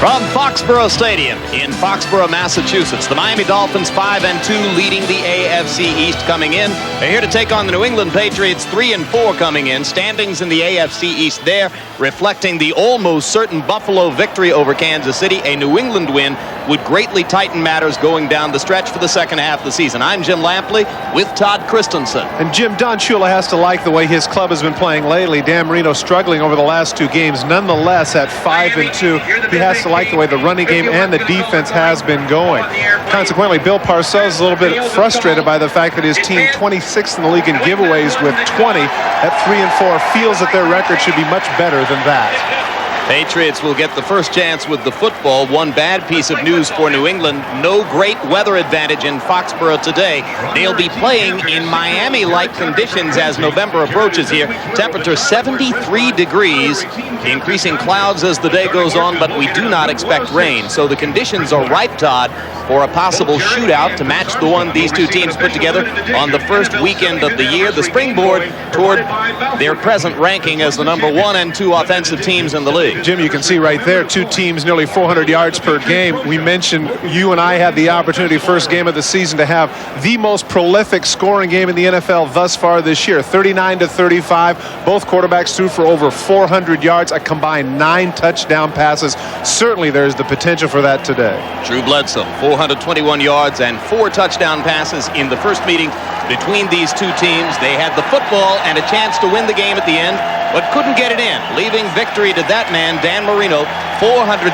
From Foxborough Stadium in Foxborough, Massachusetts, the Miami Dolphins 5-2 leading the AFC East coming in. They're here to take on the New England Patriots 3-4 coming in. Standings in the AFC East there reflecting the almost certain Buffalo victory over Kansas City. A New England win would greatly tighten matters going down the stretch for the second half of the season. I'm Jim Lampley with Todd Christensen. And Jim, Don Shula has to like the way his club has been playing lately. Dan Marino struggling over the last two games. Nonetheless, at 5-2, he has to like the way the running game and the defense has been going. Consequently, Bill Parcells is a little bit frustrated by the fact that his team 26th in the league in giveaways with 20 at 3-4 feels that their record should be much better than that. Patriots will get the first chance with the football. One bad piece of news for New England: no great weather advantage in Foxborough today. They'll be playing in Miami-like conditions as November approaches here. Temperature 73 degrees, increasing clouds as the day goes on, but we do not expect rain. So the conditions are ripe, Todd, for a possible shootout to match the one these two teams put together on the first weekend of the year. The springboard toward their present ranking as the number 1 and 2 offensive teams in the league. Jim, you can see right there, two teams nearly 400 yards per game. We mentioned you and I had the opportunity first game of the season to have the most prolific scoring game in the NFL thus far this year. 39-35. Both quarterbacks threw for over 400 yards, a combined 9 touchdown passes. Certainly there's the potential for that today. Drew Bledsoe, 421 yards and 4 touchdown passes in the first meeting between these two teams. They had the football and a chance to win the game at the end, but couldn't get it in, leaving victory to that man, Dan Marino, 473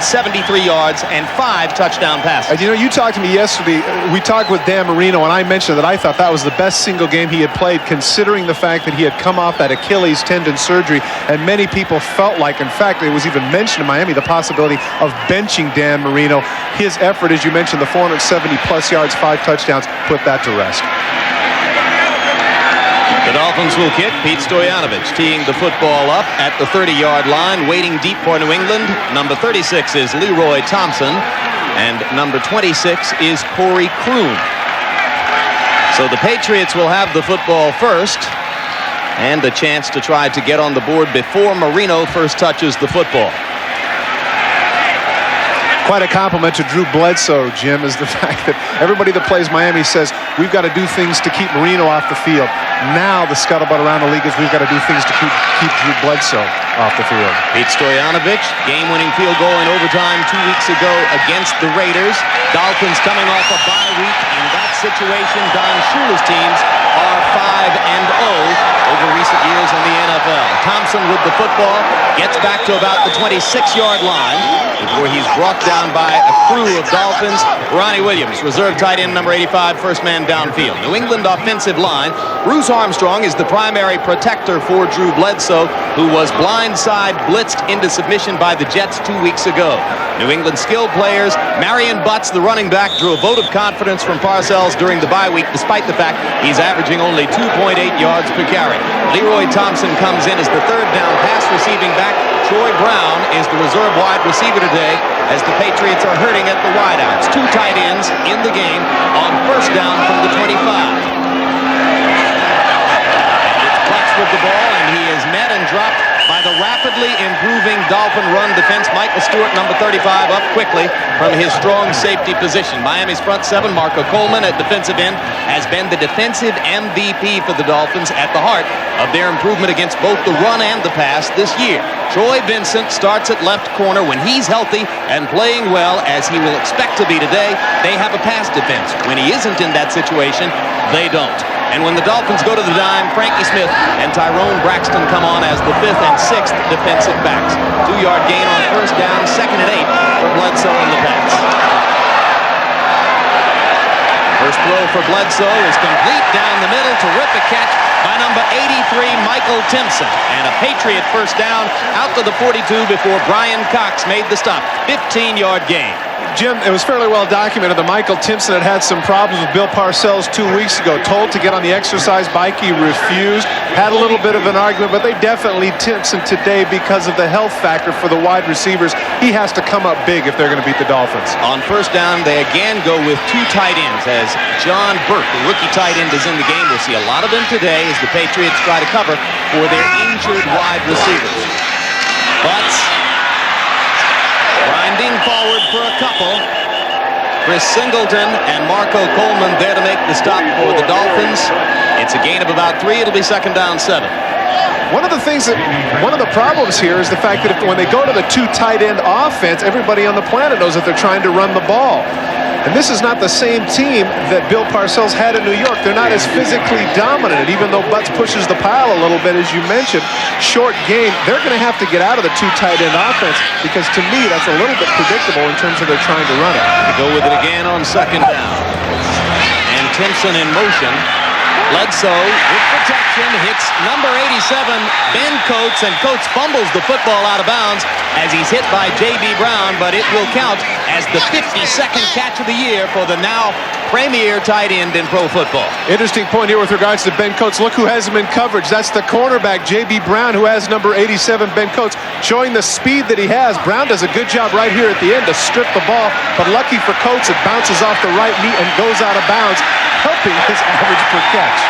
yards and 5 touchdown passes. You know, you talked to me yesterday. We talked with Dan Marino, and I mentioned that I thought that was the best single game he had played, considering the fact that he had come off that Achilles tendon surgery, and many people felt like, in fact, it was even mentioned in Miami, the possibility of benching Dan Marino. His effort, as you mentioned, the 470-plus yards, 5 touchdowns, put that to rest. The Dolphins will kick. Pete Stoyanovich teeing the football up at the 30-yard line, waiting deep for New England. Number 36 is Leroy Thompson, and number 26 is Corey Kroon. So the Patriots will have the football first, and a chance to try to get on the board before Marino first touches the football. Quite a compliment to Drew Bledsoe, Jim, is the fact that everybody that plays Miami says we've got to do things to keep Marino off the field. Now the scuttlebutt around the league is we've got to do things to keep Drew Bledsoe off the field. Pete Stoyanovich, game-winning field goal in overtime 2 weeks ago against the Raiders. Dolphins coming off a bye week. In that situation, Don Shula's teams are 5-0 over recent years in the NFL. Thompson with the football gets back to about the 26-yard line before he's brought down by a crew of Dolphins. Ronnie Williams, reserve tight end number 85, first man downfield. New England offensive line. Bruce Armstrong is the primary protector for Drew Bledsoe, who was blindside blitzed into submission by the Jets 2 weeks ago. New England skilled players. Marion Butts, the running back, drew a vote of confidence from Parcells during the bye week, despite the fact he's averaging only 2.8 yards per carry. Leroy Thompson comes in as the third down pass receiving back. Troy Brown is the reserve wide receiver today as the Patriots are hurting at the wideouts. 2 tight ends in the game on first down from the 25. It's Butts with the ball, and he is met and dropped by the rapidly improving Dolphin run defense. Michael Stewart, number 35, up quickly from his strong safety position. Miami's front 7, Marco Coleman at defensive end, has been the defensive MVP for the Dolphins, at the heart of their improvement against both the run and the pass this year. Troy Vincent starts at left corner. When he's healthy and playing well, as he will expect to be today, they have a pass defense. When he isn't in that situation, they don't. And when the Dolphins go to the dime, Frankie Smith and Tyrone Braxton come on as the 5th and 6th defensive backs. 2-yard gain on first down, 2nd and 8 for Bledsoe in the pass. First throw for Bledsoe is complete down the middle. Terrific catch by number 83, Michael Timpson. And a Patriot first down out to the 42 before Brian Cox made the stop. 15-yard gain. Jim, it was fairly well documented that Michael Timpson had some problems with Bill Parcells 2 weeks ago. Told to get on the exercise bike, he refused. Had a little bit of an argument, but they definitely Timpson today because of the health factor for the wide receivers. He has to come up big if they're going to beat the Dolphins. On first down, they again go with 2 tight ends as John Burke, the rookie tight end, is in the game. We'll see a lot of them today as the Patriots try to cover for their injured wide receivers. Butts grinding forward for a couple. Chris Singleton and Marco Coleman there to make the stop for the Dolphins. It's a gain of about 3. It'll be second down 7. One of the problems here is the fact that when they go to the 2 tight end offense, everybody on the planet knows that they're trying to run the ball. And this is not the same team that Bill Parcells had in New York. They're not as physically dominant, even though Butts pushes the pile a little bit, as you mentioned. Short game, they're going to have to get out of the 2 tight end offense, because to me, that's a little bit predictable in terms of they're trying to run it. They go with it again on second down. And Timpson in motion. Bledsoe with protection hits number 87, Ben Coates, and Coates fumbles the football out of bounds as he's hit by J.B. Brown, but it will count as the 52nd catch of the year for the now premier tight end in pro football. Interesting point here with regards to Ben Coates. Look who has him in coverage. That's the cornerback, J.B. Brown, who has number 87, Ben Coates, showing the speed that he has. Brown does a good job right here at the end to strip the ball, but lucky for Coates, it bounces off the right knee and goes out of bounds, helping his average per catch.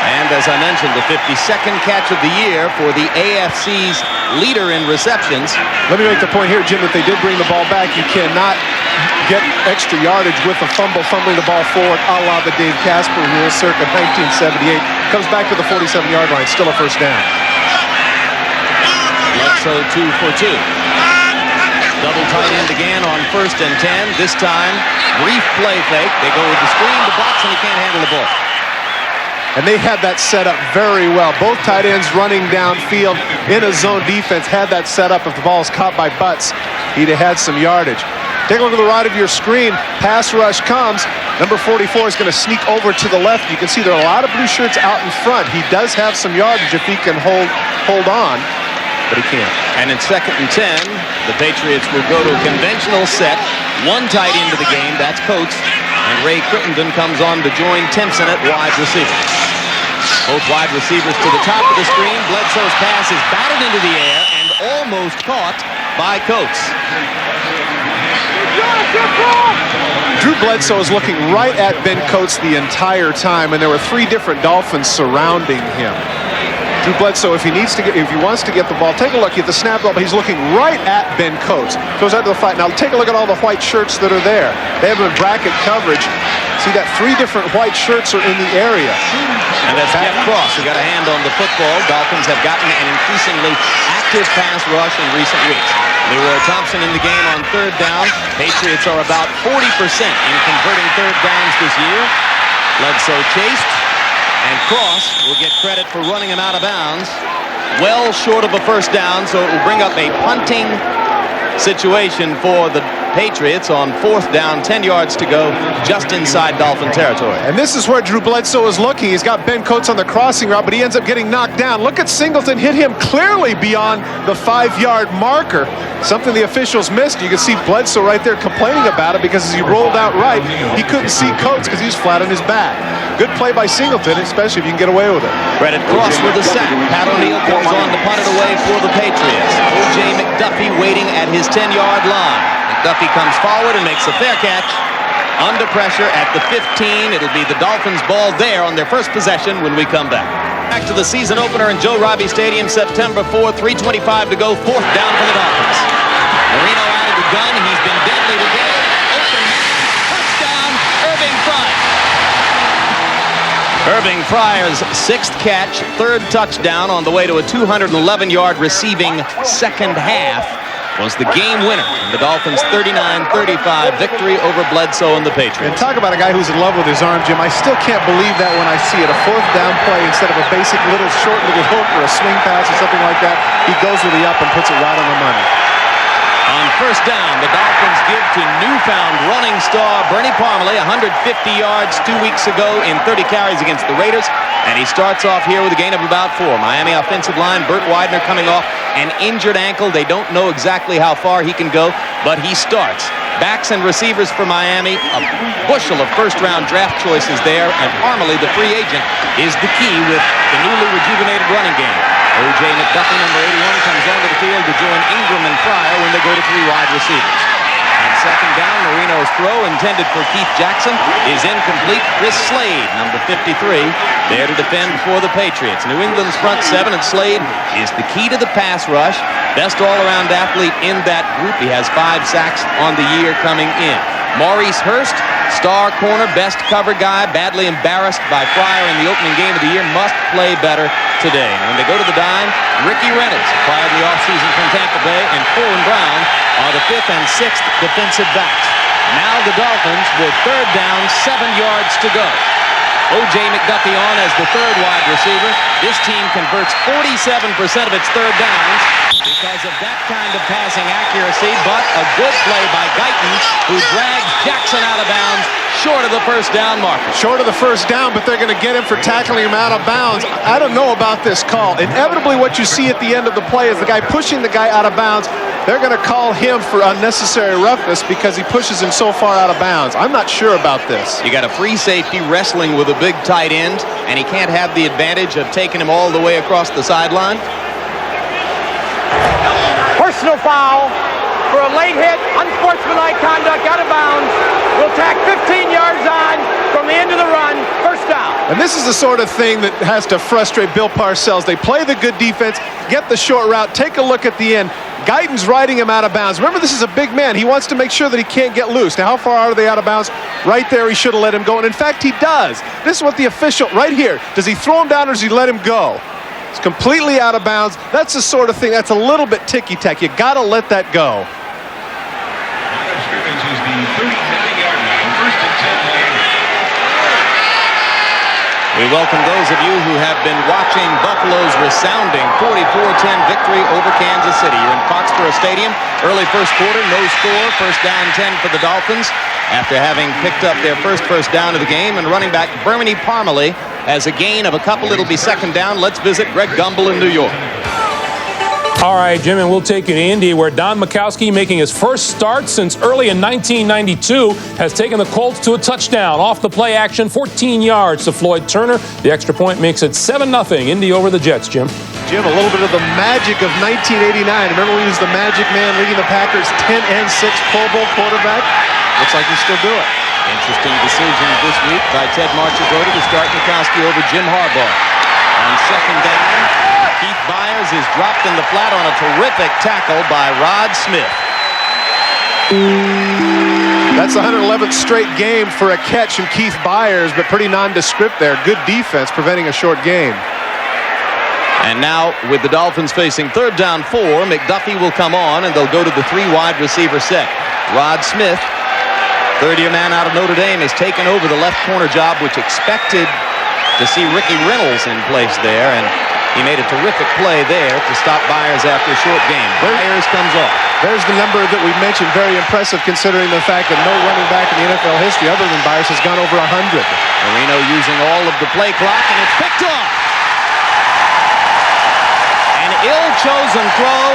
And as I mentioned, the 52nd catch of the year for the AFC's leader in receptions. Let me make the point here, Jim, that they did bring the ball back. You cannot get extra yardage with a fumbling the ball forward, a la the Dave Casper rule circa 1978. Comes back to the 47-yard line, still a first down. Bledsoe 2 for 2. Double tight end again on 1st and 10. This time, brief play fake. They go with the screen, the box, and he can't handle the ball. And they had that set up very well. Both tight ends running downfield in a zone defense had that set up. If the ball is caught by Butts, he'd have had some yardage. Take a look at the right of your screen. Pass rush comes. Number 44 is going to sneak over to the left. You can see there are a lot of blue shirts out in front. He does have some yardage if he can hold on, but he can't. And in 2nd and 10, the Patriots will go to a conventional set. 1 tight end to the game, that's Coates. And Ray Crittenden comes on to join Timpson at wide receiver. Both wide receivers to the top of the screen. Bledsoe's pass is batted into the air and almost caught by Coates. Drew Bledsoe is looking right at Ben Coates the entire time, and there were 3 different Dolphins surrounding him. Drew Bledsoe, if he wants to get the ball, take a look at the snap ball, but he's looking right at Ben Coates. Goes out to the fight. Now take a look at all the white shirts that are there. They have him in bracket coverage. See that 3 different white shirts are in the area. And that's Jeff Cross who got a hand on the football. Dolphins have gotten an increasingly active pass rush in recent weeks. Leroy Thompson in the game on 3rd down. Patriots are about 40% in converting 3rd downs this year. Bledsoe chased. And Cross will get credit for running him out of bounds. Well short of a first down, so it will bring up a punting situation for the Patriots on 4th down, 10 yards to go, just inside Dolphin territory. And this is where Drew Bledsoe is looking. He's got Ben Coates on the crossing route, but he ends up getting knocked down. Look at Singleton hit him clearly beyond the 5-yard marker, something the officials missed. You can see Bledsoe right there complaining about it because as he rolled out right, he couldn't see Coates because he was flat on his back. Good play by Singleton, especially if you can get away with it. Credit Cross with the sack. Pat O'Neill comes on to punt it away for the Patriots. O.J. McDuffie waiting at his 10-yard line. McDuffie comes forward and makes a fair catch. Under pressure at the 15. It'll be the Dolphins' ball there on their first possession when we come back. Back to the season opener in Joe Robbie Stadium, September 4th, 3:25 to go, 4th down for the Dolphins. Marino out of the gun. He's been deadly today. Open touchdown, Irving Fryer. Irving Fryer's 6th catch, 3rd touchdown on the way to a 211-yard receiving second half was the game winner in the Dolphins' 39-35 victory over Bledsoe and the Patriots. And talk about a guy who's in love with his arm, Jim. I still can't believe that when I see it. A 4th down play instead of a basic short little hook or a swing pass or something like that. He goes with the up and puts it right on the money. On 1st down, the Dolphins give to newfound running star Bernie Parmalee 150 yards 2 weeks ago in 30 carries against the Raiders. And he starts off here with a gain of about 4. Miami offensive line, Burt Widener coming off an injured ankle. They don't know exactly how far he can go, but he starts. Backs and receivers for Miami, a bushel of first-round draft choices there, and Parmalee, the free agent, is the key with the newly rejuvenated running game. O.J. McDuffie, number 81, comes onto the field to join Ingram and Fryer when they go to 3 wide receivers. On 2nd down, Marino Marino's throw intended for Keith Jackson is incomplete. Chris Slade, number 53, there to defend for the Patriots. New England's front seven, and Slade is the key to the pass rush. Best all-around athlete in that group. He has 5 sacks on the year coming in. Maurice Hurst, star corner, best cover guy, badly embarrassed by Fryer in the opening game of the year, must play better today. And when they go to the dime, Ricky Reynolds, acquired in the offseason from Tampa Bay, and Corwin Brown are the 5th and 6th defensive backs. Now the Dolphins with 3rd down, 7 yards to go. O.J. McDuffie on as the 3rd wide receiver. This team converts 47% of its 3rd downs because of that kind of passing accuracy, but a good play by Guyton, who drags Jackson out of bounds short of the 1st down marker. Short of the 1st down, but they're going to get him for tackling him out of bounds. I don't know about this call. Inevitably, what you see at the end of the play is the guy pushing the guy out of bounds. They're going to call him for unnecessary roughness because he pushes him so far out of bounds. I'm not sure about this. You got a free safety wrestling with a big tight end, and he can't have the advantage of taking him all the way across the sideline. Personal foul for a late hit, unsportsmanlike conduct, out of bounds. We'll tack 15 yards on from the end of the run, 1st down. And this is the sort of thing that has to frustrate Bill Parcells. They play the good defense, get the short route, take a look at the end. Guyton's riding him out of bounds. Remember, this is a big man. He wants to make sure that he can't get loose. Now, how far are they out of bounds? Right there, he should have let him go. And in fact, he does. This is what the official, right here, does he throw him down or does he let him go? It's completely out of bounds. That's the sort of thing, that's a little bit ticky-tack. You got to let that go. We welcome those of you who have been watching Buffalo's resounding 44-10 victory over Kansas City. You're in Foxborough Stadium. Early 1st quarter, no score. 1st down 10 for the Dolphins after having picked up their first down of the game. And running back Bermany Parmalee has a gain of a couple. It'll be 2nd down. Let's visit Greg Gumbel in New York. All right, Jim, and we'll take you to Indy, where Don Majkowski, making his first start since early in 1992, has taken the Colts to a touchdown. Off the play action, 14 yards to Floyd Turner. The extra point makes it 7-0. Indy over the Jets, Jim. Jim, a little bit of the magic of 1989. Remember when he was the magic man leading the Packers 10 and 6 Pro Bowl quarterback? Looks like he's still doing it. Interesting decision this week by Ted Marchibroda to start Majkowski over Jim Harbaugh. On 2nd down, Keith Byers is dropped in the flat on a terrific tackle by Rod Smith. That's the 111th straight game for a catch from Keith Byers, but pretty nondescript there. Good defense preventing a short game. And now, with the Dolphins facing 3rd down 4, McDuffie will come on, and they'll go to the 3 wide receiver set. Rod Smith, 3rd-year man out of Notre Dame, has taken over the left corner job, which expected to see Ricky Reynolds in place there, and he made a terrific play there to stop Byers after a short game. Byers comes off. There's the number that we mentioned, very impressive considering the fact that no running back in the NFL history other than Byers has gone over 100. Marino using all of the play clock, and it's picked off. An ill-chosen throw,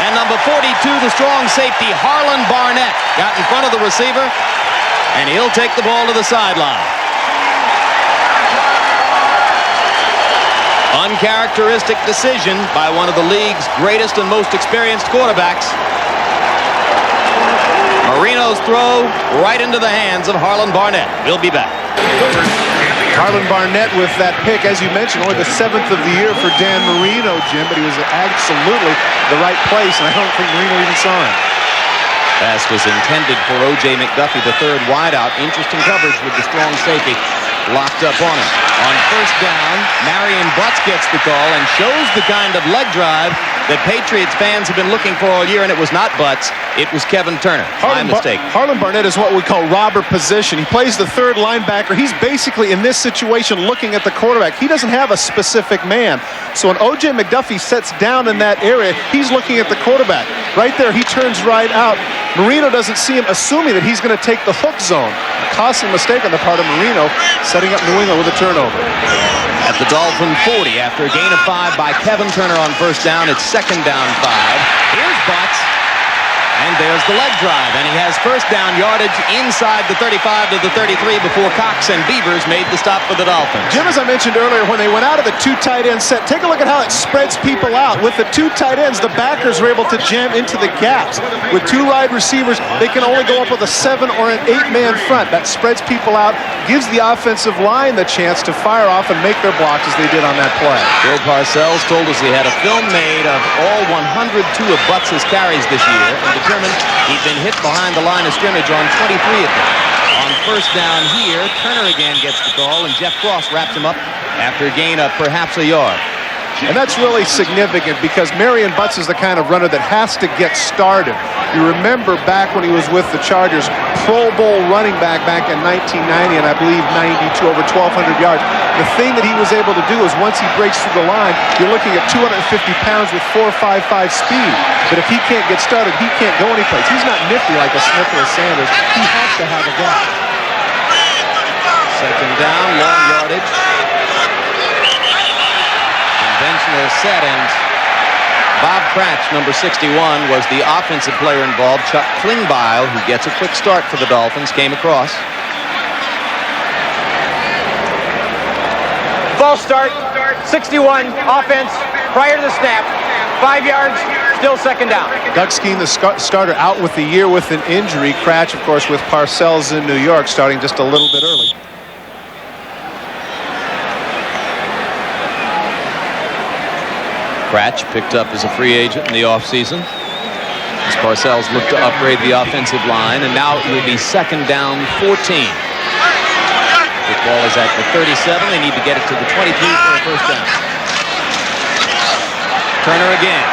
and number 42, the strong safety, Harlan Barnett, got in front of the receiver, and he'll take the ball to the sideline. Uncharacteristic decision by one of the league's greatest and most experienced quarterbacks. Marino's throw right into the hands of Harlan Barnett. We'll be back. Harlan Barnett with that pick, as you mentioned, only the 7th of the year for Dan Marino, Jim, but he was absolutely the right place, and I don't think Marino even saw him. Pass was intended for O.J. McDuffie, the 3rd wideout. Interesting coverage with the strong safety locked up on him. On 1st down, Marion Butts gets the call and shows the kind of leg drive that Patriots fans have been looking for all year, and it was not Butts, it was Kevin Turner. My mistake. Harlan Barnett is what we call robber position. He plays the 3rd linebacker. He's basically, in this situation, looking at the quarterback. He doesn't have a specific man. So when O.J. McDuffie sets down in that area, he's looking at the quarterback. Right there, he turns right out. Marino doesn't see him, assuming that he's going to take the hook zone. A costly mistake on the part of Marino, setting up New England with a turnover. At the Dolphin 40, after a gain of 5 by Kevin Turner on 1st down, it's 2nd down 5. Here's Butts, and there's the leg drive, and he has first down yardage inside the 35 to the 33 before Cox and Beavers made the stop for the Dolphins. Jim, as I mentioned earlier, when they went out of the two tight end set, take a look at how it spreads people out. With the two tight ends, the backers are able to jam into the gaps. With two wide receivers, they can only go up with a 7 or an 8-man front. That spreads people out, gives the offensive line the chance to fire off and make their blocks as they did on that play. Bill Parcells told us he had a film made of all 102 of Butts' carries this year and determined he'd been hit behind the line of scrimmage on 23 of them. On first down here, Turner again gets the call, and Jeff Cross wraps him up after a gain of perhaps a yard. And that's really significant because Marion Butts is the kind of runner that has to get started. You remember back when he was with the Chargers, Pro Bowl running back in 1990 and I believe 92, over 1,200 yards. The thing that he was able to do is once he breaks through the line, you're looking at 250 pounds with 4.55 speed. But if he can't get started, he can't go anyplace. He's not nifty like a Smith or a Sanders. He has to have a gap. Second down, long yardage. Conventional set, and Bob Cratch, number 61, was the offensive player involved. Chuck Klingbeil, who gets a quick start for the Dolphins, came across. False start, 61, offense, prior to the snap, 5 yards, still second down. Doug Skeen, the starter, out with the year with an injury. Cratch, of course, with Parcells in New York, starting just a little bit early. Cratch picked up as a free agent in the offseason as Parcells looked to upgrade the offensive line, and now it will be second down 14. The ball is at the 37. They need to get it to the 23 for a first down. Turner again.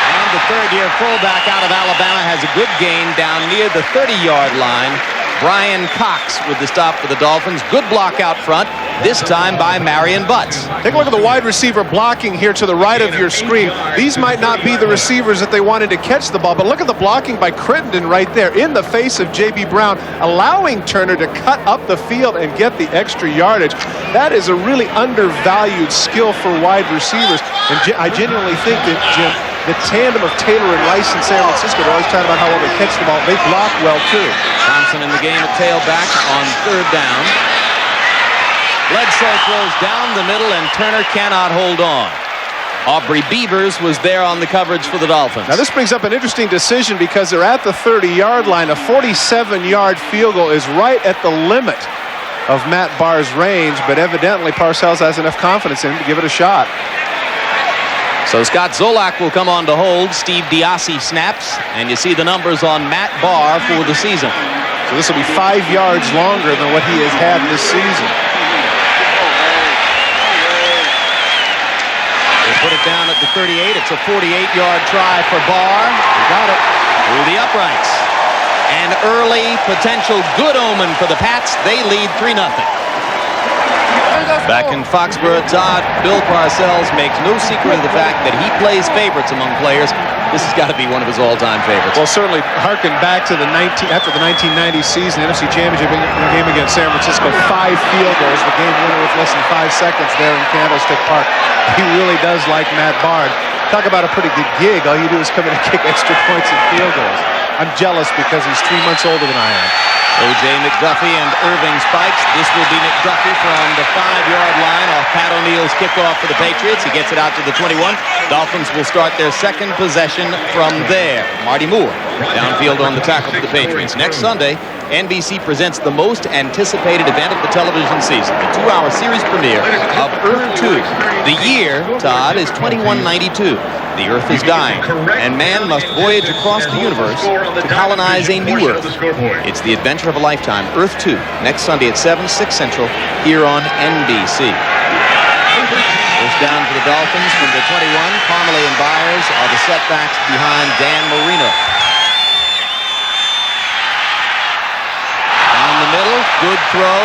And the third-year fullback out of Alabama has a good gain down near the 30-yard line. Brian Cox with the stop for the Dolphins. Good block out front, this time by Marion Butts. Take a look at the wide receiver blocking here to the right of your screen. These might not be the receivers that they wanted to catch the ball, but look at the blocking by Crittenden right there in the face of J.B. Brown, allowing Turner to cut up the field and get the extra yardage. That is a really undervalued skill for wide receivers, and I genuinely think that, Jim, the tandem of Taylor and Rice in San Francisco, they're always talking about how well they catch the ball. They block well, too. Thompson in the game at tailback on third down. Bledsoe throws down the middle, and Turner cannot hold on. Aubrey Beavers was there on the coverage for the Dolphins. Now, this brings up an interesting decision because they're at the 30-yard line. A 47-yard field goal is right at the limit of Matt Barr's range, but evidently Parcells has enough confidence in him to give it a shot. So Scott Zolak will come on to hold. Steve Diassi snaps, and you see the numbers on Matt Barr for the season. So this will be 5 yards longer than what he has had this season. They put it down at the 38. It's a 48-yard try for Barr. He got it through the uprights. An early potential good omen for the Pats. They lead 3-0. Back in Foxborough, Todd, Bill Parcells makes no secret of the fact that he plays favorites among players. This has got to be one of his all-time favorites. Well, certainly harken back to after the 1990 season, the NFC Championship game against San Francisco, 5 field goals, the game winner with less than 5 seconds there in Candlestick Park. He really does like Matt Bard. Talk about a pretty good gig. All you do is come in and kick extra points and field goals. I'm jealous because he's 3 months older than I am. O.J. McDuffie and Irving spikes. This will be McDuffie from the 5-yard line off Pat O'Neill's kickoff for the Patriots. He gets it out to the 21. Dolphins will start their second possession from there. Marty Moore downfield on the tackle for the Patriots. Next Sunday, NBC presents the most anticipated event of the television season, the 2-hour series premiere of Earth 2. The year, Todd, is 2192. The Earth is dying, and man must voyage across the universe to colonize a new Earth. It's the adventure of a lifetime, Earth 2, next Sunday at 7, 6 Central, here on NBC. First down for the Dolphins from the 21. Parmalee and Byers are the setbacks behind Dan Marino. Down the middle, good throw.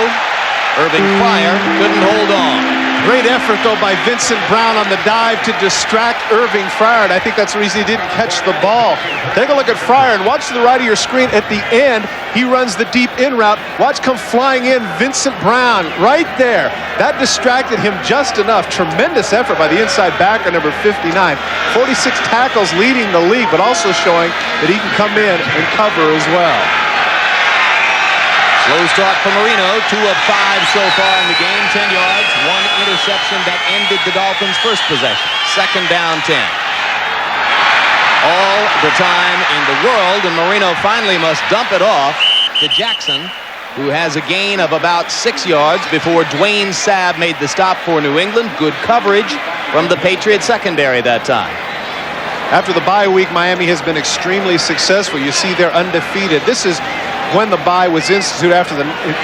Irving Pryor couldn't hold on. Great effort, though, by Vincent Brown on the dive to distract Irving Fryer. And I think that's the reason he didn't catch the ball. Take a look at Fryer and watch to the right of your screen. At the end, he runs the deep in route. Watch come flying in Vincent Brown right there. That distracted him just enough. Tremendous effort by the inside backer, number 59. 46 tackles leading the league, but also showing that he can come in and cover as well. Slow start for Marino. 2 of 5 so far in the game. 10 yards. 1 interception that ended the Dolphins' first possession. Second down 10. All the time in the world, and Marino finally must dump it off to Jackson, who has a gain of about 6 yards before Dwayne Sabb made the stop for New England. Good coverage from the Patriots secondary that time. After the bye week, Miami has been extremely successful. You see they're undefeated. This is when the bye was instituted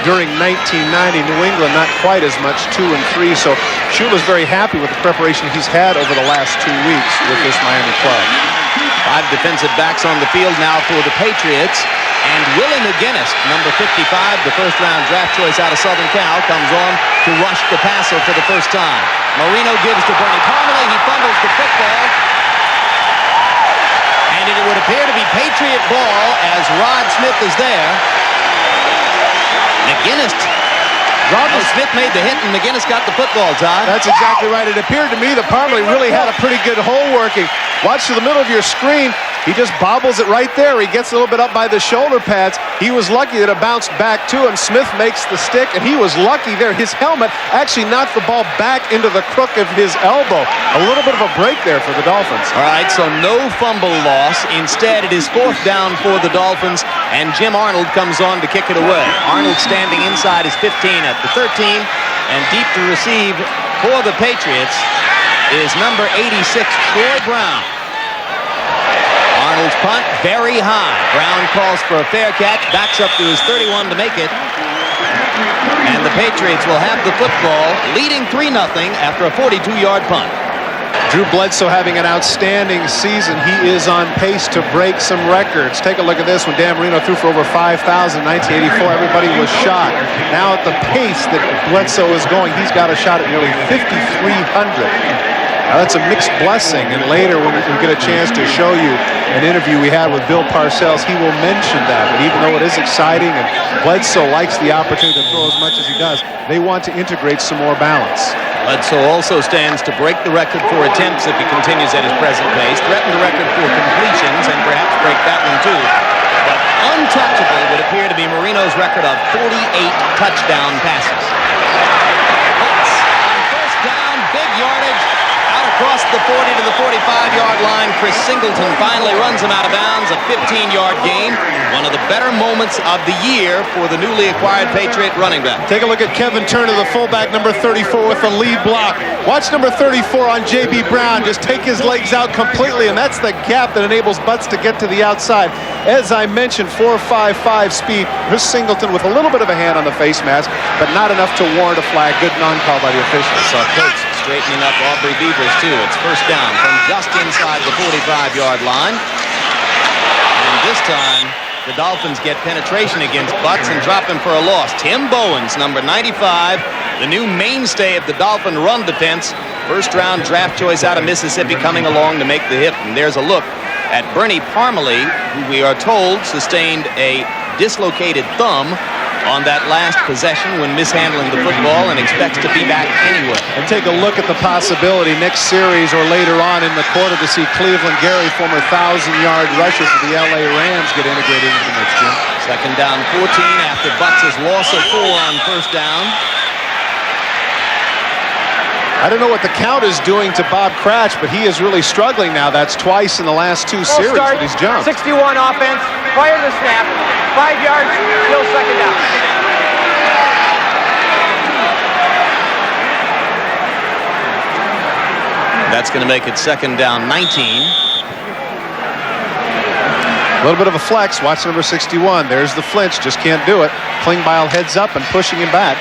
during 1990. New England not quite as much, 2-3. So Shula's very happy with the preparation he's had over the last 2 weeks with this Miami club. 5 defensive backs on the field now for the Patriots. And Willie McGinnis, number 55, the first-round draft choice out of Southern Cal, comes on to rush the passer for the first time. Marino gives to Bernie Parmalee. He fumbles the football. And it would appear to be Patriot ball as Rod Smith is there. McGinnis. Smith made the hit, and McGinnis got the football, Todd. That's exactly right. It appeared to me that Parmalee really had a pretty good hole working. Watch to the middle of your screen. He just bobbles it right there. He gets a little bit up by the shoulder pads. He was lucky that it bounced back to him. Smith makes the stick, and he was lucky there. His helmet actually knocked the ball back into the crook of his elbow. A little bit of a break there for the Dolphins. All right, so no fumble loss. Instead, it is 4th down for the Dolphins, and Jim Arnold comes on to kick it away. Arnold standing inside his 15 at the 13, and deep to receive for the Patriots is number 86, Troy Brown. Arnold's punt, very high. Brown calls for a fair catch, backs up to his 31 to make it. And the Patriots will have the football, leading 3-0 after a 42-yard punt. Drew Bledsoe having an outstanding season. He is on pace to break some records. Take a look at this. When Dan Marino threw for over 5,000 in 1984, everybody was shocked. Now at the pace that Bledsoe is going, he's got a shot at nearly 5,300. Now that's a mixed blessing, and later when we get a chance to show you an interview we had with Bill Parcells, he will mention that. But even though it is exciting and Bledsoe likes the opportunity to throw as much as he does, they want to integrate some more balance. Bledsoe also stands to break the record for attempts if he continues at his present pace, threaten the record for completions, and perhaps break that one too. But untouchable would appear to be Marino's record of 48 touchdown passes. Hits on first down, big yardage. Across the 40 to the 45-yard line, Chris Singleton finally runs him out of bounds, a 15-yard gain. One of the better moments of the year for the newly acquired Patriot running back. Take a look at Kevin Turner, the fullback, number 34, with the lead block. Watch number 34 on J.B. Brown just take his legs out completely, and that's the gap that enables Butts to get to the outside. As I mentioned, 4.55 speed. Chris Singleton with a little bit of a hand on the face mask, but not enough to warrant a flag. Good non-call by the officials. So Coach straightening up Aubrey Beavers, too. It's first down from just inside the 45-yard line. And this time, the Dolphins get penetration against Butts and drop him for a loss. Tim Bowens, number 95, the new mainstay of the Dolphin run defense. First-round draft choice out of Mississippi coming along to make the hit. And there's a look at Bernie Parmalee, who we are told sustained a dislocated thumb on that last possession when mishandling the football, and expects to be back anyway. And take a look at the possibility next series or later on in the quarter to see Cleveland Gary, former 1,000-yard rusher for the LA Rams, get integrated into the mix, Jim. Second down 14 after Butts' loss of 4 on first down. I don't know what the count is doing to Bob Cratch, but he is really struggling now. That's twice in the last 2 series that he's jumped. 61 offense, fire the snap, 5 yards, still second down. That's going to make it second down 19. A little bit of a flex. Watch number 61. There's the flinch. Just can't do it. Klingbeil heads up and pushing him back.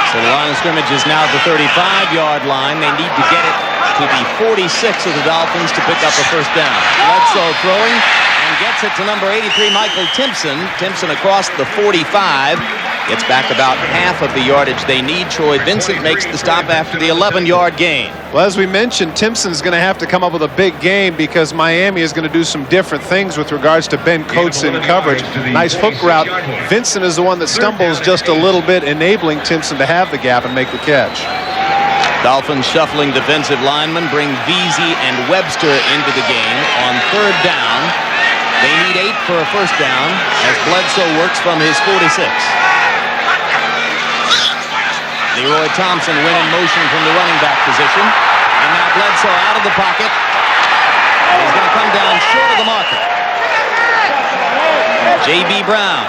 So the line of scrimmage is now the 35-yard line. They need to get it to the 46 of the Dolphins to pick up a first down. Bledsoe throwing, and gets it to number 83, Michael Timpson. Timpson across the 45. Gets back about half of the yardage they need. Troy Vincent makes the stop after the 11-yard gain. Well, as we mentioned, Timpson's going to have to come up with a big game because Miami is going to do some different things with regards to Ben Coates in coverage. Nice hook route. Vincent is the one that stumbles just a little bit, enabling Timpson to have the gap and make the catch. Dolphins shuffling defensive linemen bring Veazey and Webster into the game on third down. They need 8 for a first down as Bledsoe works from his 46. Leroy Thompson went in motion from the running back position. And now Bledsoe out of the pocket. And he's going to come down short of the marker. J.B. Brown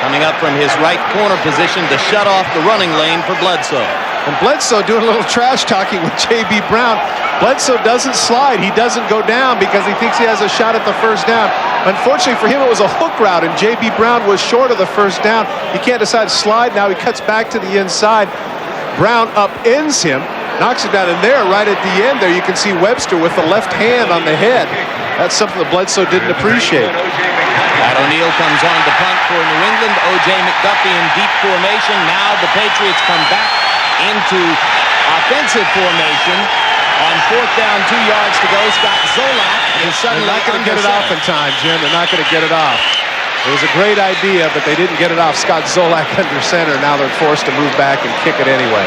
coming up from his right corner position to shut off the running lane for Bledsoe. And Bledsoe doing a little trash talking with J.B. Brown. Bledsoe doesn't slide. He doesn't go down because he thinks he has a shot at the first down. Unfortunately for him, it was a hook route, and J.B. Brown was short of the first down. He can't decide to slide. Now he cuts back to the inside. Brown upends him, knocks it down, and there, right at the end there, you can see Webster with the left hand on the head. That's something that Bledsoe didn't appreciate. Pat O'Neill comes on to punt for New England. O.J. McDuffie in deep formation. Now the Patriots come back into offensive formation. On fourth down, 2 yards to go, Scott Zolak is suddenly not going to get it off in time, Jim. They're not going to get it off. It was a great idea, but they didn't get it off. Scott Zolak under center. Now they're forced to move back and kick it anyway.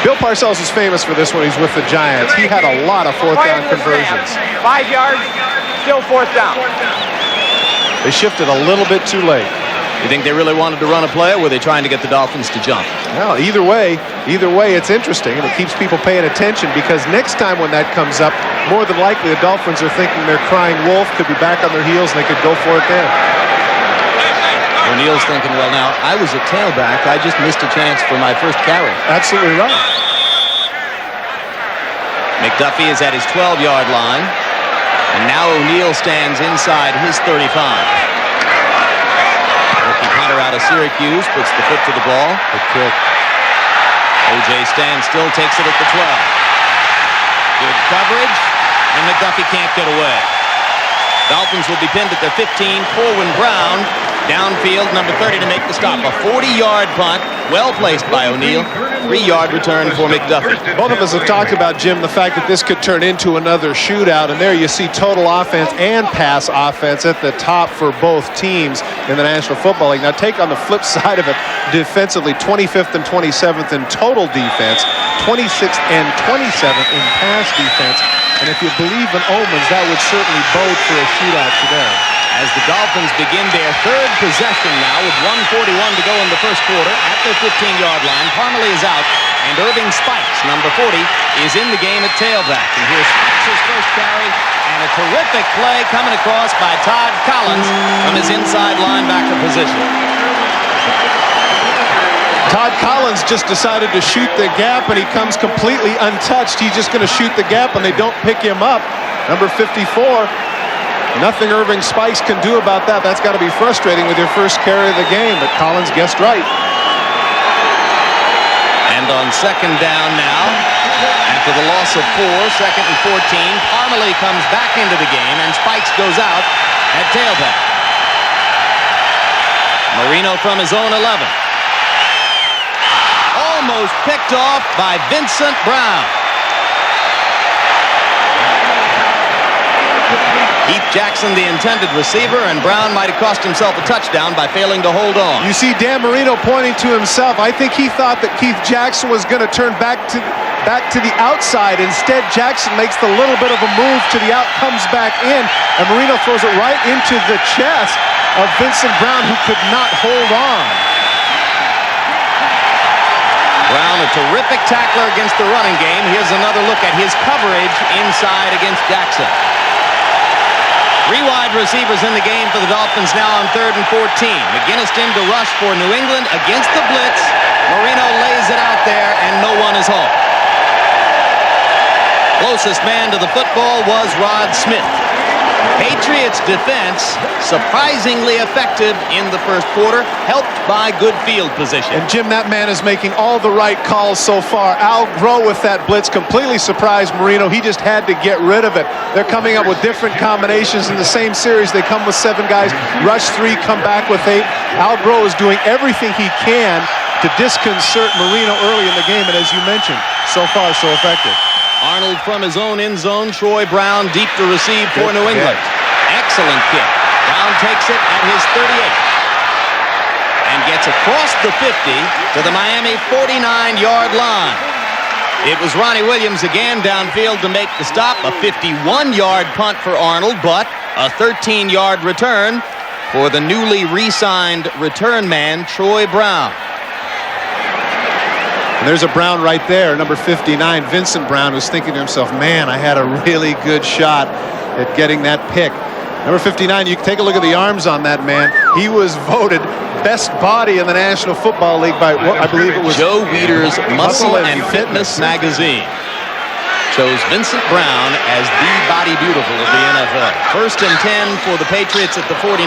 Bill Parcells is famous for this when he's with the Giants. He had a lot of fourth down conversions. 5 yards, still fourth down. They shifted a little bit too late. You think they really wanted to run a play, or were they trying to get the Dolphins to jump? Well, either way, it's interesting, and it keeps people paying attention because next time when that comes up, more than likely the Dolphins are thinking they're crying wolf, could be back on their heels, and they could go for it then. O'Neill's thinking, well, now, I was a tailback. I just missed a chance for my first carry. Absolutely right. McDuffie is at his 12-yard line, and now O'Neill stands inside his 35. Rookie punter out of Syracuse puts the foot to the ball. Good kick. O.J. stands still, takes it at the 12. Good coverage, and McDuffie can't get away. Dolphins will be pinned at their 15. Corwin Brown downfield, number 30 to make the stop. A 40-yard punt, well placed by O'Neill. 3-yard return for McDuffie. Both of us have talked about, Jim, the fact that this could turn into another shootout, and there you see total offense and pass offense at the top for both teams in the National Football League. Now take on the flip side of it, defensively, 25th and 27th in total defense, 26th and 27th in pass defense. And if you believe in omens, that would certainly bode for a shootout today. As the Dolphins begin their third possession now with 1:41 to go in the first quarter at their 15-yard line. Parmalee is out, and Irving Spikes, number 40, is in the game at tailback. And here's Spikes' first carry, and a terrific play coming across by Todd Collins from his inside linebacker position. Todd Collins just decided to shoot the gap, and he comes completely untouched. He's just going to shoot the gap, and they don't pick him up. Number 54. Nothing Irving Spikes can do about that. That's got to be frustrating with your first carry of the game, but Collins guessed right. And on second down now, after the loss of 4, second and 14, Parmalee comes back into the game, and Spikes goes out at tailback. Marino from his own 11. Almost picked off by Vincent Brown. Keith Jackson, the intended receiver, and Brown might have cost himself a touchdown by failing to hold on. You see Dan Marino pointing to himself. I think he thought that Keith Jackson was going to turn back to the outside. Instead, Jackson makes the little bit of a move to the out, comes back in, and Marino throws it right into the chest of Vincent Brown, who could not hold on. Brown, a terrific tackler against the running game. Here's another look at his coverage inside against Jackson. 3 wide receivers in the game for the Dolphins now on 3rd and 14. McGinnis in to rush for New England against the blitz. Marino lays it out there, and no one is home. Closest man to the football was Rod Smith. Patriots defense surprisingly effective in the first quarter, helped by good field position. And Jim, that man is making all the right calls so far. Al Groh with that blitz completely surprised Marino. He just had to get rid of it. They're coming up with different combinations in the same series. They come with 7 guys, rush 3, come back with 8. Al Groh is doing everything he can to disconcert Marino early in the game, and as you mentioned, so far so effective. Arnold from his own end zone. Troy Brown deep to receive for New England. Excellent kick. Brown takes it at his 38 and gets across the 50 to the Miami 49-yard line. It was Ronnie Williams again downfield to make the stop. A 51-yard punt for Arnold, but a 13-yard return for the newly re-signed return man, Troy Brown. And there's a Brown right there, number 59, Vincent Brown, who's thinking to himself, man, I had a really good shot at getting that pick. Number 59, you can take a look at the arms on that man. He was voted best body in the National Football League by, I believe it was Joe Weider's Muscle and Fitness magazine. Chose Vincent Brown as the body beautiful of the NFL. 1st and 10 for the Patriots at the 49.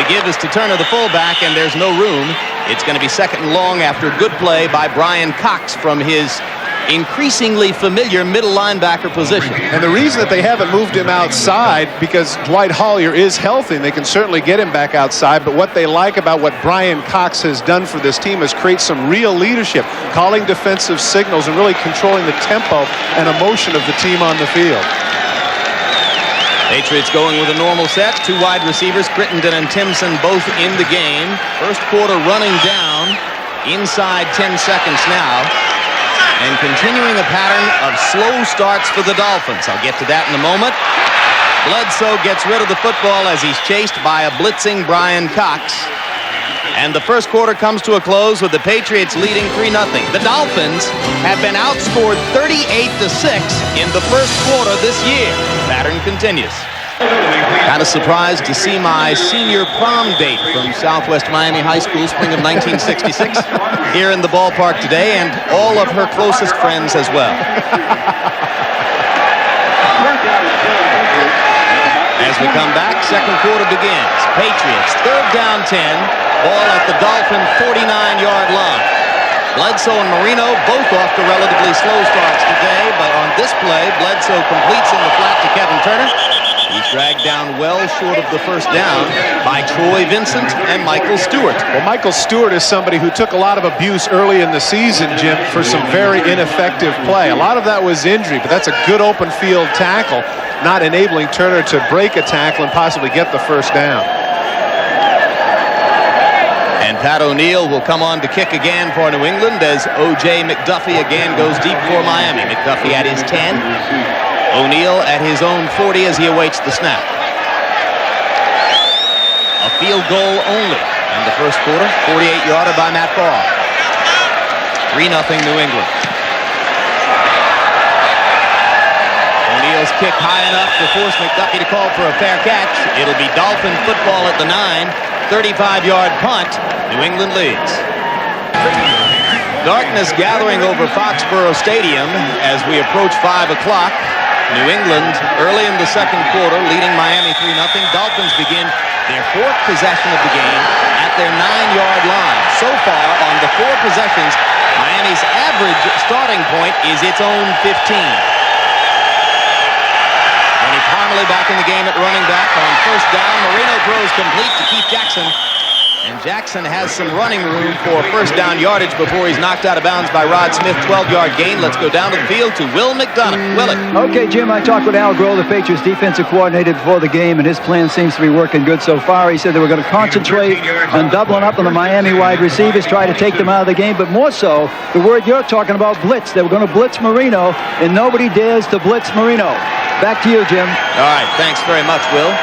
The give is to Turner, the fullback, and there's no room. It's going to be 2nd and long after a good play by Brian Cox from his increasingly familiar middle linebacker position. And the reason that they haven't moved him outside, because Dwight Hollier is healthy, and they can certainly get him back outside, but what they like about what Brian Cox has done for this team is create some real leadership, calling defensive signals and really controlling the tempo and emotion of the team on the field. Patriots going with a normal set. 2 wide receivers, Crittenden and Timson, both in the game. First quarter running down inside 10 seconds now. And continuing a pattern of slow starts for the Dolphins. I'll get to that in a moment. Bledsoe gets rid of the football as he's chased by a blitzing Brian Cox. And the first quarter comes to a close with the Patriots leading 3-0. The Dolphins have been outscored 38-6 in the first quarter this year. Pattern continues. Kind of surprised to see my senior prom date from Southwest Miami High School, spring of 1966, here in the ballpark today, and all of her closest friends as well. As we come back, second quarter begins. Patriots, 3rd down 10. Ball at the Dolphin 49-yard line. Bledsoe and Marino both off to relatively slow starts today, but on this play, Bledsoe completes in the flat to Kevin Turner. He's dragged down well short of the first down by Troy Vincent and Michael Stewart. Well, Michael Stewart is somebody who took a lot of abuse early in the season, Jim, for some very ineffective play. A lot of that was injury, but that's a good open field tackle, not enabling Turner to break a tackle and possibly get the first down. And Pat O'Neill will come on to kick again for New England as O.J. McDuffie again goes deep for Miami. McDuffie at his 10. O'Neill at his own 40 as he awaits the snap. A field goal only in the first quarter. 48-yarder by Matt Baugh. 3-0 New England. O'Neill's kick high enough to force McDuffie to call for a fair catch. It'll be Dolphin football at the 9. 35-yard punt. New England leads. Darkness gathering over Foxborough Stadium as we approach 5 o'clock. New England early in the second quarter leading Miami 3-0. Dolphins begin their 4th possession of the game at their 9-yard line. So far on the 4 possessions, Miami's average starting point is its own 15. Lenny Parmalee back in the game at running back on first down. Marino throws complete to Keith Jackson. And Jackson has some running room for first down yardage before he's knocked out of bounds by Rod Smith. 12-yard gain. Let's go down to the field to Will McDonough. Willie. Okay, Jim, I talked with Al Groh, the Patriots defensive coordinator, before the game, and his plan seems to be working good so far. He said they were going to concentrate on doubling up on the Miami wide receivers, try to take them out of the game, but more so, the word you're talking about, blitz. They were going to blitz Marino, and nobody dares to blitz Marino. Back to you, Jim. All right, thanks very much, Will.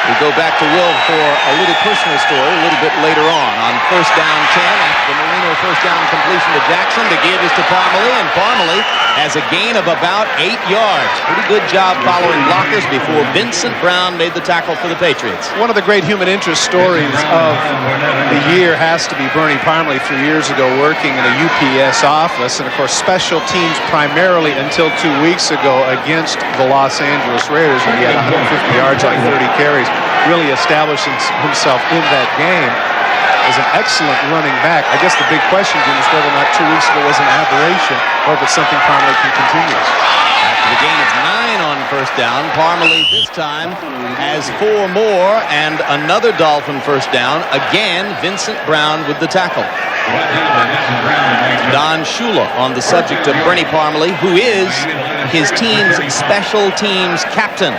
We go back to Will for a little personal story a little bit later on. On first down 10, the Marino first down completion to Jackson. The give is to Parmalee, and Parmalee has a gain of about 8 yards. Pretty good job following blockers before Vincent Brown made the tackle for the Patriots. One of the great human interest stories of the year has to be Bernie Parmalee 3 years ago working in a UPS office, and of course special teams primarily until 2 weeks ago against the Los Angeles Raiders, when he had 150 yards on 30 carries, really establishing himself in that game as an excellent running back. I guess the big question, Jim, is whether or not 2 weeks ago was an aberration or if it's something Parmalee can continue. After the gain of 9 on first down, Parmalee this time has 4 more and another Dolphin first down. Again, Vincent Brown with the tackle. Don Shula on the subject of Bernie Parmalee, who is his team's special teams captain.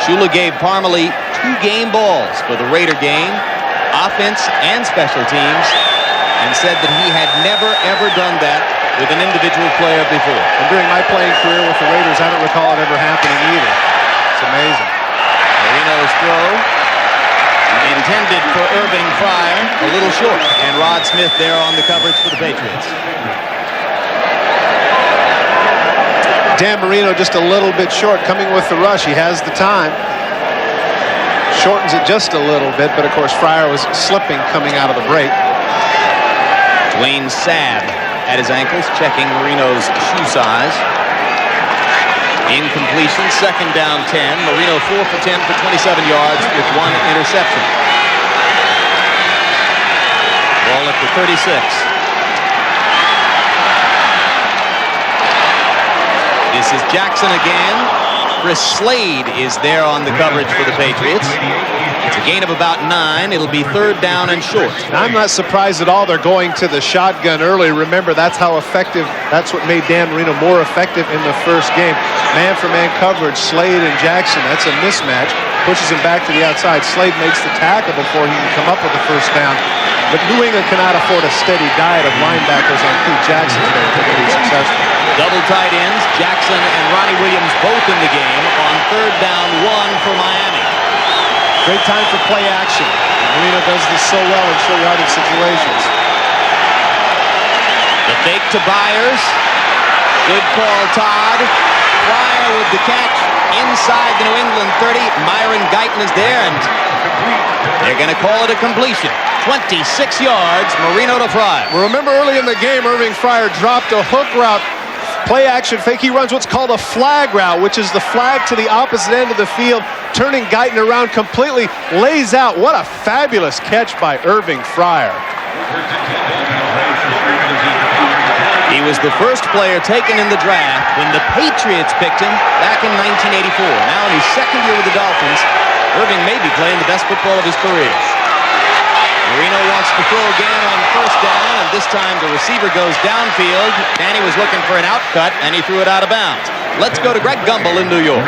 Shula gave Parmalee 2 game balls for the Raider game, offense and special teams, and said that he had never, ever done that with an individual player before. And during my playing career with the Raiders, I don't recall it ever happening either. It's amazing. Marino's throw intended for Irving Fryer, a little short, and Rod Smith there on the coverage for the Patriots. Dan Marino just a little bit short coming with the rush. He has the time. Shortens it just a little bit, but of course Fryer was slipping coming out of the break. Dwayne Sabb at his ankles, checking Marino's shoe size. Incompletion, second down 10. Marino 4 for 10 for 27 yards with 1 interception. Ball at the 36. This is Jackson again. Chris Slade is there on the coverage for the Patriots. It's a gain of about 9. It'll be third down and short. I'm not surprised at all they're going to the shotgun early. Remember, that's how effective, that's what made Dan Marino more effective in the first game. Man-for-man coverage, Slade and Jackson, that's a mismatch. Pushes him back to the outside. Slade makes the tackle before he can come up with the first down. But New England cannot afford a steady diet of linebackers on Pete Jackson today to be successful. Double tight ends, Jackson and Ronnie Williams both in the game on third down 1 for Miami. Great time for play action. Marino does this so well in short yardage situations. The fake to Byers. Good call, Todd. Fryer with the catch inside the New England 30. Myron Guyton is there, and they're going to call it a completion. 26 yards, Marino to Fryer. Well, remember early in the game, Irving Fryer dropped a hook route. Play action fake. He runs what's called a flag route, which is the flag to the opposite end of the field, turning Guyton around completely, lays out. What a fabulous catch by Irving Fryer. He was the first player taken in the draft when the Patriots picked him back in 1984. Now in his second year with the Dolphins, Irving may be playing the best football of his career. Marino wants to throw again on first down, and this time the receiver goes downfield. Danny was looking for an outcut, and he threw it out of bounds. Let's go to Greg Gumbel in New York.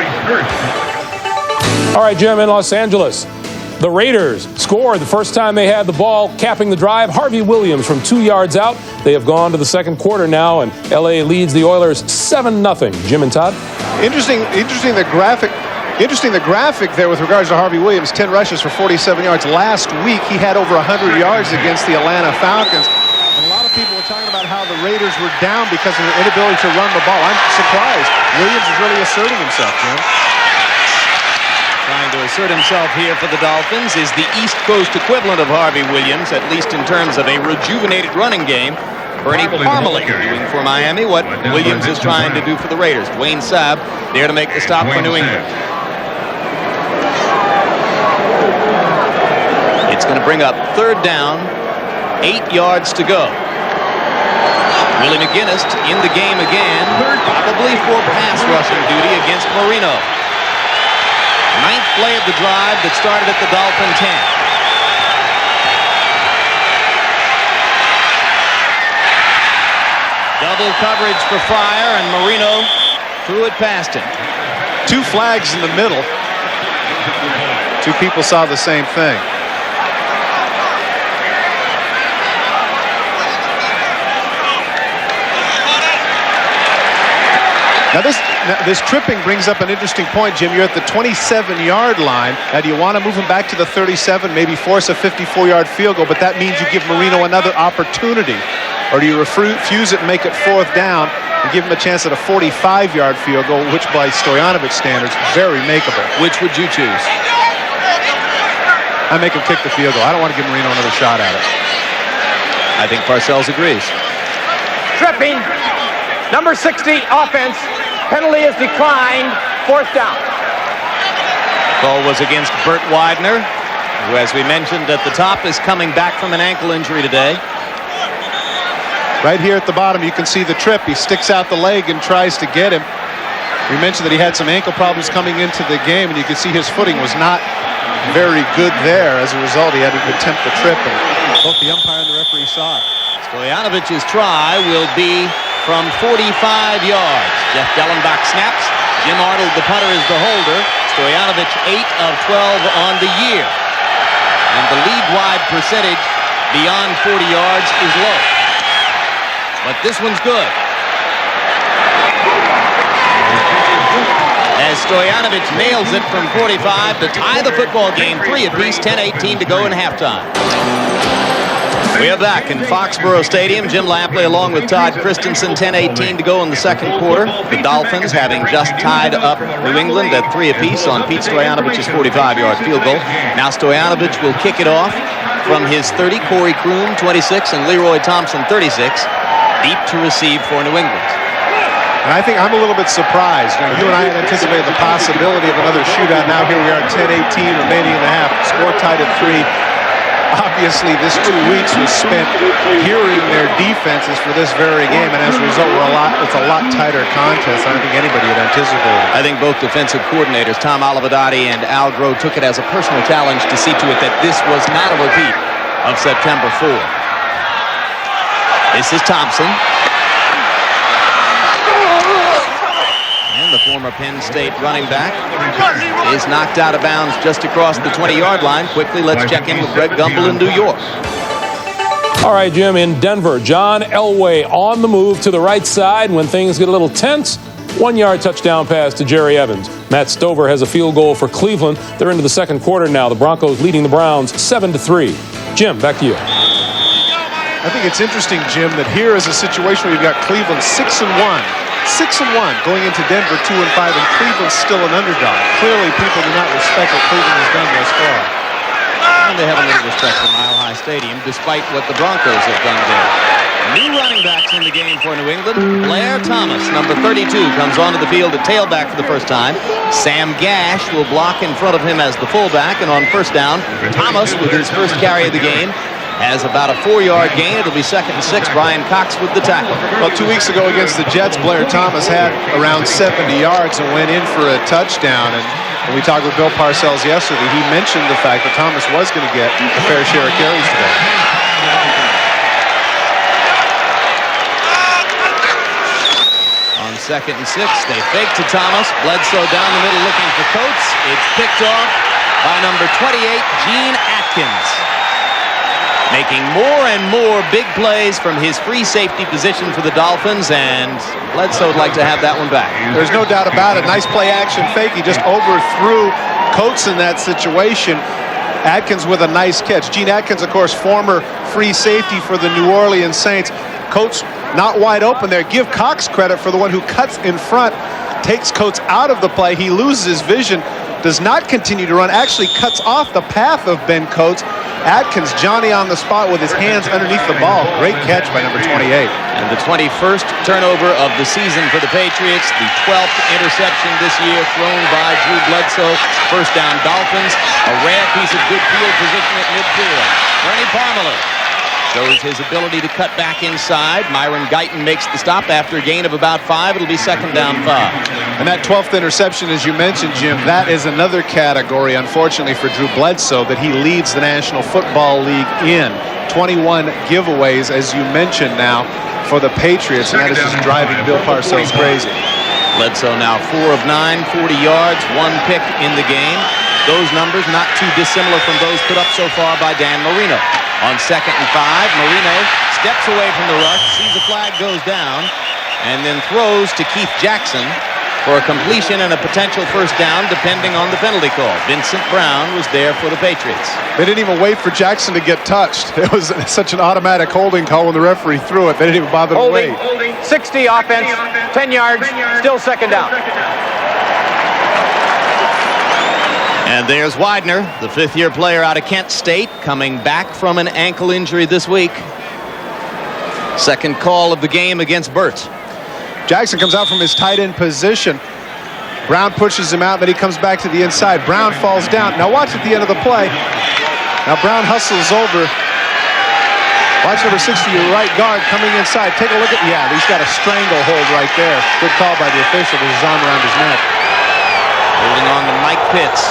All right, Jim, in Los Angeles, the Raiders scored the first time they had the ball, capping the drive. Harvey Williams from 2 yards out. They have gone to the second quarter now, and L.A. leads the Oilers 7-0. Jim and Todd? Interesting the graphic there with regards to Harvey Williams. 10 rushes for 47 yards. Last week, he had over 100 yards against the Atlanta Falcons. And a lot of people were talking about how the Raiders were down because of their inability to run the ball. I'm surprised. Williams is really asserting himself, Jim. Trying to assert himself here for the Dolphins is the East Coast equivalent of Harvey Williams, at least in terms of a rejuvenated running game. Bernie Parmalee doing for Miami what Williams is trying to do for the Raiders. Dwayne Sabb there to make the stop for New England. It's going to bring up third down, 8 yards to go. Willie McGinnis in the game again, probably for pass rushing duty against Marino. Ninth play of the drive that started at the Dolphin 10. Double coverage for Fryer, and Marino threw it past him. 2 flags in the middle. 2 people saw the same thing. Now this tripping brings up an interesting point, Jim. You're at the 27-yard line. Now, do you want to move him back to the 37, maybe force a 54-yard field goal, but that means you give Marino another opportunity? Or do you refuse it and make it 4th down and give him a chance at a 45-yard field goal, which by Stoyanovich standards, very makeable? Which would you choose? I make him kick the field goal. I don't want to give Marino another shot at it. I think Parcells agrees. Tripping. Number 60, offense. Penalty is declined. 4th down. Call was against Bert Widener, who, as we mentioned at the top, is coming back from an ankle injury today. Right here at the bottom, you can see the trip. He sticks out the leg and tries to get him. We mentioned that he had some ankle problems coming into the game, and you can see his footing was not very good there. As a result, he had to attempt the trip, and both the umpire and the referee saw it. Stojanovich's try will be from 45 yards. Jeff Dellenbach snaps. Jim Arnold, the punter, is the holder. Stoyanovich 8 of 12 on the year. And the league-wide percentage beyond 40 yards is low. But this one's good. As Stoyanovich nails it from 45 to tie the football game 3 apiece, 10:18 to go in halftime. We are back in Foxborough Stadium. Jim Lampley along with Todd Christensen. 10:18 to go in the second quarter. The Dolphins having just tied up New England at 3 apiece on Pete Stojanovich's 45-yard field goal. Now Stoyanovich will kick it off from his 30. Corey Kroon, 26, and Leroy Thompson, 36. Deep to receive for New England. And I think I'm a little bit surprised. You and I had anticipated the possibility of another shootout. Now here we are, 10:18 remaining in the half. Score tied at 3. Obviously, this 2 weeks was spent hearing their defenses for this very game, and as a result, it's a lot tighter contest. I don't think anybody had anticipated. I think both defensive coordinators, Tom Olivadotti and Al Groh, took it as a personal challenge to see to it that this was not a repeat of September 4. This is Thompson. And the former Penn State running back is knocked out of bounds just across the 20-yard line. Quickly, let's check in with Greg Gumbel in New York. All right, Jim, in Denver, John Elway on the move to the right side when things get a little tense. 1-yard touchdown pass to Jerry Evans. Matt Stover has a field goal for Cleveland. They're into the second quarter now. The Broncos leading the Browns 7-3. Jim, back to you. I think it's interesting, Jim, that here is a situation where you've got Cleveland 6-1. 6-1 going into Denver 2-5, and Cleveland's still an underdog. Clearly, people do not respect what Cleveland has done thus far. And they have a little respect for Mile High Stadium, despite what the Broncos have done there. New running backs in the game for New England. Blair Thomas, number 32, comes onto the field at tailback for the first time. Sam Gash will block in front of him as the fullback, and on first down, Thomas, with his first carry of the game, has about a 4-yard gain. It'll be 2nd and 6. Brian Cox with the tackle. Well, 2 weeks ago against the Jets, Blair Thomas had around 70 yards and went in for a touchdown. And when we talked with Bill Parcells yesterday, he mentioned the fact that Thomas was going to get a fair share of carries today. On 2nd and 6, they fake to Thomas. Bledsoe down the middle looking for Coates. It's picked off by number 28, Gene Atkins. Making more and more big plays from his free safety position for the Dolphins, and Bledsoe would like to have that one back. There's no doubt about it. Nice play action fake. He just overthrew Coates in that situation. Atkins with a nice catch. Gene Atkins, of course, former free safety for the New Orleans Saints. Coates not wide open there. Give Cox credit for the one who cuts in front, takes Coates out of the play. He loses his vision, does not continue to run, actually cuts off the path of Ben Coates. Atkins, Johnny on the spot with his hands underneath the ball. Great catch by number 28. And the 21st turnover of the season for the Patriots. The 12th interception this year thrown by Drew Bledsoe. First down Dolphins. A rare piece of good field position at midfield. Bernie Parmalee shows his ability to cut back inside. Myron Guyton makes the stop after a gain of about 5. It'll be 2nd down 5. And that 12th interception, as you mentioned, Jim, that is another category, unfortunately, for Drew Bledsoe that he leads the National Football League in. 21 giveaways, as you mentioned now, for the Patriots, and that is just driving Bill Parcells crazy. Bledsoe now 4 of 9, 40 yards, 1 pick in the game. Those numbers not too dissimilar from those put up so far by Dan Marino. On 2nd and 5, Marino steps away from the rush, sees the flag goes down, and then throws to Keith Jackson for a completion and a potential first down, depending on the penalty call. Vincent Brown was there for the Patriots. They didn't even wait for Jackson to get touched. It was such an automatic holding call when the referee threw it. They didn't even bother to wait. 60 offense, 10 yards, still second down. And there's Widener, the fifth-year player out of Kent State, coming back from an ankle injury this week. Second call of the game against Burt. Jackson comes out from his tight end position. Brown pushes him out, then he comes back to the inside. Brown falls down. Now watch at the end of the play. Now Brown hustles over. Watch number 60, your right guard, coming inside. Take a look at, yeah, he's got a stranglehold right there. Good call by the official with his arm around his neck. Holding on to Mike Pitts.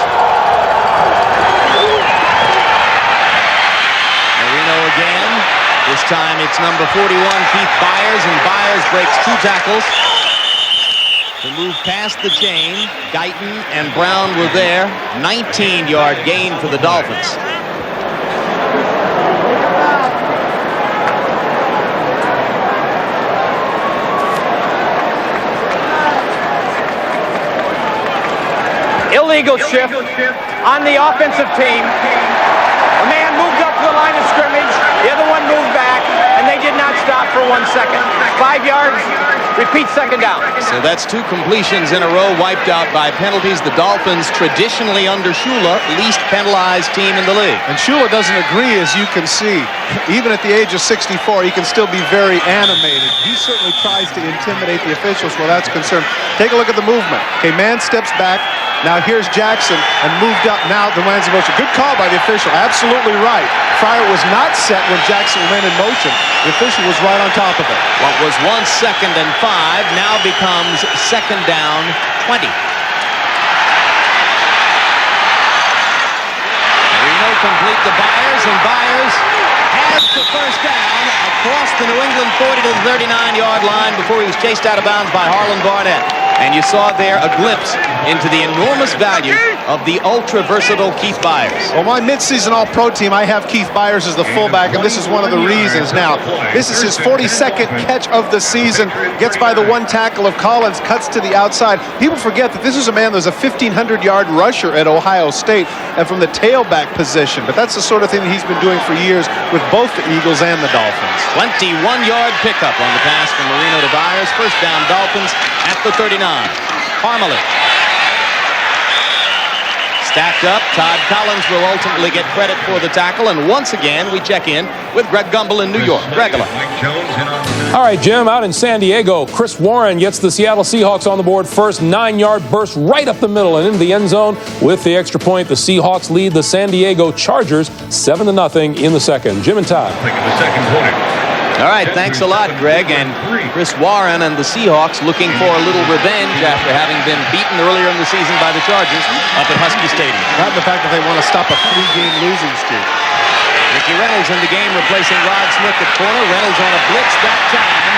Marino again. This time it's number 41, Keith Byers, and Byers breaks 2 tackles. To move past the chain, Guyton and Brown were there. 19-yard gain for the Dolphins. Illegal shift on the offensive team. A man moved up to the line of scrimmage. The other one moved back, and they did not stop for 1 second. 5 yards, repeat second down. So that's 2 completions in a row wiped out by penalties. The Dolphins, traditionally under Shula, least penalized team in the league. And Shula doesn't agree, as you can see. Even at the age of 64, he can still be very animated. He certainly tries to intimidate the officials where that's concerned. Take a look at the movement. Okay, man steps back. Now here's Jackson, and moved up. Now the lands in motion. Good call by the official. Absolutely right. Fryer was not set when Jackson went in motion. The official was right on top of it. What was once 2nd and 5 now becomes 2nd down 20. Marino complete to Byers, and Byers has the first down across the New England 40 to the 39-yard line before he was chased out of bounds by Harlan Barnett. And you saw there a glimpse into the enormous value of the ultra-versatile Keith Byers. Well, my midseason All-Pro team, I have Keith Byers as the fullback, and this is one of the reasons. Now, this is his 42nd catch of the season. Gets by the 1 tackle of Collins, cuts to the outside. People forget that this is a man that was a 1,500-yard rusher at Ohio State and from the tailback position. But that's the sort of thing that he's been doing for years with both the Eagles and the Dolphins. 21-yard pickup on the pass from Marino to Byers. First down, Dolphins at the 39. Parmalee. Stacked up. Todd Collins will ultimately get credit for the tackle. And once again, we check in with Greg Gumbel in New York. Gregula. All right, Jim, out in San Diego, Chris Warren gets the Seattle Seahawks on the board first. 9-yard burst right up the middle and into the end zone with the extra point. The Seahawks lead the San Diego Chargers 7-0 in the second. Jim and Todd. Taking the second quarter. All right, thanks a lot, Greg. And Chris Warren and the Seahawks looking for a little revenge after having been beaten earlier in the season by the Chargers up at Husky Stadium. Not the fact that they want to stop a 3-game losing streak. Ricky Reynolds in the game replacing Rod Smith at corner. Reynolds on a blitz that time.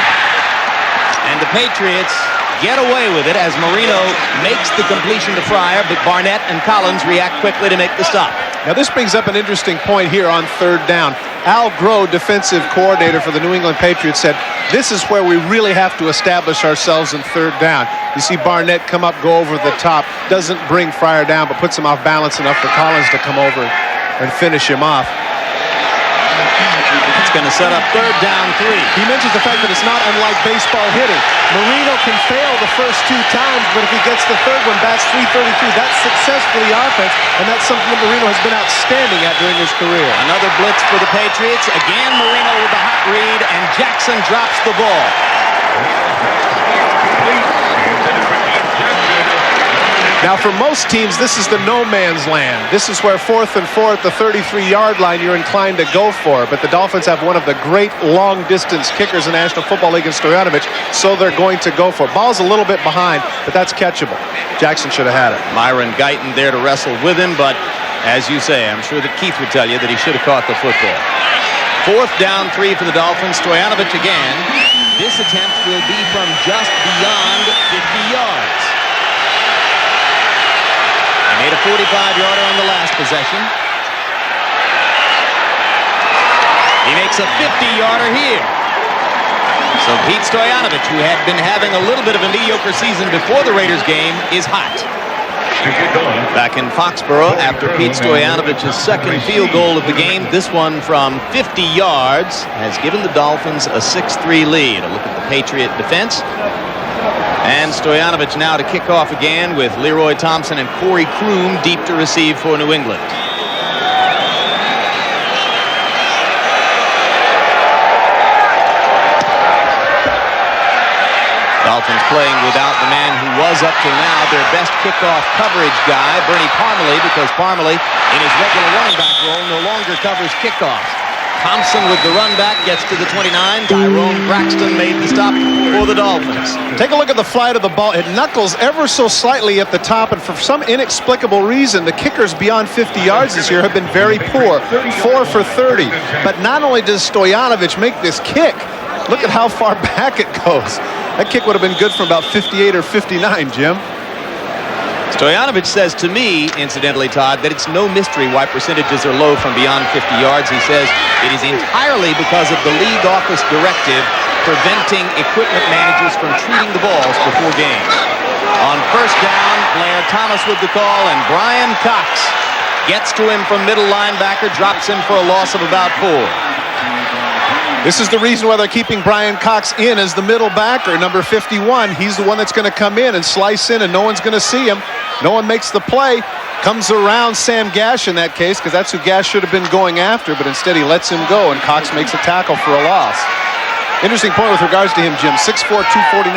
And the Patriots get away with it as Marino makes the completion to Fryer, but Barnett and Collins react quickly to make the stop. Now this brings up an interesting point here on 3rd down. Al Groh, defensive coordinator for the New England Patriots, said this is where we really have to establish ourselves in 3rd down. You see Barnett come up, go over the top, doesn't bring Fryer down, but puts him off balance enough for Collins to come over and finish him off. It's going to set up 3rd down 3. He mentions the fact that it's not unlike baseball hitting. Marino can fail the first 2 times, but if he gets the 3rd one, bats .333. That's success for the offense, and that's something that Marino has been outstanding at during his career. Another blitz for the Patriots. Again, Marino with the hot read, and Jackson drops the ball. Now, for most teams, this is the no man's land. This is where 4th and 4 at the 33-yard line you're inclined to go for. But the Dolphins have one of the great long-distance kickers in the National Football League in Stojanovic, so they're going to go for it. Ball's a little bit behind, but that's catchable. Jackson should have had it. Myron Guyton there to wrestle with him, but as you say, I'm sure that Keith would tell you that he should have caught the football. 4th down 3 for the Dolphins. Stojanovic again. This attempt will be from just beyond 50 yards. Made a 45-yarder on the last possession. He makes a 50-yarder here. So Pete Stoyanovich, who had been having a little bit of a mediocre season before the Raiders game, is hot. Back in Foxborough after Pete Stojanovich's second field goal of the game, this one from 50 yards has given the Dolphins a 6-3 lead. A look at the Patriot defense. And Stoyanovich now to kick off again with Leroy Thompson and Corey Kroom deep to receive for New England. Dolphins playing without the man who was up till now their best kickoff coverage guy, Bernie Parmalee, because Parmalee in his regular running back role no longer covers kickoffs. Thompson with the run back gets to the 29. Tyrone Braxton made the stop for the Dolphins. Take a look at the flight of the ball. It knuckles ever so slightly at the top, and for some inexplicable reason, the kickers beyond 50 yards this year have been very poor. 4 for 30. But not only does Stoyanovich make this kick, look at how far back it goes. That kick would have been good from about 58 or 59, Jim. Stoyanovich says to me, incidentally, Todd, that it's no mystery why percentages are low from beyond 50 yards. He says it is entirely because of the league office directive preventing equipment managers from treating the balls before games. On first down, Blair Thomas with the call, and Brian Cox gets to him from middle linebacker, drops him for a loss of about 4. This is the reason why they're keeping Brian Cox in as the middle backer, number 51. He's the one that's going to come in and slice in, and no one's going to see him. No one makes the play. Comes around Sam Gash in that case, because that's who Gash should have been going after, but instead he lets him go, and Cox makes a tackle for a loss. Interesting point with regards to him, Jim. 6'4", 249,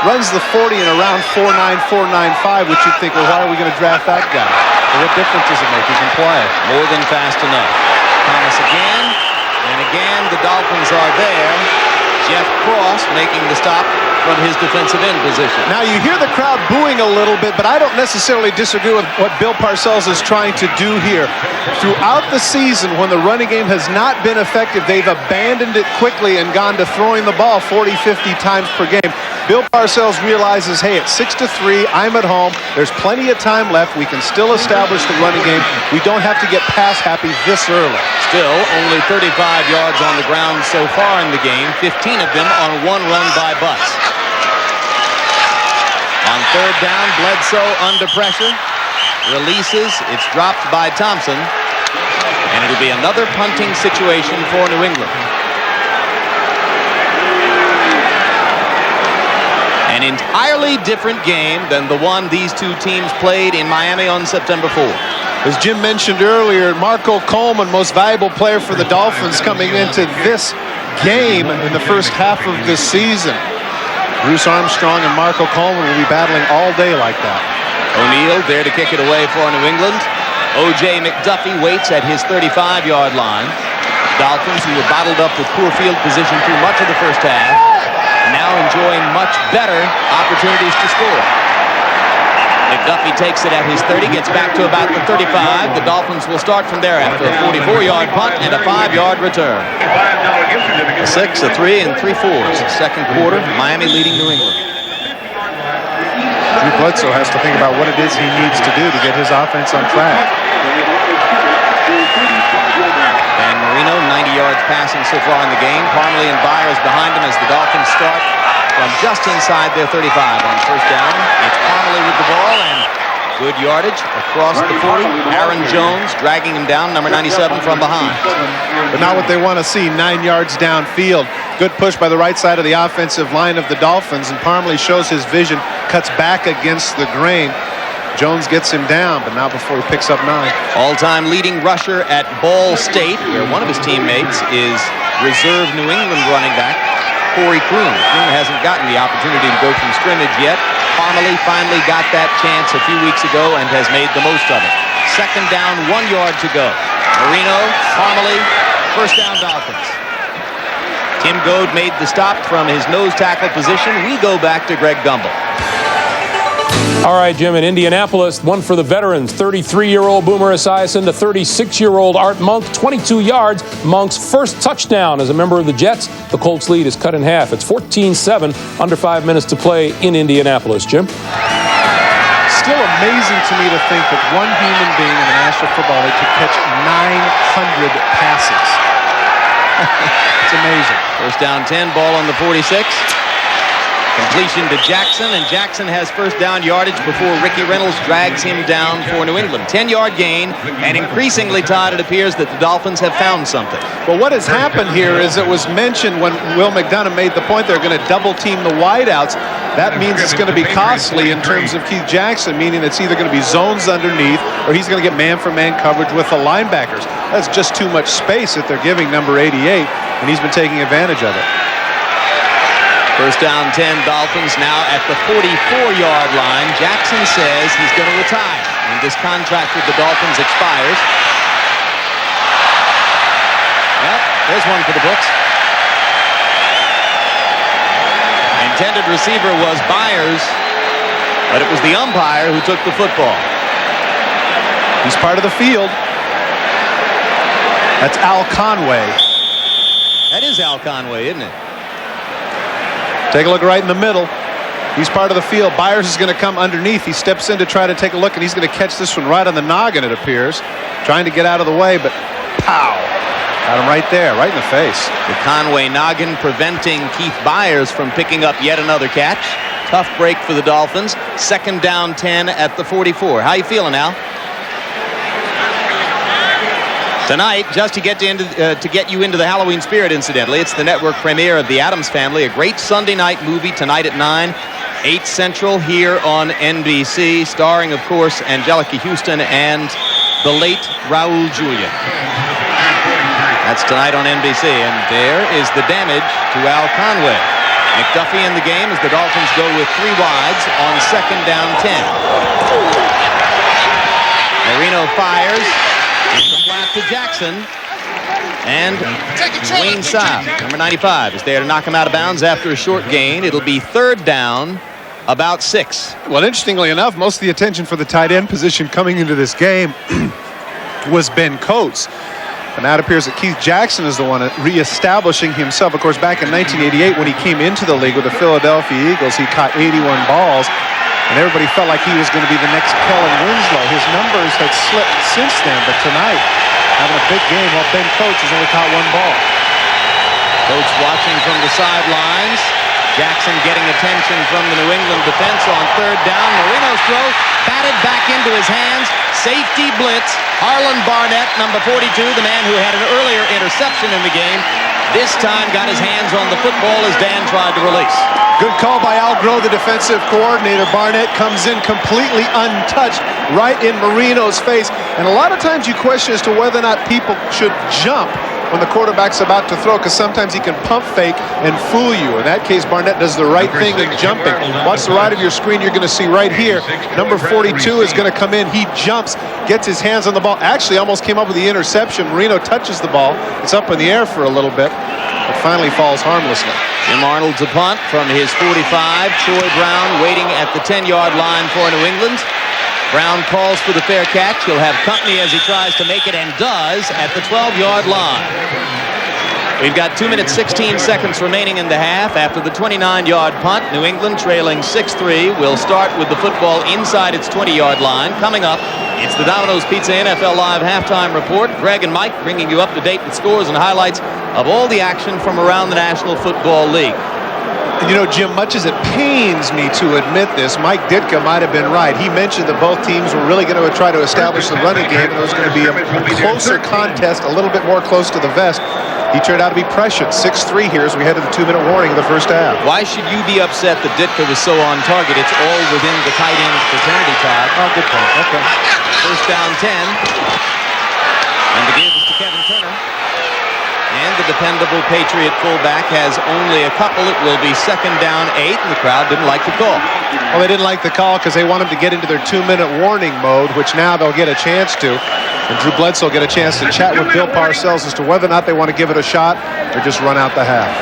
runs the 40 in around 4'9", 4'9", 5, which you'd think, well, why are we going to draft that guy? Well, what difference does it make? He can play. More than fast enough. Thomas again. And again, the Dolphins are there. Jeff Cross making the stop from his defensive end position. Now, you hear the crowd booing a little bit, but I don't necessarily disagree with what Bill Parcells is trying to do here. Throughout the season, when the running game has not been effective, they've abandoned it quickly and gone to throwing the ball 40, 50 times per game. Bill Parcells realizes, hey, it's 6-3, I'm at home, there's plenty of time left, we can still establish the running game, we don't have to get pass happy this early. Still, only 35 yards on the ground so far in the game, 15 of them on one run by Butts. On third down, Bledsoe under pressure, releases, it's dropped by Thompson, and it'll be another punting situation for New England. An entirely different game than the one these two teams played in Miami on September 4th. As Jim mentioned earlier, Marco Coleman, most valuable player for the Dolphins coming into this game in the first half of this season. Bruce Armstrong and Marco Coleman will be battling all day like that. O'Neal there to kick it away for New England. O.J. McDuffie waits at his 35-yard line. Dolphins, who were bottled up with poor field position through much of the first half, now enjoying much better opportunities to score. McDuffie takes it at his 30, gets back to about the 35. The Dolphins will start from there after a 44-yard punt and a 5-yard return. A 6, a 3, and 3/4. Second quarter, Miami leading New England. Drew Bledsoe has to think about what it is he needs to do to get his offense on track. And Marino, 90 yards passing so far in the game. Parmalee and Byers behind him as the Dolphins start from just inside their 35 on first down. It's Parmalee with the ball, and good yardage across the 40. Aaron Jones dragging him down, number 97 from behind. But not what they want to see, 9 yards downfield. Good push by the right side of the offensive line of the Dolphins, and Parmalee shows his vision, cuts back against the grain. Jones gets him down, but not before he picks up 9. All-time leading rusher at Ball State, where one of his teammates is reserve New England running back Corey Kroom. Kroom hasn't gotten the opportunity to go from scrimmage yet. Parmalee finally got that chance a few weeks ago and has made the most of it. Second down, 1 yard to go. Marino, Parmalee, first down Dolphins. Tim Goad made the stop from his nose tackle position. We go back to Greg Gumbel. All right, Jim, in Indianapolis, one for the veterans. 33-year-old Boomer Esiason to 36-year-old Art Monk, 22 yards. Monk's first touchdown as a member of the Jets. The Colts lead is cut in half. It's 14-7, under 5 minutes to play in Indianapolis. Jim? Still amazing to me to think that one human being in the National Football League could catch 900 passes. It's amazing. First down 10, ball on the 46. Completion to Jackson, and Jackson has first down yardage before Ricky Reynolds drags him down for New England. 10-yard gain, and increasingly, Todd, it appears that the Dolphins have found something. Well, what has happened here is it was mentioned when Will McDonough made the point they're going to double-team the wideouts. That means it's going to be costly in terms of Keith Jackson, meaning it's either going to be zones underneath or he's going to get man-for-man coverage with the linebackers. That's just too much space that they're giving number 88, and he's been taking advantage of it. First down 10, Dolphins now at the 44-yard line. Jackson says he's going to retire when this contract with the Dolphins expires. Well, there's one for the books. Intended receiver was Byers, but it was the umpire who took the football. He's part of the field. That's Al Conway. That is Al Conway, isn't it? Take a look right in the middle. He's part of the field. Byers is going to come underneath. He steps in to try to take a look, and he's going to catch this one right on the noggin, it appears. Trying to get out of the way, but pow. Got him right there, right in the face. The Conway noggin preventing Keith Byers from picking up yet another catch. Tough break for the Dolphins. Second down 10 at the 44. How you feeling, Al? Tonight, just to get you into the Halloween spirit, incidentally, it's the network premiere of The Addams Family, a great Sunday night movie tonight at 9, 8 Central here on NBC, starring, of course, Angelica Houston and the late Raul Julia. That's tonight on NBC, and there is the damage to Al Conway. McDuffie in the game as the Dolphins go with 3 wides on second down 10. Marino fires. Flat to Jackson, and Wayne Saab, number 95, is there to knock him out of bounds after a short gain. It'll be third down, about 6. Well, interestingly enough, most of the attention for the tight end position coming into this game was Ben Coates. And now it appears that Keith Jackson is the one reestablishing himself. Of course, back in 1988, when he came into the league with the Philadelphia Eagles, he caught 81 balls. And everybody felt like he was going to be the next Kellen Winslow. His numbers had slipped since then, but tonight, having a big game, while Ben Coates has only caught 1 ball. Coates watching from the sidelines. Jackson getting attention from the New England defense on third down. Marino's throw batted back into his hands. Safety blitz. Harlan Barnett, number 42, the man who had an earlier interception in the game, this time got his hands on the football as Dan tried to release. Good call by Al Groh, the defensive coordinator. Barnett comes in completely untouched right in Marino's face. And a lot of times you question as to whether or not people should jump when the quarterback's about to throw, because sometimes he can pump fake and fool you. In that case, Barnett does the right thing in jumping. Watch the right of your screen. You're going to see right here, number 42 is going to come in. He jumps, gets his hands on the ball. Actually, almost came up with the interception. Marino touches the ball. It's up in the air for a little bit, but finally falls harmlessly. Jim Arnold's a punt from his 45. Troy Brown waiting at the 10-yard line for New England. Brown calls for the fair catch. He'll have company as he tries to make it, and does, at the 12-yard line. We've got 2 minutes, 16 seconds remaining in the half. After the 29-yard punt, New England trailing 6-3. Will start with the football inside its 20-yard line. Coming up, it's the Domino's Pizza NFL Live halftime report. Greg and Mike bringing you up to date with scores and highlights of all the action from around the National Football League. You know, Jim, much as it pains me to admit this, Mike Ditka might have been right. He mentioned that both teams were really going to try to establish the running game, and it was going to be a closer contest, a little bit more close to the vest. He turned out to be pressured. 6-3 here as we head to the 2-minute warning of the first half. Why should you be upset that Ditka was so on target? It's all within the tight end fraternity, Todd. Oh, good point. Okay. First down 10. And the give is to Kevin Turner. And the dependable Patriot fullback has only a couple. It will be second down 8, and the crowd didn't like the call. Well, they didn't like the call because they want them to get into their 2-minute warning mode, which now they'll get a chance to. And Drew Bledsoe will get a chance to chat with Bill Parcells as to whether or not they want to give it a shot or just run out the half.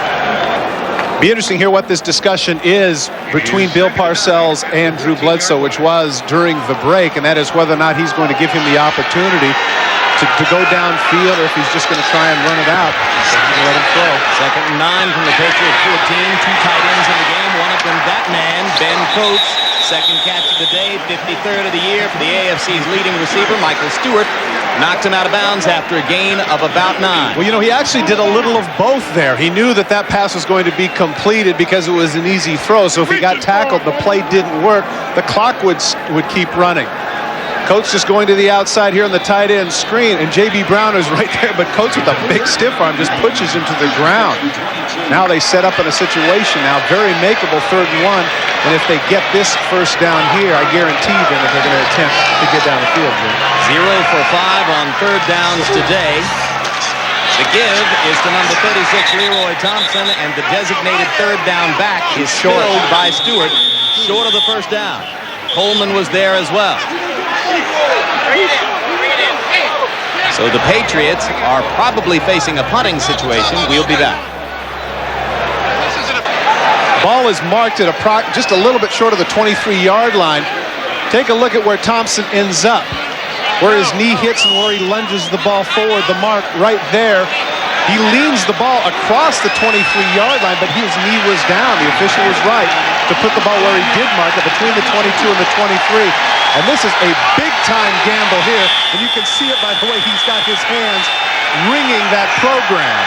Be interesting to hear what this discussion is between Bill Parcells and Drew Bledsoe, which was during the break, and that is whether or not he's going to give him the opportunity to go downfield, or if he's just going to try and run it out. So he's going to let him throw. Second and 9 from the Patriot 14. 2 tight ends in the game. One of them, that man, Ben Coates, Second catch of the day, 53rd of the year for the AFC's leading receiver, Michael Stewart. Knocked him out of bounds after a gain of about 9. Well, you know, he actually did a little of both there. He knew that that pass was going to be completed because it was an easy throw. So if he got tackled, the play didn't work. The clock would keep running. Coates just going to the outside here on the tight end screen, and J.B. Brown is right there, but Coates with a big stiff arm just pushes him to the ground. Now they set up in a situation now, very makeable 3rd and 1, and if they get this first down here, I guarantee them that they're going to attempt to get down the field. 0 for 5 on 3rd downs today. The give is to number 36, Leroy Thompson, and the designated 3rd down back is filled by Stewart, short of the first down. Coleman was there as well. So the Patriots are probably facing a punting situation. We'll be back. Ball is marked at just a little bit short of the 23-yard line. Take a look at where Thompson ends up, where his knee hits and where he lunges the ball forward. The mark right there. He leans the ball across the 23-yard line, but his knee was down. The official was right to put the ball where he did mark it, between the 22 and the 23. And this is a big-time gamble here, and you can see it by the way he's got his hands ringing that program.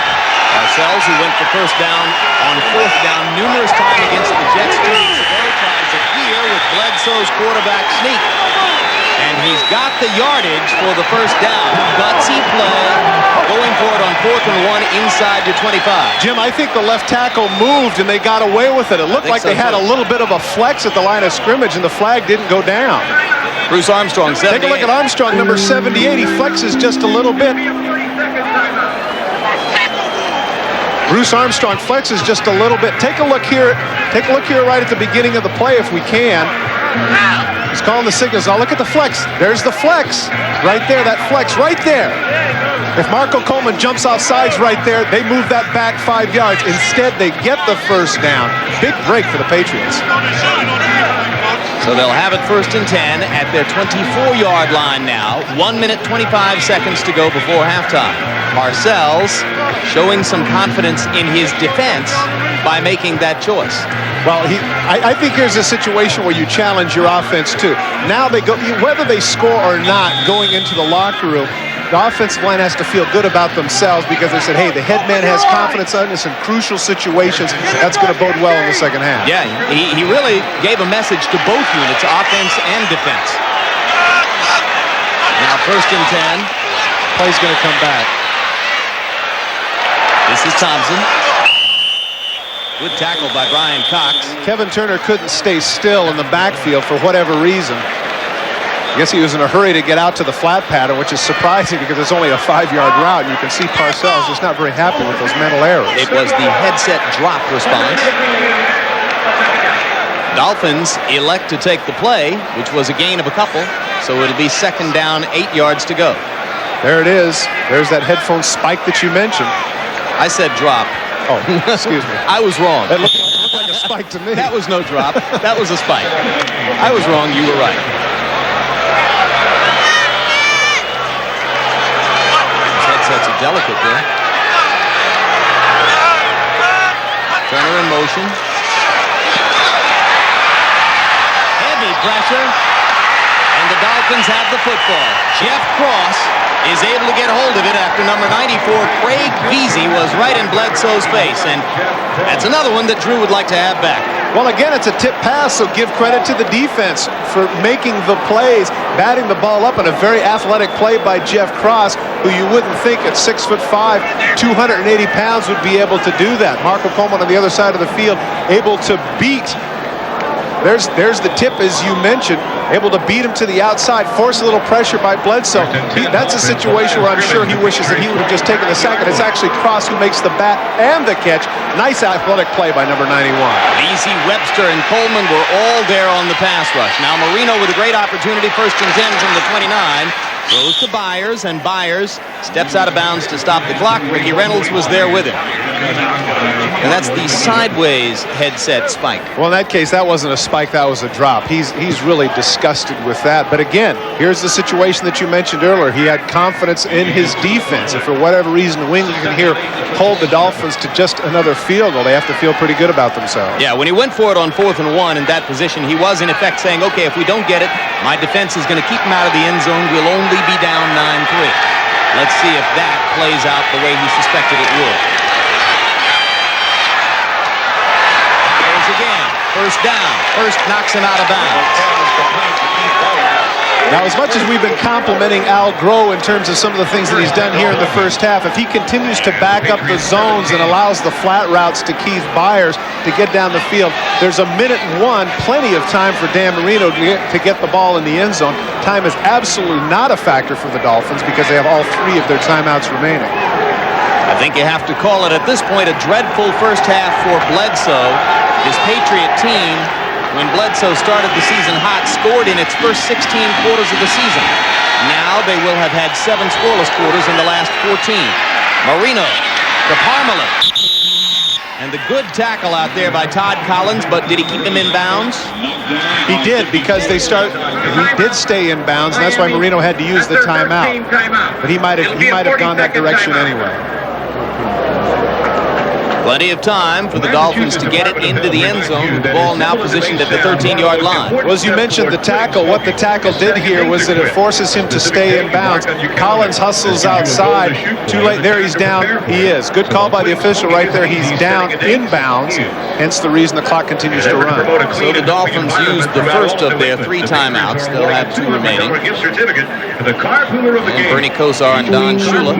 Parcells, who went for first down on 4th down numerous times against the Jets 2 weeks ago, tries it here with Bledsoe's quarterback sneak. And he's got the yardage for the first down. Gutsy play, going for it on 4th and 1 inside your 25. Jim, I think the left tackle moved and they got away with it. It looked like they had a little bit of a flex at the line of scrimmage and the flag didn't go down. Bruce Armstrong, 78. Take a look at Armstrong, number 78. He flexes just a little bit. Bruce Armstrong flexes just a little bit. Take a look here. Take a look here right at the beginning of the play if we can. He's calling the signals. Now look at the flex. There's the flex. Right there, that flex right there. If Marco Coleman jumps off sides right there, they move that back 5 yards. Instead, they get the first down. Big break for the Patriots. So they'll have it 1st and 10 at their 24-yard line now. 1 minute, 25 seconds to go before halftime. Parcells showing some confidence in his defense by making that choice. Well, I think here's a situation where you challenge your offense too. Now they go, whether they score or not going into the locker room, the offensive line has to feel good about themselves because they said, hey, the head man has confidence in us in crucial situations. That's going to bode well in the second half. Yeah, he really gave a message to both units, offense and defense. Now 1st and 10. Play's going to come back. This is Thompson. Good tackle by Brian Cox. Kevin Turner couldn't stay still in the backfield for whatever reason. I guess he was in a hurry to get out to the flat pattern, which is surprising because it's only a 5-yard route. And you can see Parcells just not very happy with those mental errors. It was the headset drop response. Dolphins elect to take the play, which was a gain of a couple. So it'll be 2nd down, 8 yards to go. There it is. There's that headphone spike that you mentioned. I said drop. Oh, excuse me. I was wrong. It looked like a spike to me. That was no drop. That was a spike. I was wrong. You were right. These headsets are delicate there. Turner in motion. Heavy pressure. And the Dolphins have the football. Jeff Cross is able to get hold of it after number 94, Craig Veazey, was right in Bledsoe's face. And that's another one that Drew would like to have back. Well, again, it's a tip pass, so give credit to the defense for making the plays, batting the ball up in a very athletic play by Jeff Cross, who you wouldn't think at 6'5", 280 pounds would be able to do that. Marco Coleman on the other side of the field, able to beat. There's the tip, as you mentioned, able to beat him to the outside, force a little pressure by Bledsoe. That's a situation where I'm sure he wishes that he would have just taken the sack, and it's actually Cross who makes the bat and the catch. Nice athletic play by number 91. Veazey, Webster, and Coleman were all there on the pass rush. Now Marino with a great opportunity, 1st and 10 from the 29. Throws to Byers, and Byers steps out of bounds to stop the clock. Ricky Reynolds was there with him. And that's the sideways headset spike. Well, in that case, that wasn't a spike, that was a drop. He's really disgusted with that. But again, here's the situation that you mentioned earlier. He had confidence in his defense. If for whatever reason New England can here hold the Dolphins to just another field goal, they have to feel pretty good about themselves. Yeah, when he went for it on 4th and 1 in that position, he was in effect saying, okay, if we don't get it, my defense is going to keep him out of the end zone. We'll only be down 9-3. Let's see if that plays out the way he suspected it would. Again, first down. First knocks him out of bounds. Now, as much as we've been complimenting Al Groh in terms of some of the things that he's done here in the first half, if he continues to back up the zones and allows the flat routes to Keith Byers to get down the field, there's a minute and 1, plenty of time for Dan Marino to get the ball in the end zone. Time is absolutely not a factor for the Dolphins because they have all 3 of their timeouts remaining. I think you have to call it at this point a dreadful first half for Bledsoe. His Patriot team, when Bledsoe started the season hot, scored in its first 16 quarters of the season. Now they will have had 7 scoreless quarters in the last 14. Marino to Parmalee. And the good tackle out there by Todd Collins, but did he keep him in bounds? He did, because he did stay in bounds, and that's why Marino had to use the timeout. But he might have gone that direction anyway. Plenty of time for the Dolphins to get it into the end zone with the ball now positioned at the 13-yard line. Well, as you mentioned, the tackle, what the tackle did here was that it forces him to stay in bounds. Collins hustles outside. Too late. There he's down. He is. Good call by the official right there. He's down in bounds, hence the reason the clock continues to run. So the Dolphins used the first of their 3 timeouts. They'll have 2 remaining. And Bernie Kosar and Don Shula,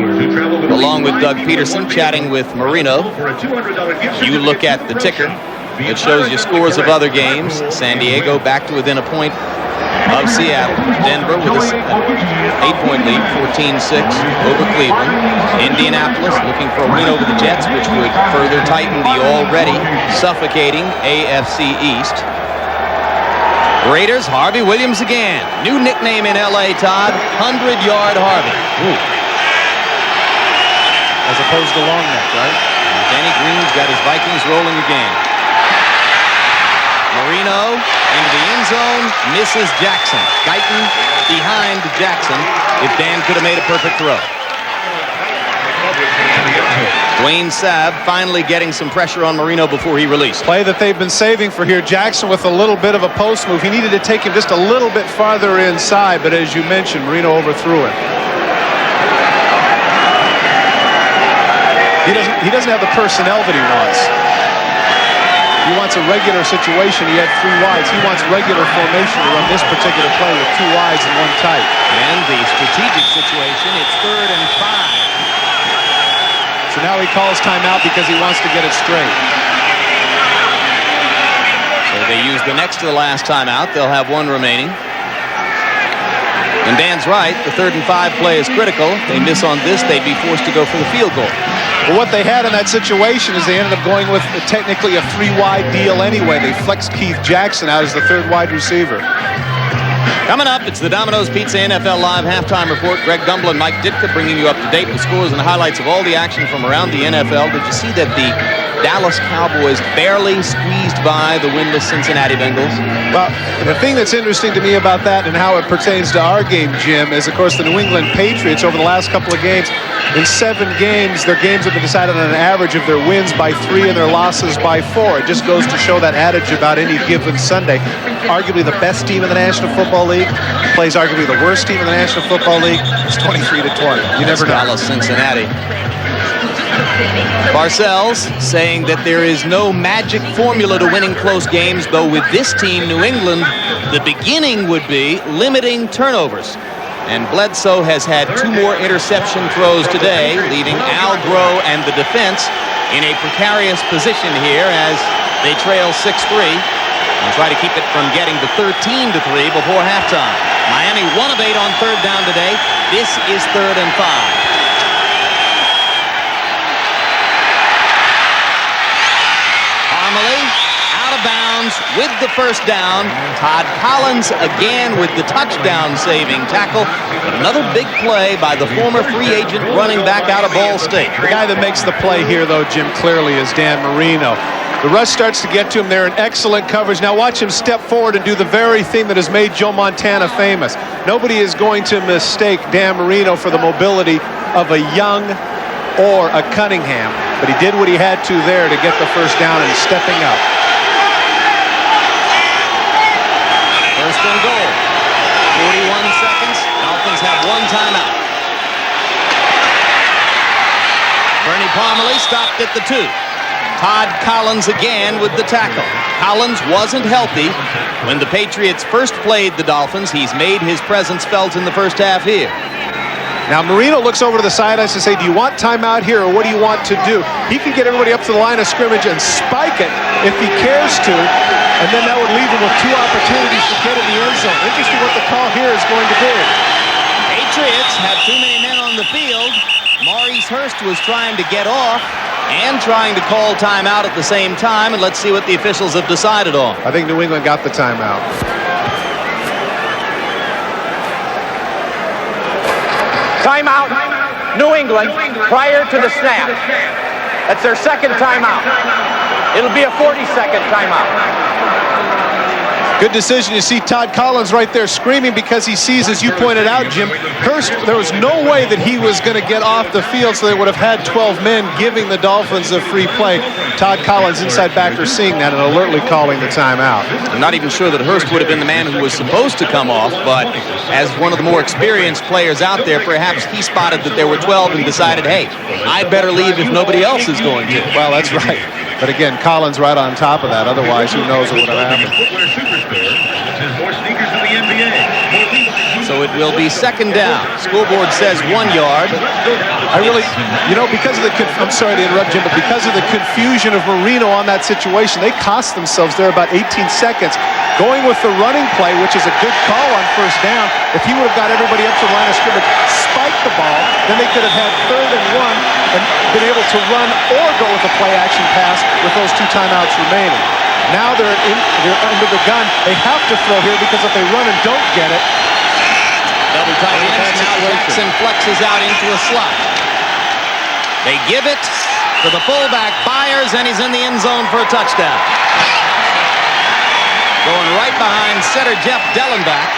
along with Doug Peterson, chatting with Marino. You look at the ticker. It shows you scores of other games. San Diego back to within a point of Seattle. Denver with an 8-point lead, 14-6 over Cleveland. Indianapolis looking for a win over the Jets, which would further tighten the already suffocating AFC East. Raiders, Harvey Williams again. New nickname in L.A., Todd, 100-yard Harvey. Ooh. As opposed to long neck, right? Danny Green's got his Vikings rolling again. Marino into the end zone, misses Jackson. Guyton behind Jackson. If Dan could have made a perfect throw. Dwayne Sabb finally getting some pressure on Marino before he released. Play that they've been saving for here. Jackson with a little bit of a post move. He needed to take him just a little bit farther inside, but as you mentioned, Marino overthrew it. He doesn't have the personnel that he wants. He wants a regular situation. He had 3 wides. He wants regular formation to run this particular play with 2 wides and 1 tight. And the strategic situation, it's 3rd and 5. So now he calls timeout because he wants to get it straight. So they use the next to the last timeout. They'll have 1 remaining. And Dan's right. The 3rd and 5 play is critical. They miss on this, they'd be forced to go for the field goal. Well, what they had in that situation is they ended up going with technically a 3-wide deal anyway. They flexed Keith Jackson out as the 3rd wide receiver. Coming up, it's the Domino's Pizza NFL Live Halftime Report. Greg Gumbel and Mike Ditka bringing you up to date with scores and highlights of all the action from around the NFL. Did you see that the Dallas Cowboys barely squeezed by the winless Cincinnati Bengals? Well, the thing that's interesting to me about that and how it pertains to our game, Jim, is, of course, the New England Patriots over the last couple of games. In 7 games, their games have been decided on an average of their wins by 3 and their losses by 4. It just goes to show that adage about any given Sunday. Arguably the best team in the National Football League plays arguably the worst team in the National Football League. It's 23-20. You never know. Dallas, Cincinnati. Parcells saying that there is no magic formula to winning close games, though with this team, New England, the beginning would be limiting turnovers. And Bledsoe has had 2 more interception throws today, leaving Al Groh and the defense in a precarious position here as they trail 6-3 and try to keep it from getting to 13-3 before halftime. Miami 1 of 8 on 3rd down today. This is 3rd and 5. Out of bounds Browns with the first down. Todd Collins again with the touchdown-saving tackle. Another big play by the former free agent running back out of Ball State. The guy that makes the play here, though, Jim, clearly is Dan Marino. The rush starts to get to him. They're in excellent coverage. Now watch him step forward and do the very thing that has made Joe Montana famous. Nobody is going to mistake Dan Marino for the mobility of a Young or a Cunningham, but he did what he had to there to get the first down and stepping up. First and goal. 41 seconds. Dolphins have one timeout. Bernie Parmalee stopped at the 2. Todd Collins again with the tackle. Collins wasn't healthy when the Patriots first played the Dolphins. He's made his presence felt in the first half here. Now Marino looks over to the sidelines to say, do you want timeout here or what do you want to do? He can get everybody up to the line of scrimmage and spike it if he cares to, and then that would leave him with 2 opportunities to get in the end zone. Interesting what the call here is going to be. Patriots have too many men on the field. Maurice Hurst was trying to get off and trying to call timeout at the same time, and let's see what the officials have decided on. I think New England got the timeout. Timeout, New England, prior to the snap. That's their second timeout. It'll be a 40-second timeout. Good decision. You see Todd Collins right there screaming because he sees, as you pointed out, Jim, Hurst, there was no way that he was going to get off the field, so they would have had 12 men giving the Dolphins a free play. Todd Collins, inside backer, seeing that and alertly calling the timeout. I'm not even sure that Hurst would have been the man who was supposed to come off, but as one of the more experienced players out there, perhaps he spotted that there were 12 and decided, hey, I'd better leave if nobody else is going to. Well, that's right. But again, Collins right on top of that. Otherwise, who knows what would have happened. So it will be second down. Scoreboard says 1 yard. I really, because of the, I'm sorry to interrupt, Jim, but because of the confusion of Marino on that situation, they cost themselves there about 18 seconds. Going with the running play, which is a good call on first down, if he would have got everybody up to the line of scrimmage, spiked the ball, then they could have had 3rd and 1 and been able to run or go with a play-action pass with those 2 timeouts remaining. Now they're under the gun. They have to throw here because if they run and don't get it, double tight ends. Now Jackson flexes out into a slot. They give it to the fullback, Byers, and he's in the end zone for a touchdown. Going right behind center Jeff Dellenbach.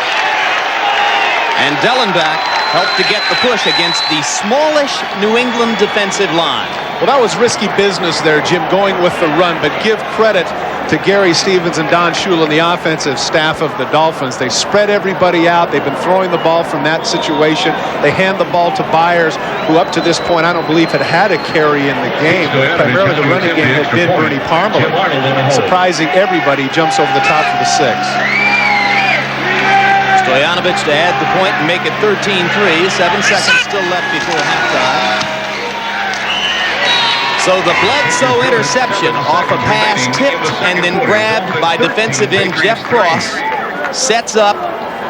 And Dellenbach helped to get the push against the smallish New England defensive line. Well, that was risky business there, Jim, going with the run, but give credit to Gary Stevens and Don Shula and the offensive staff of the Dolphins. They spread everybody out. They've been throwing the ball from that situation. They hand the ball to Byers, who up to this point I don't believe had a carry in the game. Primarily the running game had been Bernie Parmalee. Surprising everybody, jumps over the top for the 6. Stoyanovich to add the point and make it 13-3. 7 seconds still left before halftime. So the Bledsoe interception off a pass tipped and then grabbed by defensive end Jeff Cross sets up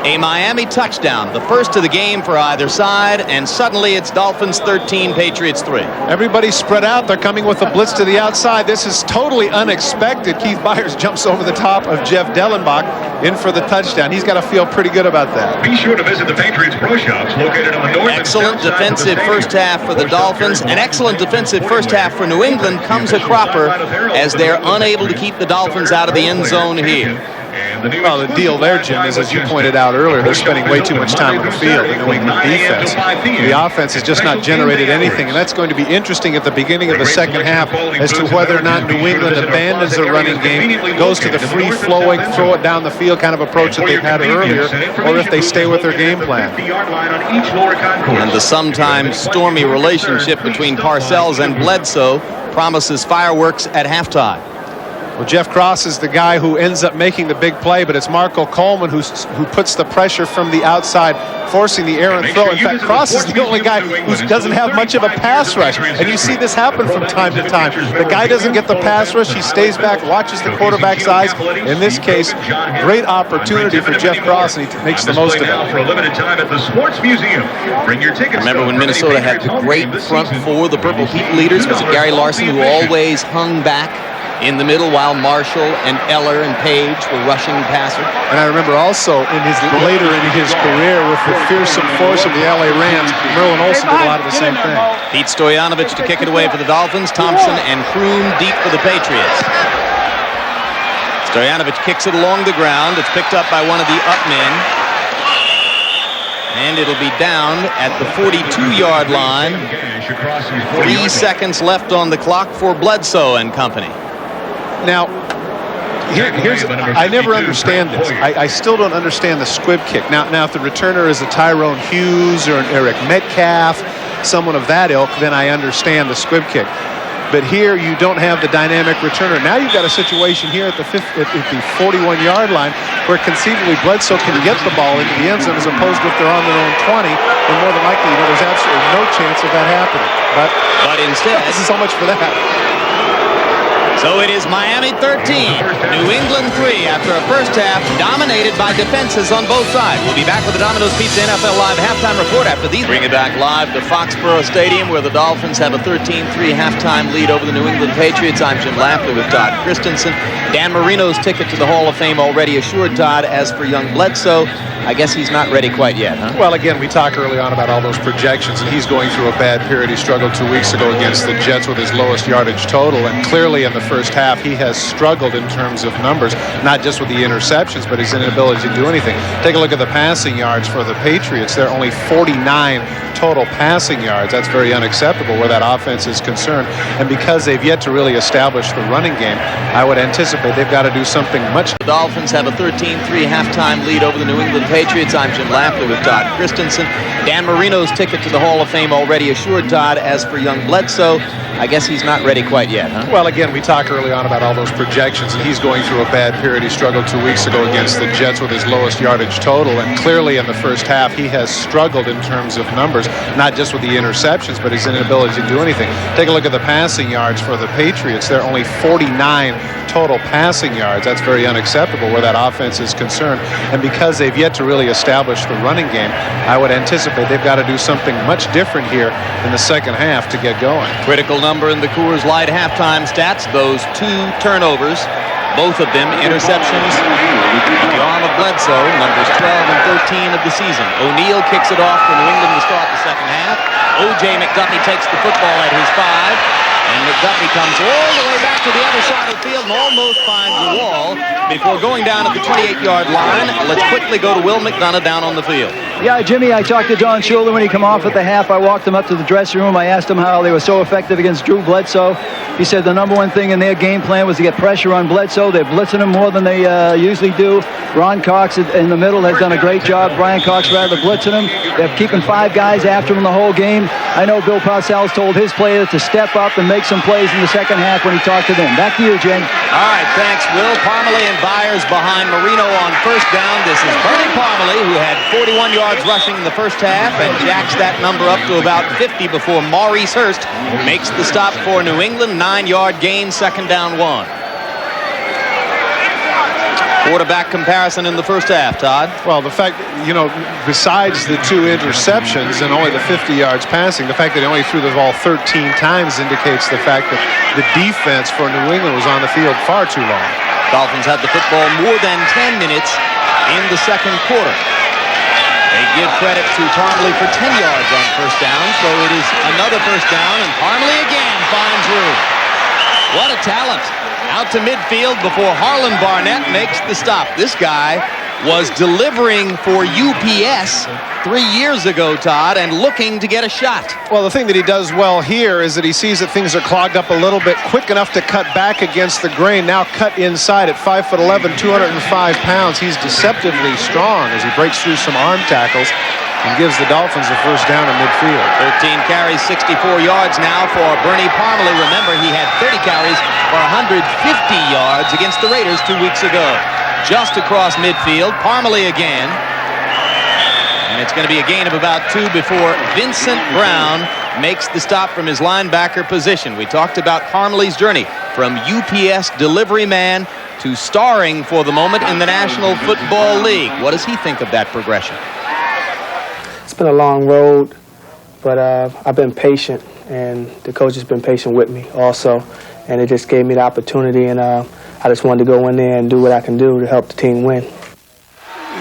a Miami touchdown, the first of the game for either side, and suddenly it's Dolphins 13, Patriots 3. Everybody spread out. They're coming with a blitz to the outside. This is totally unexpected. Keith Byers jumps over the top of Jeff Dellenbach in for the touchdown. He's got to feel pretty good about that. Be sure to visit the Patriots Pro Shops located on the north. Excellent defensive first half for the Dolphins. An excellent defensive first half for New England comes a cropper as they're unable to keep the Dolphins out of the end zone here. Well, the deal there, Jim, is as you pointed out earlier, they're spending way too much time on the field. The New England defense. The offense has just not generated anything, and that's going to be interesting at the beginning of the second half as to whether or not New England abandons their running game, goes to the free-flowing, throw it down the field kind of approach that they've had earlier, or if they stay with their game plan. And the sometimes stormy relationship between Parcells and Bledsoe promises fireworks at halftime. Well, Jeff Cross is the guy who ends up making the big play, but it's Marco Coleman who puts the pressure from the outside, forcing the errant throw. In fact, Cross is the only guy who doesn't have much of a pass rush. And you see this happen from time to time. The guy doesn't get the pass rush. He stays back, watches the quarterback's eyes. In this case, great opportunity for Jeff Cross, and he makes the most of it. Remember when Minnesota had the great front four, the Purple People Eaters? Was it Gary Larson who always hung back in the middle while Marshall and Eller and Page were rushing passer. And I remember also later in his career with the fearsome force of the LA Rams, Merlin Olsen did a lot of the same thing. Pete Stoyanovich to kick it away for the Dolphins. Thompson and Kroon deep for the Patriots. Stoyanovich kicks it along the ground. It's picked up by one of the up men. And it'll be down at the 42-yard line. 3 seconds left on the clock for Bledsoe and company. Now, I never understand this. I still don't understand the squib kick. Now, if the returner is a Tyrone Hughes or an Eric Metcalf, someone of that ilk, then I understand the squib kick. But here you don't have the dynamic returner. Now you've got a situation here at the 41-yard line where conceivably Bledsoe can get the ball into the end zone as opposed to if they're on their own 20, then more than likely there's absolutely no chance of that happening. But instead, this is so much for that. So it is Miami 13, New England 3 after a first half dominated by defenses on both sides. We'll be back with the Domino's Pizza NFL Live halftime report after these. Bring it back live to Foxborough Stadium where the Dolphins have a 13-3 halftime lead over the New England Patriots. I'm Jim Lafley with Todd Christensen. Dan Marino's ticket to the Hall of Fame already assured, Todd. As for young Bledsoe, I guess he's not ready quite yet, huh? Well, again, we talked early on about all those projections, and he's going through a bad period. He struggled 2 weeks ago against the Jets with his lowest yardage total, and clearly in the first half he has struggled in terms of numbers, not just with the interceptions, but his inability to do anything. Take a look at the passing yards for the Patriots. They're only 49 total passing yards. That's very unacceptable where that offense is concerned, and because they've yet to really establish the running game, I would anticipate they've got to do something much. The Dolphins have a 13-3 halftime lead over the New England Patriots. I'm Jim Lafley with Todd Christensen. Dan Marino's ticket to the Hall of Fame already assured, Todd. As for young Bledsoe, I guess he's not ready quite yet, huh? Well, again, we talked early on about all those projections, and he's going through a bad period. He struggled 2 weeks ago against the Jets with his lowest yardage total, and clearly in the first half he has struggled in terms of numbers, not just with the interceptions, but his inability to do anything. Take a look at the passing yards for the Patriots. They're only 49 total passing yards. That's very unacceptable where that offense is concerned, and because they've yet to really establish the running game, I would anticipate they've got to do something much different here in the second half to get going. Critical number in the Coors Light halftime stats, those 2 turnovers, both of them interceptions. The arm of Bledsoe, numbers 12 and 13 of the season. O'Neal kicks it off for New England to start the second half. O.J. McDuffie takes the football at his 5. And McDuffie comes all the way back to the other side of the field and almost finds the wall before going down at the 28-yard line. Let's quickly go to Will McDonough down on the field. Yeah, Jimmy, I talked to Don Shula when he came off at the half. I walked him up to the dressing room. I asked him how they were so effective against Drew Bledsoe. He said the number one thing in their game plan was to get pressure on Bledsoe. They're blitzing him more than they usually do. Ron Cox in the middle has done a great job. Brian Cox rather blitzing him. They're keeping 5 guys after him the whole game. I know Bill Parcells told his players to step up and make some plays in the second half when he talked to them. Back to you, Jim. All right, thanks, Will. Parmalee and Byers behind Marino on first down. This is Bernie Parmalee, who had 41 yards rushing in the first half and jacks that number up to about 50 before Maurice Hurst makes the stop for New England. 9-yard gain, second down 1. Quarterback comparison in the first half, Todd. Well, the fact, besides the 2 interceptions and only the 50 yards passing, the fact that he only threw the ball 13 times indicates the fact that the defense for New England was on the field far too long. Dolphins had the football more than 10 minutes in the second quarter. They give credit to Parmalee for 10 yards on first down, so it is another first down, and Parmalee again finds room. What a talent. Out to midfield before Harlan Barnett makes the stop. This guy was delivering for UPS 3 years ago, Todd, and looking to get a shot. Well, the thing that he does well here is that he sees that things are clogged up a little bit, quick enough to cut back against the grain, now cut inside at 5'11", 205 pounds. He's deceptively strong as he breaks through some arm tackles and gives the Dolphins a first down in midfield. 13 carries, 64 yards now for Bernie Parmalee. Remember, he had 30 carries for 150 yards against the Raiders 2 weeks ago. Just across midfield, Parmalee again. And it's going to be a gain of about 2 before Vincent Brown makes the stop from his linebacker position. We talked about Parmalee's journey from UPS delivery man to starring for the moment in the National Football League. What does he think of that progression? It's been a long road, but I've been patient, and the coach has been patient with me also. and it just gave me the opportunity, and I just wanted to go in there and do what I can do to help the team win.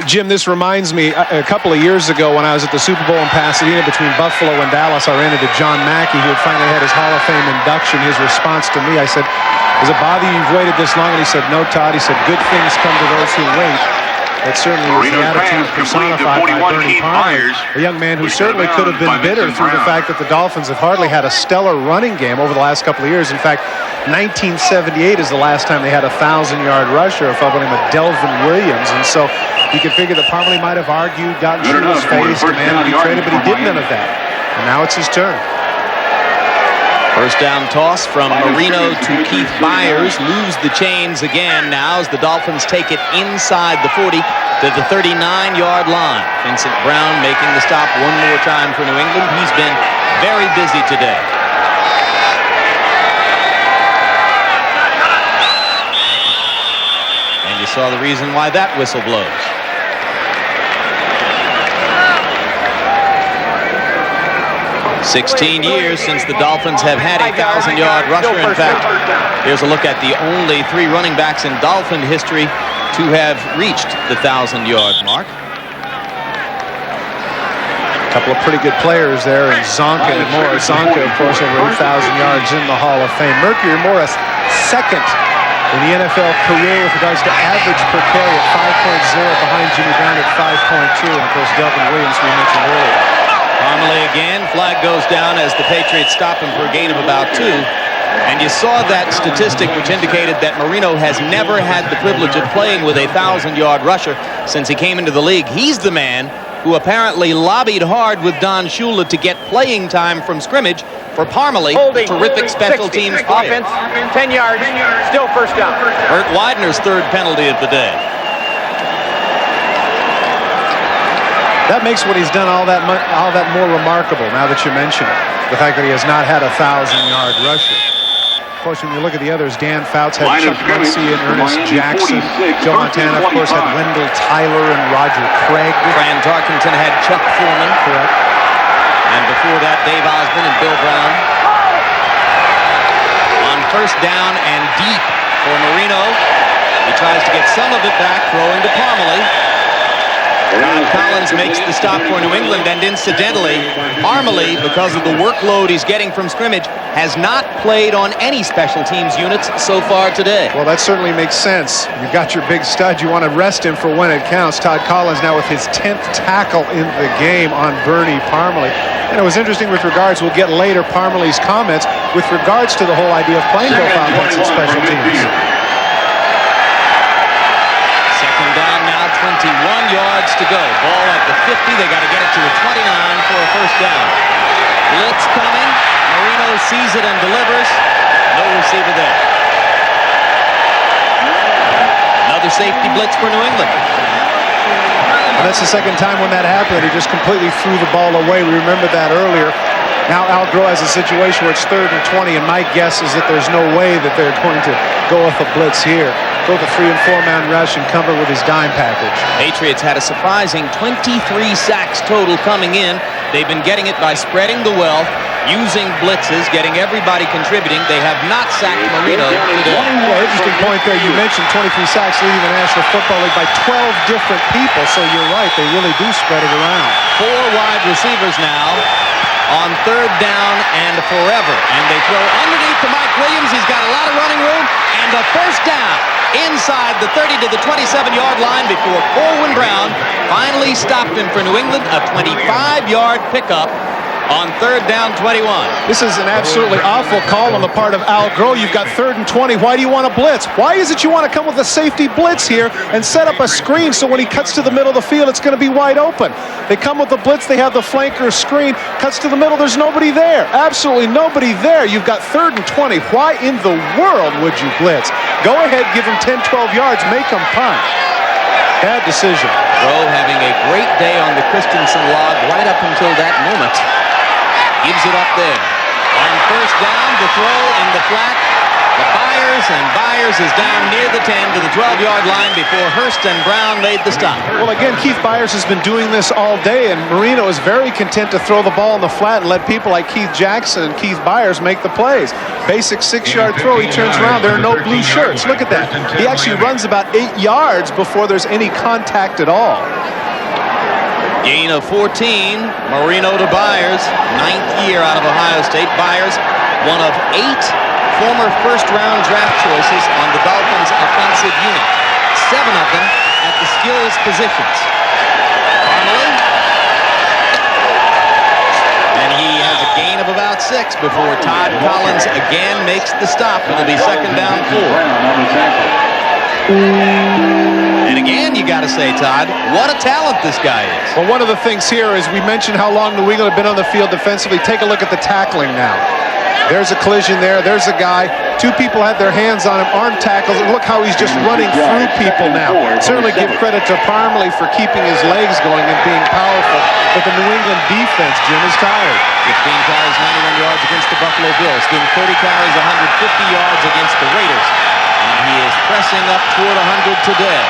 Jim, this reminds me, a couple of years ago when I was at the Super Bowl in Pasadena between Buffalo and Dallas, I ran into John Mackey, who had finally had his Hall of Fame induction. His response to me, I said, "Does it bother you you've waited this long?" And he said, "No, Todd." He said, "Good things come to those who wait." That certainly was the attitude personified by Bernie Parmer, a young man who certainly could have been bitter through the fact that the Dolphins have hardly had a stellar running game over the last couple of years. In fact, 1978 is the last time they had a 1,000-yard rusher, a fellow named Delvin Williams. And so you could figure that Parmalee might have argued, gotten through his face, demanded to be traded, but he did none of that. And now it's his turn. First down toss from Marino to Keith Byers. Lose the chains again now as the Dolphins take it inside the 40 to the 39-yard line. Vincent Brown making the stop one more time for New England. He's been very busy today. And you saw the reason why that whistle blows. "16 years since the Dolphins have had a 1,000-yard rusher. In fact, here's a look at the only 3 running backs in Dolphin history to have reached the 1,000-yard mark. A couple of pretty good players there in Zonka and Morris. Zonka, of course, over 8,000 yards in the Hall of Fame. Mercury Morris, second in the NFL career with regards to average per carry at 5.0, behind Jimmy Brown at 5.2. And, of course, Delvin Williams, we mentioned earlier. Parmalee again. Flag goes down as the Patriots stop him for a gain of about 2. And you saw that statistic which indicated that Marino has never had the privilege of playing with a 1,000-yard rusher since he came into the league. He's the man who apparently lobbied hard with Don Shula to get playing time from scrimmage for Parmalee. Terrific special teams player. Offense, 10 yards, still first down. Burt Widener's 3rd penalty of the day. That makes what he's done all that more remarkable now that you mention it. The fact that he has not had a 1,000-yard rusher. Of course, when you look at the others, Dan Fouts had Chuck Muncie and Ernest Jackson. Joe Montana, of course, had Wendell Tyler and Roger Craig. Fran Tarkenton had Chuck Foreman. Correct. And before that, Dave Osborne and Bill Brown. On first down and deep for Marino. He tries to get some of it back, throwing to Parmalee. Todd Collins makes the stop for New England, and incidentally, Parmalee, because of the workload he's getting from scrimmage, has not played on any special teams units so far today. Well, that certainly makes sense. You've got your big stud. You want to rest him for when it counts. Todd Collins now with his 10th tackle in the game on Bernie Parmalee. And it was interesting with regards, we'll get later, Parmalee's comments with regards to the whole idea of playing both offensive special teams. 21 yards to go. Ball at the 50. They got to get it to the 29 for a first down. Blitz coming. Marino sees it and delivers. No receiver there. Another safety blitz for New England. And that's the second time when that happened. He just completely threw the ball away. We remembered that earlier. Now Al Groh has a situation where it's 3rd and 20, and my guess is that there's no way that they're going to go with a blitz here. Go with a 3- and 4-man rush and cover with his dime package. Patriots had a surprising 23 sacks total coming in. They've been getting it by spreading the wealth, using blitzes, getting everybody contributing. They have not sacked Marino today. Well, interesting point there. You mentioned 23 sacks leading the National Football League by 12 different people, so you're right. They really do spread it around. 4 wide receivers now on 3rd down and forever. And they throw underneath to Mike Williams. He's got a lot of running room. And a first down inside the 30 to the 27-yard line before Corwin Brown finally stopped him for New England. A 25-yard pickup on 3rd down 21. This is an absolutely awful call on the part of Al Groh. You've got 3rd and 20. Why do you want to blitz? Why is it you want to come with a safety blitz here and set up a screen so when he cuts to the middle of the field, it's going to be wide open? They come with the blitz. They have the flanker screen. Cuts to the middle. There's nobody there. Absolutely nobody there. You've got 3rd and 20. Why in the world would you blitz? Go ahead, give him 10, 12 yards, make him punt. Bad decision. Groh having a great day on the Christensen log right up until that moment. Gives it up there. On first down, the throw in the flat. And Byers is down near the 10 to the 12-yard line before Hurst and Brown made the stop. Well, again, Keith Byers has been doing this all day, and Marino is very content to throw the ball in the flat and let people like Keith Jackson and Keith Byers make the plays. Basic 6-yard throw, he turns around, there are no blue shirts. Look at that. He actually runs about 8 yards before there's any contact at all. Gain of 14, Marino to Byers, 9th year out of Ohio State. Byers, one of 8 former first-round draft choices on the Dolphins' offensive unit. 7 of them at the skills positions. Parmalee. And he has a gain of about 6 before Todd Collins again makes the stop. It'll be second down 4. And again, you got to say, Todd, what a talent this guy is. Well, one of the things here is we mentioned how long New England had been on the field defensively. Take a look at the tackling now. There's a collision there. There's a guy. 2 people had their hands on him, arm tackles. And look how he's just running through people now. Certainly give credit to Parmalee for keeping his legs going and being powerful. But the New England defense, Jim, is tired. 15 carries, 91 yards against the Buffalo Bills. Then 30 carries, 150 yards against the Raiders. And he is pressing up toward 100 today.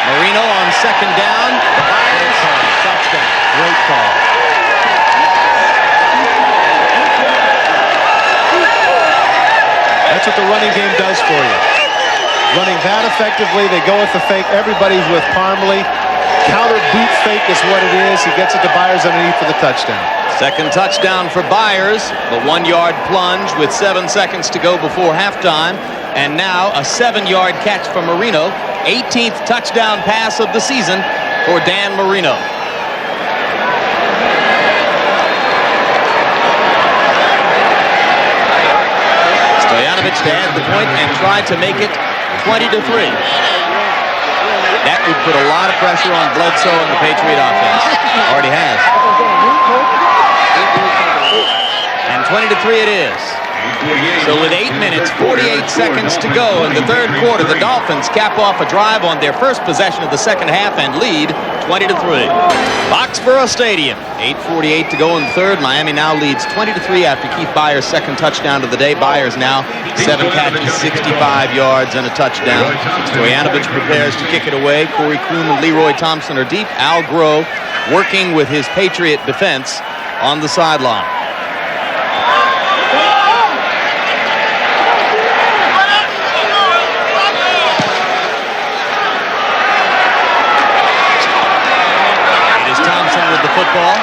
Marino on second down. Touchdown. Great call. That's what the running game does for you. Running that effectively, they go with the fake. Everybody's with Parmalee. Counter boot fake is what it is. He gets it to Byers underneath for the touchdown. Second touchdown for Byers. The 1-yard plunge with 7 seconds to go before halftime. And now a 7-yard catch for Marino. 18th touchdown pass of the season for Dan Marino. To add the point and try to make it 20-3. That would put a lot of pressure on Bledsoe and the Patriot offense. Already has. And 20-3 it is. So with 8 minutes, 48 seconds to go in the third quarter, the Dolphins cap off a drive on their first possession of the second half and lead 20-3. Foxborough Stadium, 8:48 to go in the third. Miami now leads 20-3 after Keith Byers' second touchdown of the day. Byers now 7 catches, 65 yards, and a touchdown. Stoyanovich prepares to kick it away. Corey Kroom and Leroy Thompson are deep. Al Groh working with his Patriot defense on the sideline. The football.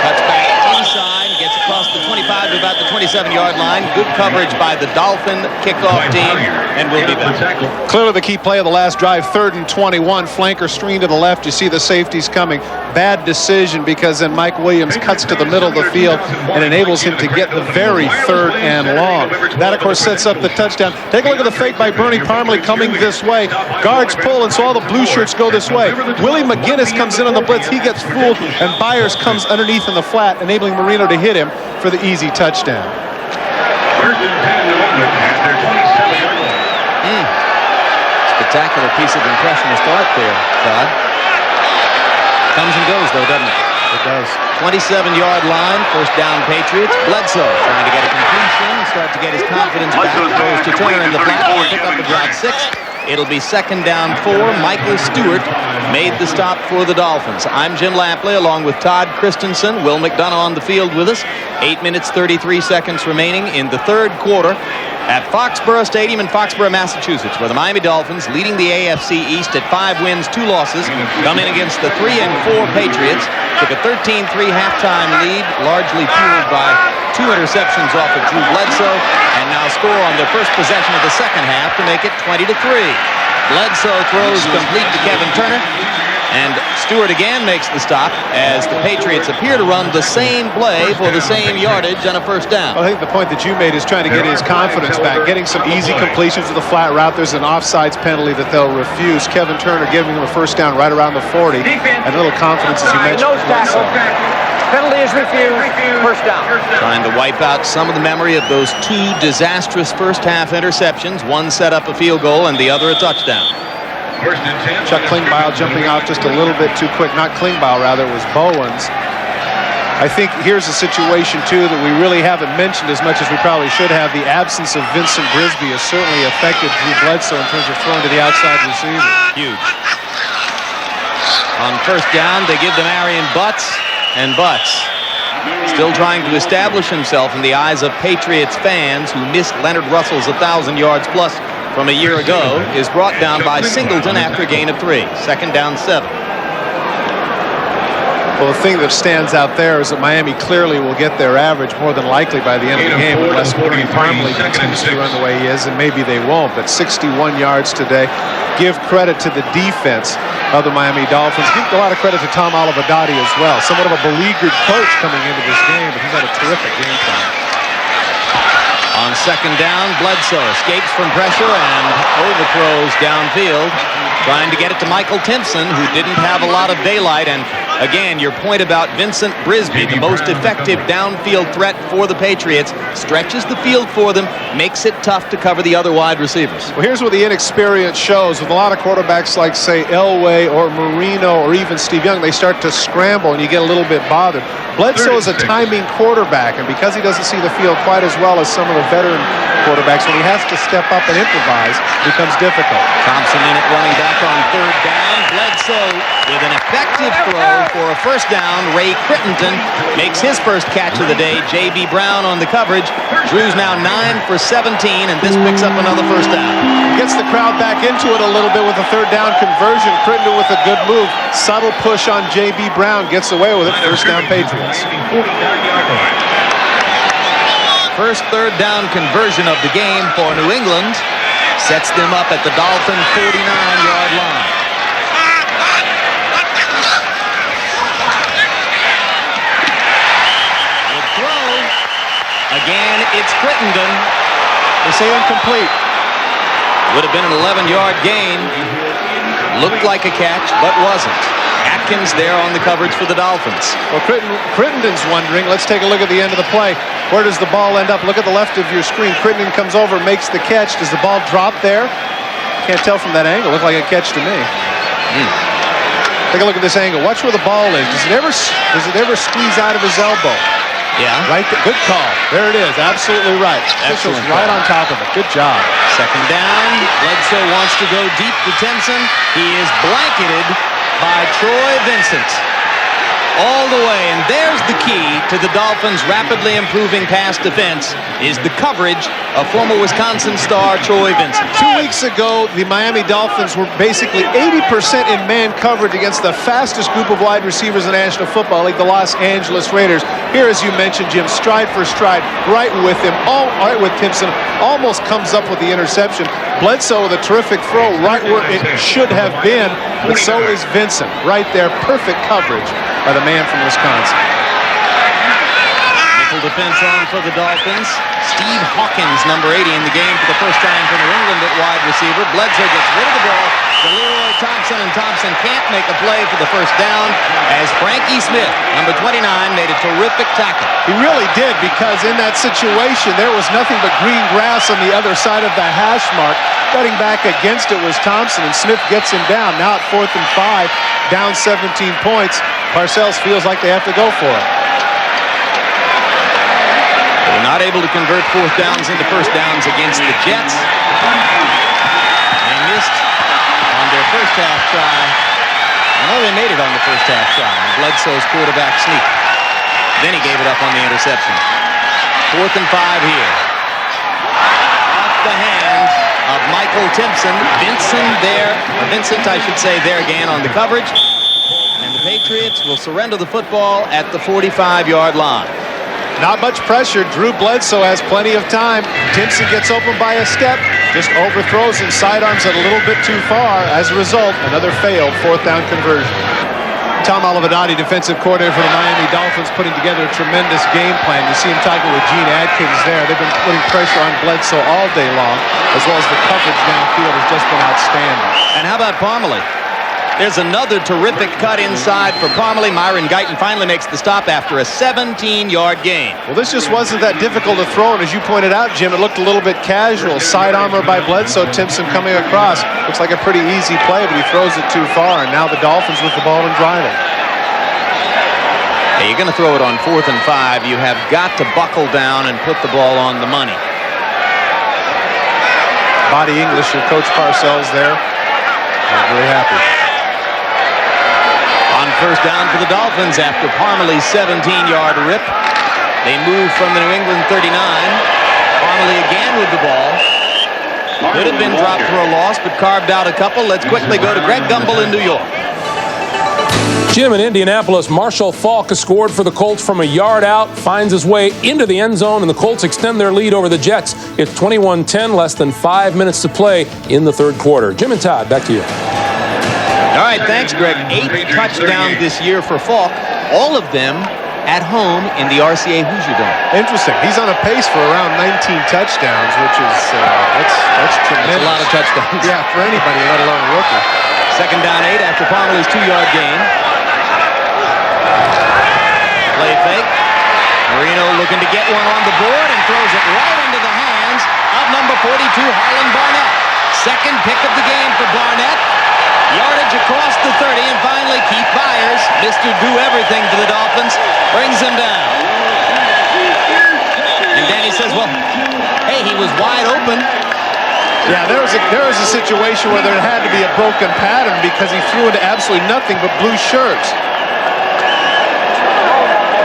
Cuts back inside, gets across the 25 to about the 27-yard line. Good coverage by the Dolphin kickoff team, and we'll be back. Clearly the key play of the last drive, 3rd and 21. Flanker screen to the left. You see the safeties coming. Bad decision because then Mike Williams cuts to the middle of the field and enables him to get the very 3rd and long. That, of course, sets up the touchdown. Take a look at the fake by Bernie Parmalee coming this way. Guards pull, and so all the blue shirts go this way. Willie McGinnis comes in on the blitz. He gets fooled, and Byers comes underneath in the flat, enabling Marino to hit him for the easy touchdown. Spectacular piece of impression to start there, Todd. Comes and goes, though, doesn't it? It does. 27-yard line, first down Patriots. Bledsoe trying to get a completion, start to get his confidence back. Goes to Turner in the flat, pick up about 6. It'll be second down 4. Michael Stewart made the stop for the Dolphins. I'm Jim Lampley along with Todd Christensen. Will McDonough on the field with us. 8 minutes, 33 seconds remaining in the third quarter at Foxborough Stadium in Foxborough, Massachusetts, where the Miami Dolphins, leading the AFC East at 5 wins, 2 losses, come in against the 3-4 Patriots. Took a 13-3 halftime lead, largely fueled by 2 interceptions off of Drew Bledsoe, and now score on their first possession of the second half to make it 20-3. Bledsoe throws complete to Kevin Turner, and Stewart again makes the stop as the Patriots appear to run the same play for the same yardage on a first down. Well, I think the point that you made is trying to get his confidence back, getting some easy completions with the flat route. There's an offsides penalty that they'll refuse. Kevin Turner giving him a first down right around the 40, and a little confidence, as you mentioned. Nose tackle. Penalty is refused. First down. Trying to wipe out some of the memory of those 2 disastrous first-half interceptions. One set up a field goal and the other a touchdown. Chuck Klingbeil jumping out just a little bit too quick. Not Klingbeil, rather, it was Bowens. I think here's a situation, too, that we really haven't mentioned as much as we probably should have. The absence of Vincent Brisby has certainly affected Drew Bledsoe in terms of throwing to the outside receiver. Huge. On first down, they give to Marion Butts, and Butts, still trying to establish himself in the eyes of Patriots fans who missed Leonard Russell's 1,000 yards plus from a year ago, is brought down by Singleton after a gain of 3. Second down 7. Well, the thing that stands out there is that Miami clearly will get their average more than likely by the end of the game unless Parmalee continues to run the way he is, and maybe they won't. But 61 yards today. Give credit to the defense of the Miami Dolphins. Give a lot of credit to Tom Olivadotti as well. Somewhat of a beleaguered coach coming into this game, but he's had a terrific game plan. On second down, Bledsoe escapes from pressure and overthrows downfield, trying to get it to Michael Timpson, who didn't have a lot of daylight. And again, your point about Vincent Brisby, the most effective downfield threat for the Patriots, stretches the field for them, makes it tough to cover the other wide receivers. Well, here's what the inexperience shows. With a lot of quarterbacks like, say, Elway or Marino or even Steve Young, they start to scramble and you get a little bit bothered. Bledsoe is a timing quarterback, and because he doesn't see the field quite as well as some of the veteran quarterbacks, when he has to step up and improvise, it becomes difficult. Thompson in it, running back on third down. Bledsoe with an effective throw for a first down. Ray Crittenden makes his first catch of the day. J.B. Brown on the coverage. Drew's now 9 for 17, and this picks up another first down. Gets the crowd back into it a little bit with a third down conversion. Crittenden with a good move. Subtle push on J.B. Brown. Gets away with it. First down Patriots. First third down conversion of the game for New England. Sets them up at the Dolphin 49-yard line. Good throw. Again, it's Crittenden. They say incomplete. Would have been an 11-yard gain. Looked like a catch, but wasn't. Atkins there on the coverage for the Dolphins. Well, Crittenden's wondering. Let's take a look at the end of the play. Where does the ball end up? Look at the left of your screen. Crittenden comes over, makes the catch. Does the ball drop there? Can't tell from that angle. Looked like a catch to me. Take a look at this angle. Watch where the ball is. Does it ever squeeze out of his elbow? Yeah. Right there. Good call. There it is. Absolutely right. Officials right on top of it. Good job. Second down. Bledsoe wants to go deep to Timpson. He is blanketed by Troy Vincent. All the way, and there's the key to the Dolphins' rapidly improving pass defense, is the coverage of former Wisconsin star Troy Vincent. 2 weeks ago, the Miami Dolphins were basically 80% in man coverage against the fastest group of wide receivers in the National Football League, the Los Angeles Raiders. Here, as you mentioned, Jim, stride for stride, right with him, right with Timpson, almost comes up with the interception. Bledsoe with a terrific throw right where it should have been, but so is Vincent. Right there, perfect coverage by the man from Wisconsin. Nickel defense on for the Dolphins. Steve Hawkins, number 80 in the game for the first time for New England at wide receiver. Bledsoe gets rid of the ball to Leroy Thompson, and Thompson can't make a play for the first down as Frankie Smith, number 29, made a terrific tackle. He really did, because in that situation, there was nothing but green grass on the other side of the hash mark. Cutting back against it was Thompson, and Smith gets him down. Now at 4th and 5, down 17 points. Parcells feels like they have to go for it. They're not able to convert fourth downs into first downs against the Jets. They missed on their first half try. I know they made it on the first half try. Bledsoe's quarterback sneak. Then he gave it up on the interception. 4th and 5 here. Off the hand of Michael Timpson. Vincent, I should say, there again on the coverage. And the Patriots will surrender the football at the 45-yard line. Not much pressure. Drew Bledsoe has plenty of time. Timpson gets open by a step, just overthrows and sidearms it a little bit too far. As a result, another failed 4th down conversion. Tom Olivadotti, defensive coordinator for the Miami Dolphins, putting together a tremendous game plan. You see him talking with Gene Adkins there. They've been putting pressure on Bledsoe all day long, as well as the coverage downfield has just been outstanding. And how about Parmalee? There's another terrific cut inside for Parmalee. Myron Guyton finally makes the stop after a 17-yard gain. Well, this just wasn't that difficult to throw, and as you pointed out, Jim, it looked a little bit casual. Side armor by Bledsoe, Timpson coming across. Looks like a pretty easy play, but he throws it too far, and now the Dolphins with the ball and driving. Hey, you're going to throw it on 4th and 5. You have got to buckle down and put the ball on the money. Body English for Coach Parcells there. Not very happy. On first down for the Dolphins after Parmalee's 17-yard rip. They move from the New England 39. Parmalee again with the ball. Could have been dropped for a loss, but carved out a couple. Let's quickly go to Greg Gumbel in New York. Jim, in Indianapolis, Marshall Faulk has scored for the Colts from a yard out, finds his way into the end zone, and the Colts extend their lead over the Jets. It's 21-10, less than 5 minutes to play in the third quarter. Jim and Todd, back to you. All right, thanks, Greg. 8 touchdowns this year for Faulk, all of them at home in the RCA Hoosier Dome. Interesting. He's on a pace for around 19 touchdowns, which is that's tremendous. That's a lot of touchdowns. Yeah, for anybody, let alone a rookie. Second down 8 after Parmalee's 2-yard gain. Play fake. Marino looking to get one on the board and throws it right into the hands of number 42, Harlan Barnett. Second pick of the game for Barnett. Yardage across the 30, and finally Keith Byers, Mr. Do-Everything for the Dolphins, brings him down. And Danny says, well, hey, he was wide open. Yeah, there was a situation where there had to be a broken pattern because he threw into absolutely nothing but blue shirts.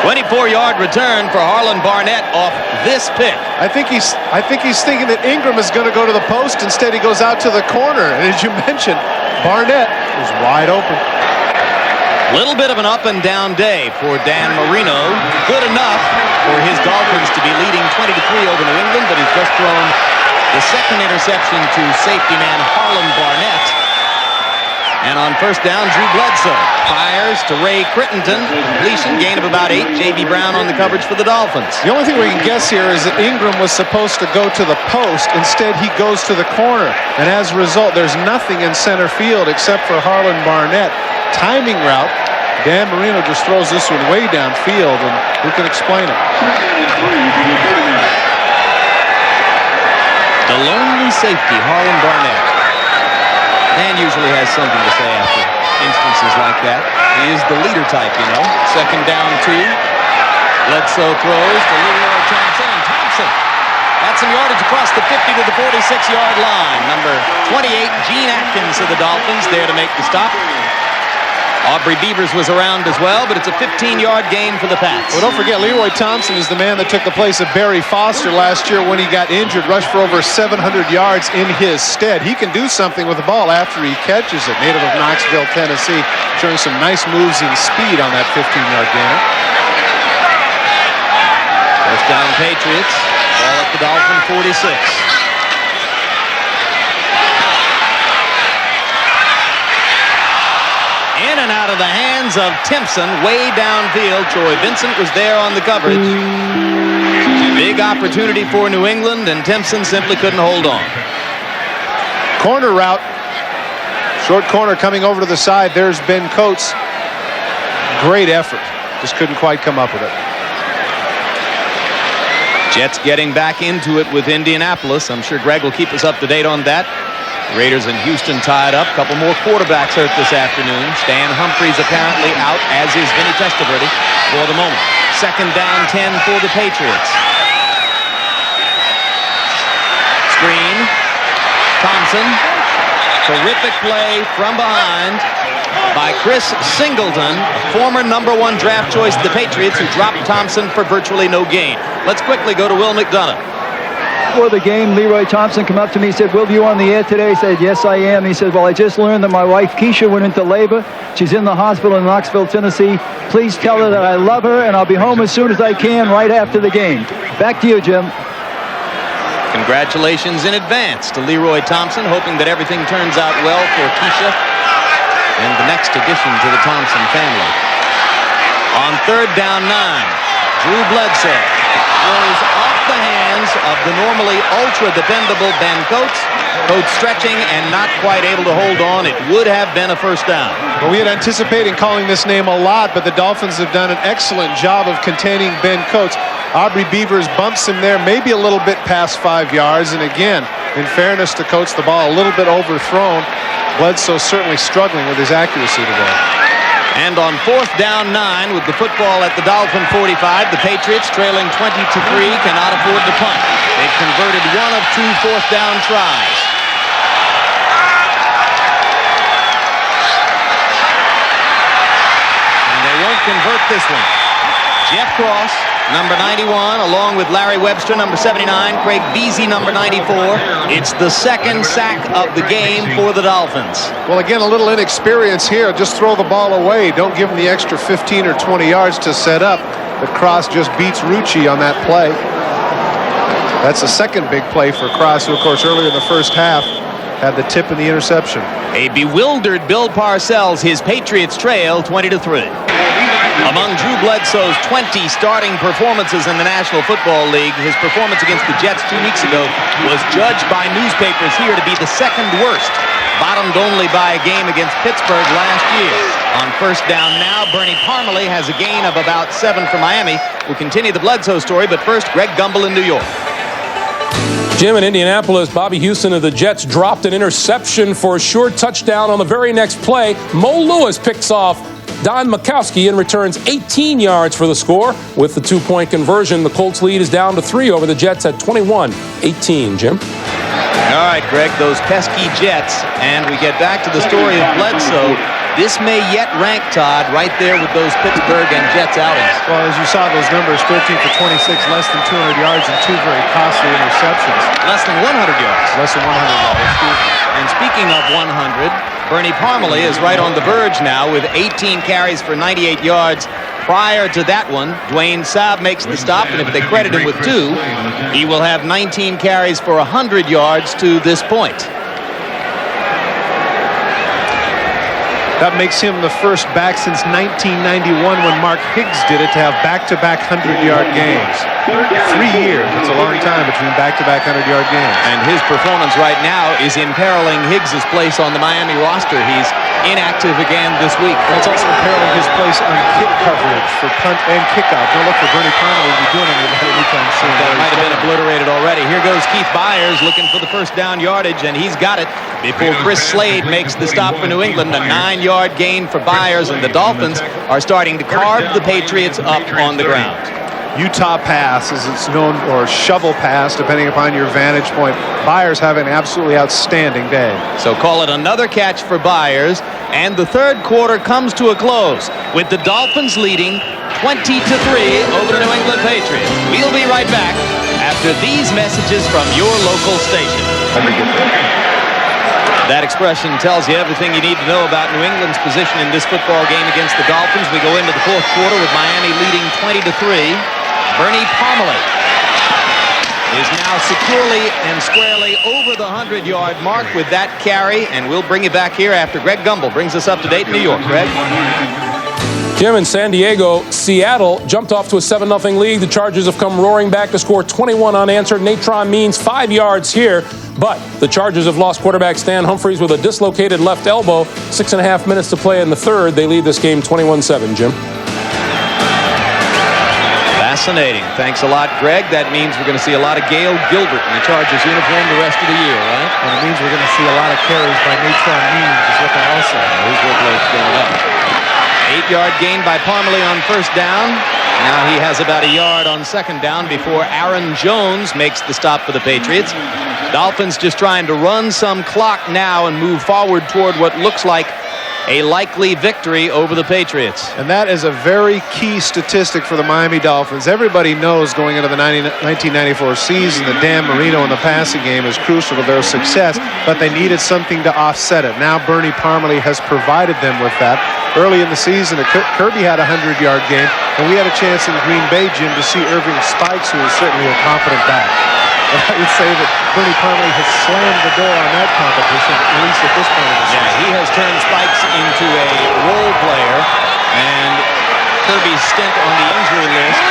24-yard return for Harlan Barnett off this pick. I think he's thinking that Ingram is going to go to the post. Instead, he goes out to the corner. And as you mentioned, Barnett is wide open. Little bit of an up and down day for Dan Marino. Good enough for his Dolphins to be leading 20-3 over New England, but he's just thrown the second interception to safety man Harlan Barnett. And on first down, Drew Bledsoe fires to Ray Crittenden. Completion, gain of about 8. J.B. Brown on the coverage for the Dolphins. The only thing we can guess here is that Ingram was supposed to go to the post. Instead, he goes to the corner. And as a result, there's nothing in center field except for Harlan Barnett. Timing route. Dan Marino just throws this one way downfield, and who can explain it? The lonely safety, Harlan Barnett. Dan usually has something to say after instances like that. He is the leader type, you know. Second down 2. Bledsoe throws to Leroy Thompson, and Thompson got some yardage across the 50 to the 46-yard line. Number 28, Gene Atkins of the Dolphins, there to make the stop. Aubrey Beavers was around as well, but it's a 15-yard gain for the Pats. Well, don't forget, Leroy Thompson is the man that took the place of Barry Foster last year when he got injured, rushed for over 700 yards in his stead. He can do something with the ball after he catches it. Native of Knoxville, Tennessee, showing some nice moves and speed on that 15-yard gainer. First down Patriots. Ball at the Dolphin 46. In and out of the hands of Timpson, way downfield. Troy Vincent was there on the coverage. Big opportunity for New England, and Timpson simply couldn't hold on. Corner route. Short corner coming over to the side. There's Ben Coates. Great effort. Just couldn't quite come up with it. Jets getting back into it with Indianapolis. I'm sure Greg will keep us up to date on that. Raiders and Houston tied up. Couple more quarterbacks hurt this afternoon. Stan Humphries apparently out, as is Vinny Testaverde for the moment. Second down 10 for the Patriots. Screen. Thompson. Terrific play from behind by Chris Singleton, a former #1 draft choice of the Patriots, who dropped Thompson for virtually no gain. Let's quickly go to Will McDonough. Before the game, Leroy Thompson came up to me. He said, "Will, you on the air today?" I said, "Yes, I am." He said, "Well, I just learned that my wife Keisha went into labor. She's in the hospital in Knoxville, Tennessee. Please tell her that I love her, and I'll be home as soon as I can right after the game." Back to you, Jim. Congratulations in advance to Leroy Thompson, hoping that everything turns out well for Keisha and the next addition to the Thompson family. On third down 9, Drew Bledsoe throws off the hands of the normally ultra-dependable Ben Coates. Coates stretching and not quite able to hold on. It would have been a first down. Well, we had anticipated calling this name a lot, but the Dolphins have done an excellent job of containing Ben Coates. Aubrey Beavers bumps him there, maybe a little bit past 5 yards. And again, in fairness to Coates, the ball a little bit overthrown. Bledsoe certainly struggling with his accuracy today. And on 4th down 9 with the football at the Dolphin 45, the Patriots trailing 20-3 cannot afford to punt. They've converted 1 of 2 4th down tries. And they won't convert this one. Jeff Cross, number 91, along with Larry Webster, number 79, Craig Beasy, number 94. It's the second sack of the game for the Dolphins. Well, again, a little inexperience here. Just throw the ball away. Don't give them the extra 15 or 20 yards to set up. The Cross just beats Rucci on that play. That's the second big play for Cross, who, of course, earlier in the first half had the tip and the interception. A bewildered Bill Parcells, his Patriots trail 20-3. Among Drew Bledsoe's 20 starting performances in the National Football League, his performance against the Jets 2 weeks ago was judged by newspapers here to be the second worst, bottomed only by a game against Pittsburgh last year. On 1st down now, Bernie Parmalee has a gain of about 7 for Miami. We'll continue the Bledsoe story, but first, Greg Gumbel in New York. Jim, in Indianapolis, Bobby Houston of the Jets dropped an interception for a sure touchdown on the very next play. Mo Lewis picks off Don Makowski and returns 18 yards for the score. With the 2-point conversion, the Colts lead is down to 3 over the Jets at 21-18. Jim? All right, Greg, those pesky Jets. And we get back to the story of Bledsoe. This may yet rank, Todd, right there with those Pittsburgh and Jets outings. Well, as you saw those numbers, 13 for 26, less than 200 yards, and 2 very costly interceptions. Less than 100 yards. Less than 100 yards, excuse me. And speaking of 100, Bernie Parmalee is right on the verge now with 18 carries for 98 yards. Prior to that one, Dwayne Saab makes the stop, and if they credit him with 2, he will have 19 carries for 100 yards to this point. That makes him the first back since 1991 when Mark Higgs did it to have back-to-back 100-yard games. 3 years. It's a long time between back-to-back 100-yard games. And his performance right now is imperiling Higgs' place on the Miami roster. He's inactive again this week. That's also imperiling his place on kick coverage for punt and kickoff. Don't look for Bernie Parmalee to be doing any of that anytime soon. That might have been obliterated already. Here goes Keith Byers looking for the 1st down yardage, and he's got it before Chris Slade makes the stop for New England. A 9-yard gain for Byers, and the Dolphins are starting to carve the Patriots up on the ground. Utah pass, as it's known, or shovel pass, depending upon your vantage point. Byers having an absolutely outstanding day. So call it another catch for Byers, and the 3rd quarter comes to a close with the Dolphins leading 20-3 over the New England Patriots. We'll be right back after these messages from your local station. That expression tells you everything you need to know about New England's position in this football game against the Dolphins. We go into the 4th quarter with Miami leading 20-3. Bernie Parmalee is now securely and squarely over the 100-yard mark with that carry, and we'll bring you back here after Greg Gumbel brings us up to date in New York. Greg? Jim, in San Diego, Seattle jumped off to a 7-0 lead. The Chargers have come roaring back to score 21 unanswered. Natron Means 5 yards here, but the Chargers have lost quarterback Stan Humphries with a dislocated left elbow. 6.5 minutes to play in the 3rd. They lead this game 21-7, Jim. Fascinating. Thanks a lot, Greg. That means we're going to see a lot of Gail Gilbert in the Chargers uniform the rest of the year, right? And it means we're going to see a lot of carries by Natron Means, is what they're also. His workload's going up. 8-yard gain by Parmalee on 1st down. Now he has about a yard on 2nd down before Aaron Jones makes the stop for the Patriots. Dolphins just trying to run some clock now and move forward toward what looks like a likely victory over the Patriots. And that is a very key statistic for the Miami Dolphins. Everybody knows going into the 1994 season that Dan Marino in the passing game is crucial to their success, but they needed something to offset it. Now Bernie Parmalee has provided them with that. Early in the season, Kirby had a 100-yard game, and we had a chance in Green Bay, Jim, to see Irving Spikes, who is certainly a confident back. And I would say that Bernie Parmalee has slammed the door on that competition, at least at this point in the season. Yeah, he has turned Spikes into a role player, and Kirby's stint on the injury list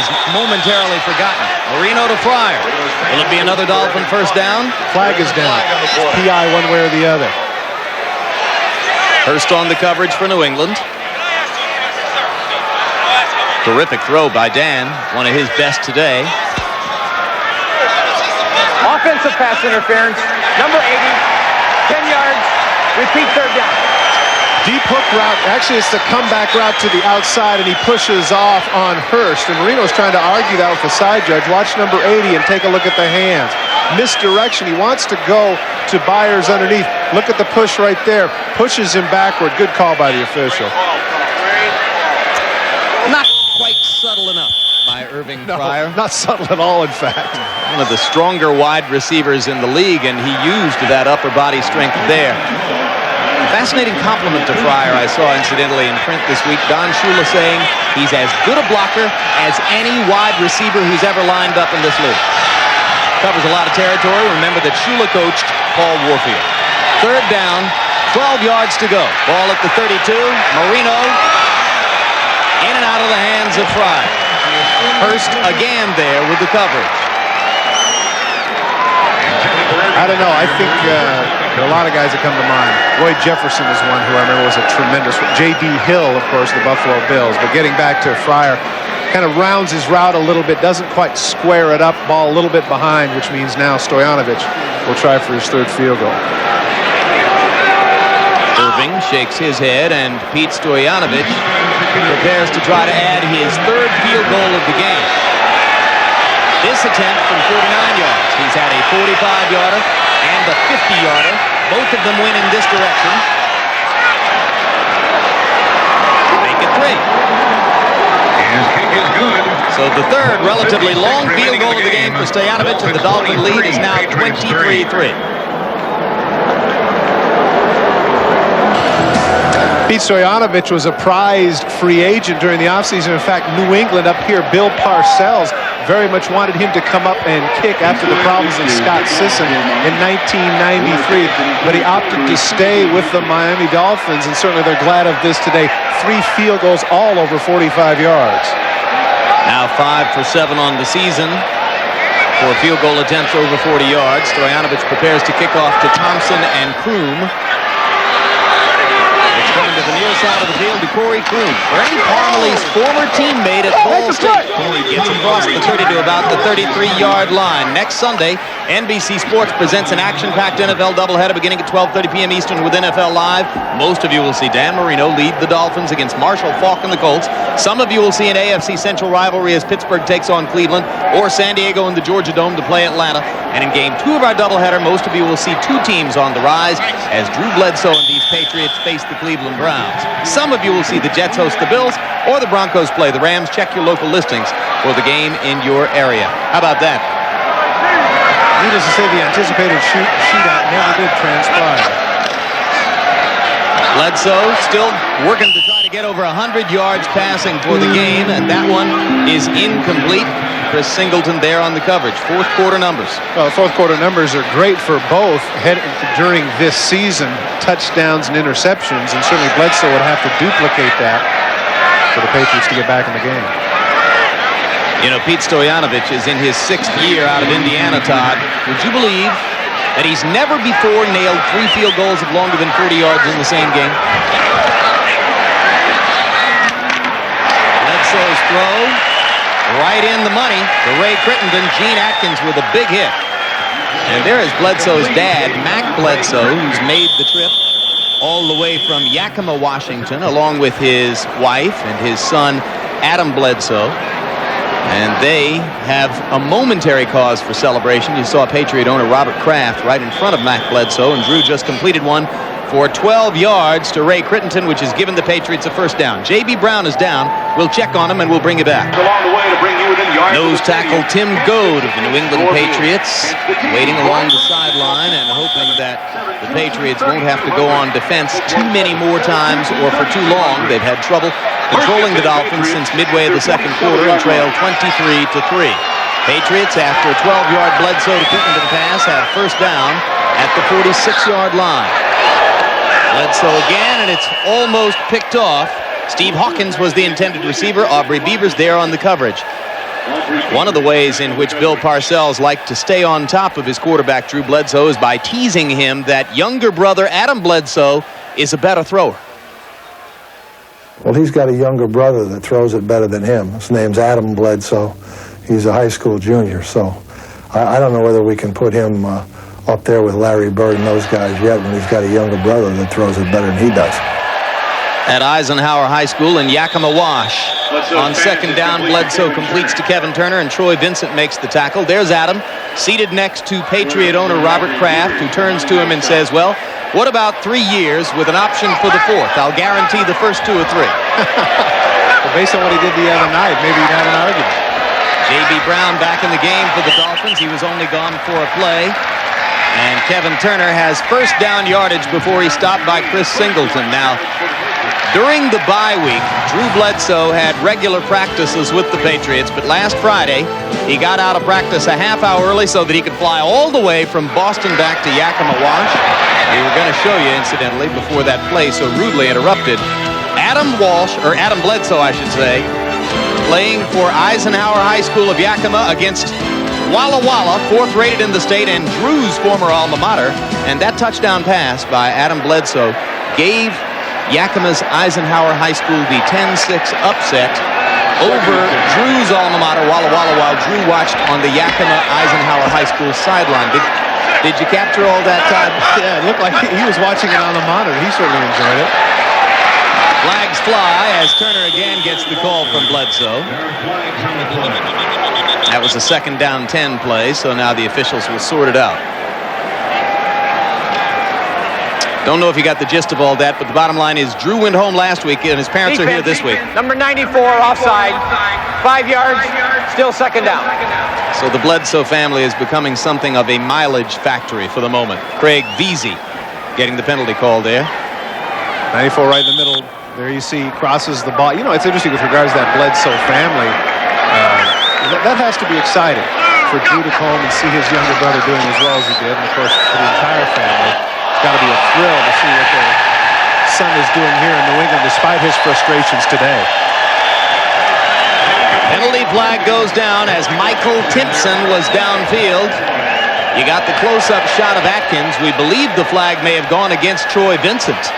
is momentarily forgotten. Marino to Fryer. Will it be another Dolphin 1st down? Flag is down. PI one way or the other. Hurst on the coverage for New England. Terrific throw by Dan, one of his best today. Offensive pass interference, number 80, 10 yards, repeat 3rd down. deep hook route. Actually, it's the comeback route to the outside, and he pushes off on Hurst. And Marino's trying to argue that with the side judge. Watch number 80 and take a look at the hands. Misdirection. He wants to go to Byers underneath. Look at the push right there. Pushes him backward. Good call by the official. Not quite subtle enough by Irving Fryer. Not subtle at all, in fact. One of the stronger wide receivers in the league, and he used that upper body strength there. Fascinating compliment to Fryer I saw, incidentally, in print this week. Don Shula saying he's as good a blocker as any wide receiver who's ever lined up in this league. Covers a lot of territory. Remember that Shula coached Paul Warfield. Third down, 12 yards to go. Ball at the 32. Marino in and out of the hands of Fryer. Hurst again there with the coverage. I don't know. I think there are a lot of guys that come to mind. Roy Jefferson is one who I remember was a tremendous. J.D. Hill, of course, the Buffalo Bills. But getting back to Fryer, kind of rounds his route a little bit, doesn't quite square it up, ball a little bit behind, which means now Stoyanovich will try for his third field goal. Irving shakes his head, and Pete Stoyanovich prepares to try to add his third field goal of the game. This attempt from 49 yards. He's had a 45-yarder and a 50-yarder. Both of them went in this direction. Make it 3. His kick is good. So the third relatively long field goal of the game for Stoyanovich, and the Dolphin lead is now 23-3. Pete Stoyanovich was a prized free agent during the offseason. In fact, New England up here, Bill Parcells very much wanted him to come up and kick after the problems in Scott Sisson in 1993. But he opted to stay with the Miami Dolphins, and certainly they're glad of this today. 3 field goals, all over 45 yards. Now 5 for 7 on the season for field goal attempts over 40 yards. Stoyanovich prepares to kick off to Thompson and Kroom. Coming to the near side of the field to Corey Kroom. Bernie Parmalee's former teammate at Ball State. Corey gets across the 30 to about the 33-yard line. Next Sunday, NBC Sports presents an action-packed NFL doubleheader beginning at 12:30 p.m. Eastern with NFL Live. Most of you will see Dan Marino lead the Dolphins against Marshall Faulk and the Colts. Some of you will see an AFC Central rivalry as Pittsburgh takes on Cleveland, or San Diego in the Georgia Dome to play Atlanta. And in Game 2 of our doubleheader, most of you will see 2 teams on the rise as Drew Bledsoe and these Patriots face the Cleveland Browns. Some of you will see the Jets host the Bills, or the Broncos play the Rams. Check your local listings for the game in your area. How about that? Needless to say, the anticipated shootout never did transpire. Bledsoe still working to try to get over 100 yards passing for the game, and that one is incomplete. Chris Singleton there on the coverage. Fourth quarter numbers. Well, the fourth quarter numbers are great for both during this season, touchdowns and interceptions, and certainly Bledsoe would have to duplicate that for the Patriots to get back in the game. You know, Pete Stoyanovich is in his 6th year out of Indiana, Todd. Would you believe that he's never before nailed 3 field goals of longer than 40 yards in the same game? Bledsoe's throw right in the money to Ray Crittenden. Gene Atkins with a big hit. And there is Bledsoe's dad, Mac Bledsoe, who's made the trip all the way from Yakima, Washington, along with his wife and his son, Adam Bledsoe. And they have a momentary cause for celebration. You saw Patriot owner Robert Kraft right in front of Mac Bledsoe, and Drew just completed one for 12 yards to Ray Crittenden, which has given the Patriots a first down. J.B. Brown is down. We'll check on him, and we'll bring you back. Along the way to bring you within yards. Nose tackle Tim Goad of the New England Patriots waiting along the sideline and hoping that the Patriots won't have to go on defense too many more times or for too long. They've had trouble controlling the Dolphins since midway of the second quarter and trail 23-3. Patriots, after a 12-yard Bledsoe to Crittenden pass, have first down at the 46-yard line. Bledsoe again, and it's almost picked off. Steve Hawkins was the intended receiver. Aubrey Beavers there on the coverage. One of the ways in which Bill Parcells liked to stay on top of his quarterback, Drew Bledsoe, is by teasing him that younger brother, Adam Bledsoe, is a better thrower. Well, he's got a younger brother that throws it better than him. His name's Adam Bledsoe. He's a high school junior, so I don't know whether we can put him up there with Larry Bird and those guys yet when he's got a younger brother that throws it better than he does. at Eisenhower High School in Yakima Wash. On second down, Bledsoe completes to Kevin Turner, and Troy Vincent makes the tackle. There's Adam, seated next to Patriot owner Robert Kraft, who turns to him and says, well, what about 3 years with an option for the 4th? I'll guarantee the first 2 or 3. Well, based on what he did the other night, maybe he'd have an argument. J.B. Brown back in the game for the Dolphins. He was only gone for a play. And Kevin Turner has first down yardage before he stopped by Chris Singleton. Now, during the bye week, Drew Bledsoe had regular practices with the Patriots, but last Friday, he got out of practice a half hour early so that he could fly all the way from Boston back to Yakima Wash. We were going to show you, incidentally, before that play so rudely interrupted, Adam Bledsoe, I should say, playing for Eisenhower High School of Yakima against Walla Walla, 4th rated in the state, and Drew's former alma mater. And that touchdown pass by Adam Bledsoe gave Yakima's Eisenhower High School the 10-6 upset over Drew's alma mater, Walla Walla, while Drew watched on the Yakima Eisenhower High School sideline. Did you capture all that, Todd? Yeah, it looked like he was watching it on the monitor. He certainly enjoyed it. Flags fly as Turner again gets the call from Bledsoe. That was a second down 10 play, so now the officials will sort it out. Don't know if you got the gist of all that, but the bottom line is Drew went home last week, and his parents are here this week. Number 94 offside, 5 yards, still second down. So the Bledsoe family is becoming something of a mileage factory for the moment. Craig Veazey getting the penalty call there. 94 right in the middle. There you see, crosses the ball. You know, it's interesting with regards to that Bledsoe family. That has to be exciting for Drew to come home and see his younger brother doing as well as he did. And, of course, for the entire family, it's got to be a thrill to see what their son is doing here in New England, despite his frustrations today. Penalty flag goes down as Michael Timpson was downfield. You got the close-up shot of Atkins. We believe the flag may have gone against Troy Vincent,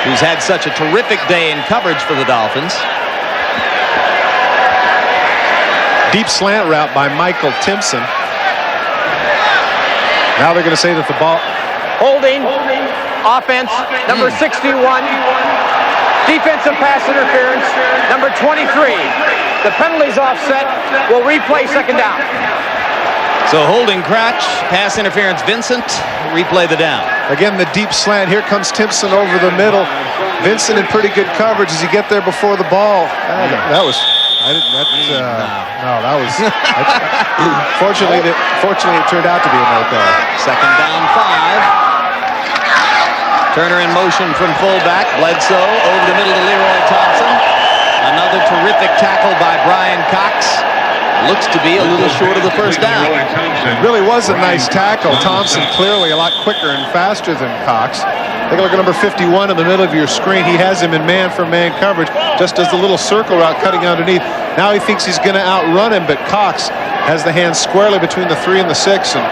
who's had such a terrific day in coverage for the Dolphins. Deep slant route by Michael Timpson. Now they're going to say that the ball... Holding, offense, number 61. Defensive pass interference, number 23. The penalty's offset. Will replay second down. So holding Cratch, pass interference Vincent, replay the down. Again, the deep slant. Here comes Timpson over the middle. Vincent in pretty good coverage as he get there before the ball. That was... that was... Fortunately, it turned out to be a no-call. Second down 5. Turner in motion from fullback. Bledsoe over the middle to Leroy Thompson. Another terrific tackle by Brian Cox. Looks to be a little short of the first down. It really was a nice tackle. Thompson clearly a lot quicker and faster than Cox. Take a look at number 51 in the middle of your screen. He has him in man-for-man coverage, just does the little circle route cutting underneath. Now he thinks he's going to outrun him, but Cox has the hands squarely between the 3 and the 6 and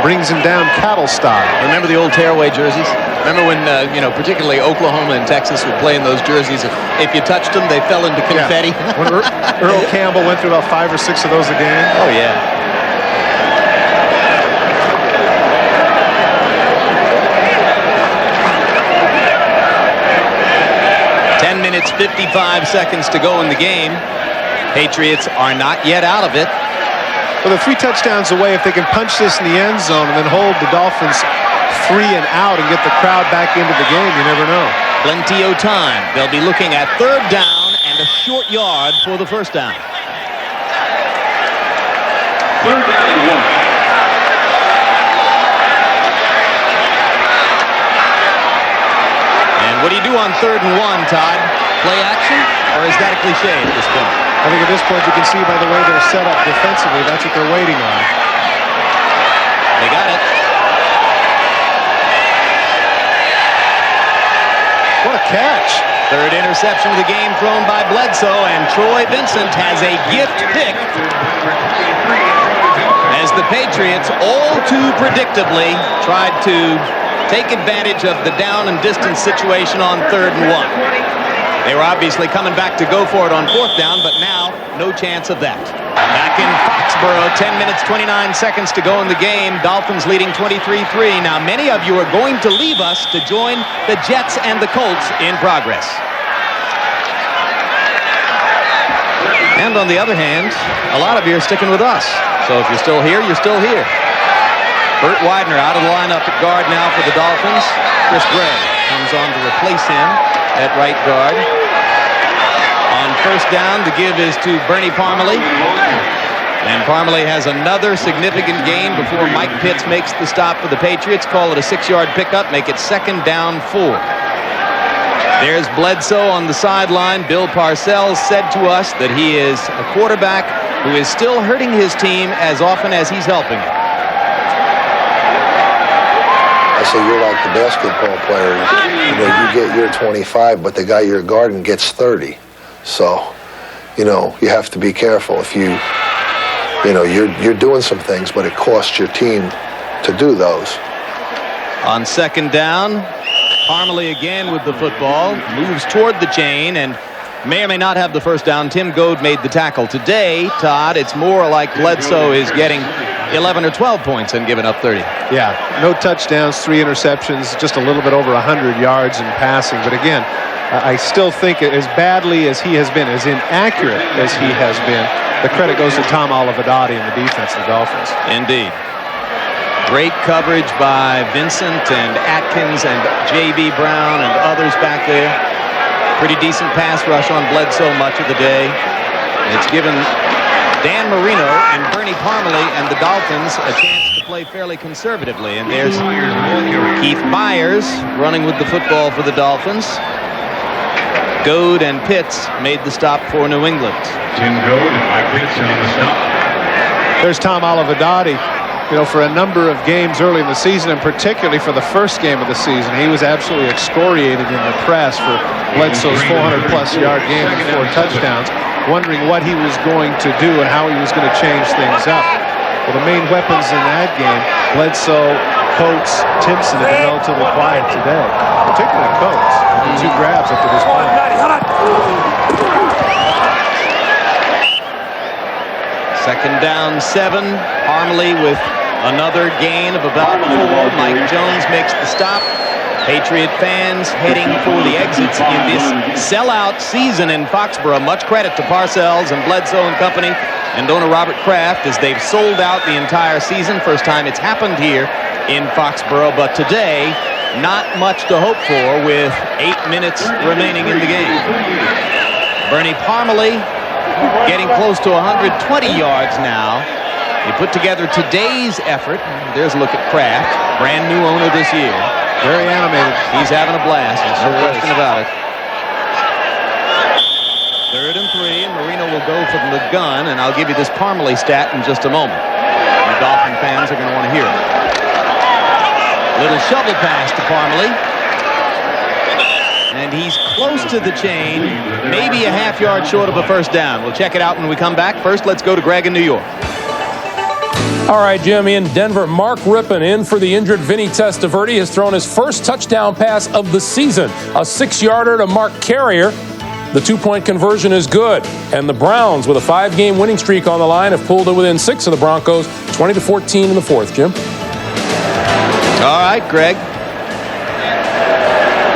brings him down cattle style. Remember the old tearaway jerseys? Remember when, particularly Oklahoma and Texas would play in those jerseys. If you touched them, they fell into confetti. Yeah. When Earl Campbell went through about 5 or 6 of those a game. Oh, yeah. Minutes, 55 seconds to go in the game. Patriots are not yet out of it. Well, they're 3 touchdowns away. If they can punch this in the end zone and then hold the Dolphins 3 and out and get the crowd back into the game, you never know. Plenty of time. They'll be looking at 3rd down and a short yard for the first down. 3rd down and 1. And what do you do on 3rd and 1, Todd? Play action, or is that a cliche at this point? I think at this point you can see by the way they're set up defensively, that's what they're waiting on. They got it. What a catch. 3rd interception of the game thrown by Bledsoe, and Troy Vincent has a gift pick as the Patriots all too predictably tried to take advantage of the down and distance situation on 3rd and 1. They were obviously coming back to go for it on 4th down, but now no chance of that. Back in Foxborough, 10 minutes, 29 seconds to go in the game. Dolphins leading 23-3. Now, many of you are going to leave us to join the Jets and the Colts in progress. And on the other hand, a lot of you are sticking with us. So if you're still here, you're still here. Burt Widener out of the lineup at guard now for the Dolphins. Chris Gray comes on to replace him at right guard. On first down, the give is to Bernie Parmalee. And Parmalee has another significant gain before Mike Pitts makes the stop for the Patriots. Call it a 6-yard pickup, make it 2nd down 4. There's Bledsoe on the sideline. Bill Parcells said to us that he is a quarterback who is still hurting his team as often as he's helping it. I say you're like the basketball players. You know, you get your 25, but the guy you're guarding gets 30. So, you know, you have to be careful. If you know, you're doing some things, but it costs your team to do those. On 2nd down, Parmalee again with the football, moves toward the chain, and may or may not have the first down. Tim Goad made the tackle. Today, Todd, it's more like Bledsoe is getting 11 or 12 points and giving up 30. Yeah, no touchdowns, 3 interceptions, just a little bit over 100 yards in passing. But again, I still think as badly as he has been, as inaccurate as he has been, the credit goes to Tom Olivadotti and the defense of the Dolphins. Indeed. Great coverage by Vincent and Atkins and J.B. Brown and others back there. Pretty decent pass rush on Bledsoe much of the day. It's given Dan Marino and Bernie Parmalee and the Dolphins a chance to play fairly conservatively. And there's Keith Byers running with the football for the Dolphins. Goad and Pitts made the stop for New England. Tim Goad and Mike Pitts on the stop. There's Tom Olivadotti. You know, for a number of games early in the season, and particularly for the first game of the season, he was absolutely excoriated in the press for Bledsoe's 400-plus yard game and 4 touchdowns, wondering what he was going to do and how he was going to change things up. Well, the main weapons in that game, Bledsoe, Coates, Timpson, have been relatively quiet today, particularly Coates. 2 grabs up to this point. Second down 7. Parmalee with another gain of about 4. Mike Jones makes the stop. Patriot fans heading for the exits in this sellout season in Foxborough. Much credit to Parcells and Bledsoe and company and owner Robert Kraft as they've sold out the entire season. First time it's happened here in Foxborough, but today not much to hope for with 8 minutes remaining in the game. Bernie Parmalee getting close to 120 yards now. You put together today's effort. There's a look at Kraft, brand new owner this year. Very animated. He's having a blast, no question about it. 3rd and 3, and Marino will go from the gun, and I'll give you this Parmalee stat in just a moment. The Dolphin fans are going to want to hear it. Little shovel pass to Parmalee. And he's close to the chain, maybe a half-yard short of a first down. We'll check it out when we come back. First, let's go to Greg in New York. All right, Jim, in Denver, Mark Rippon in for the injured Vinny Testaverde has thrown his first touchdown pass of the season. A 6-yarder to Mark Carrier. The 2-point conversion is good. And the Browns, with a 5-game winning streak on the line, have pulled it within 6 of the Broncos, 20-14 in the 4th, Jim. All right, Greg.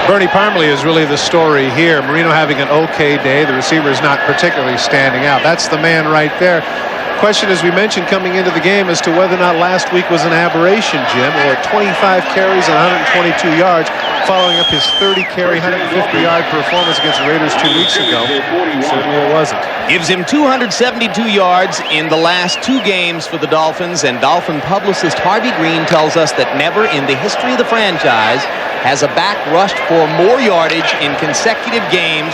Bernie Parmalee is really the story here. Marino having an okay day. The receiver is not particularly standing out. That's the man right there. Question, as we mentioned coming into the game, as to whether or not last week was an aberration, Jim, or 25 carries and 122 yards, following up his 30-carry, 150-yard performance against the Raiders 2 weeks ago. Certainly it wasn't. Gives him 272 yards in the last 2 games for the Dolphins, and Dolphin publicist Harvey Green tells us that never in the history of the franchise has a back rushed for more yardage in consecutive games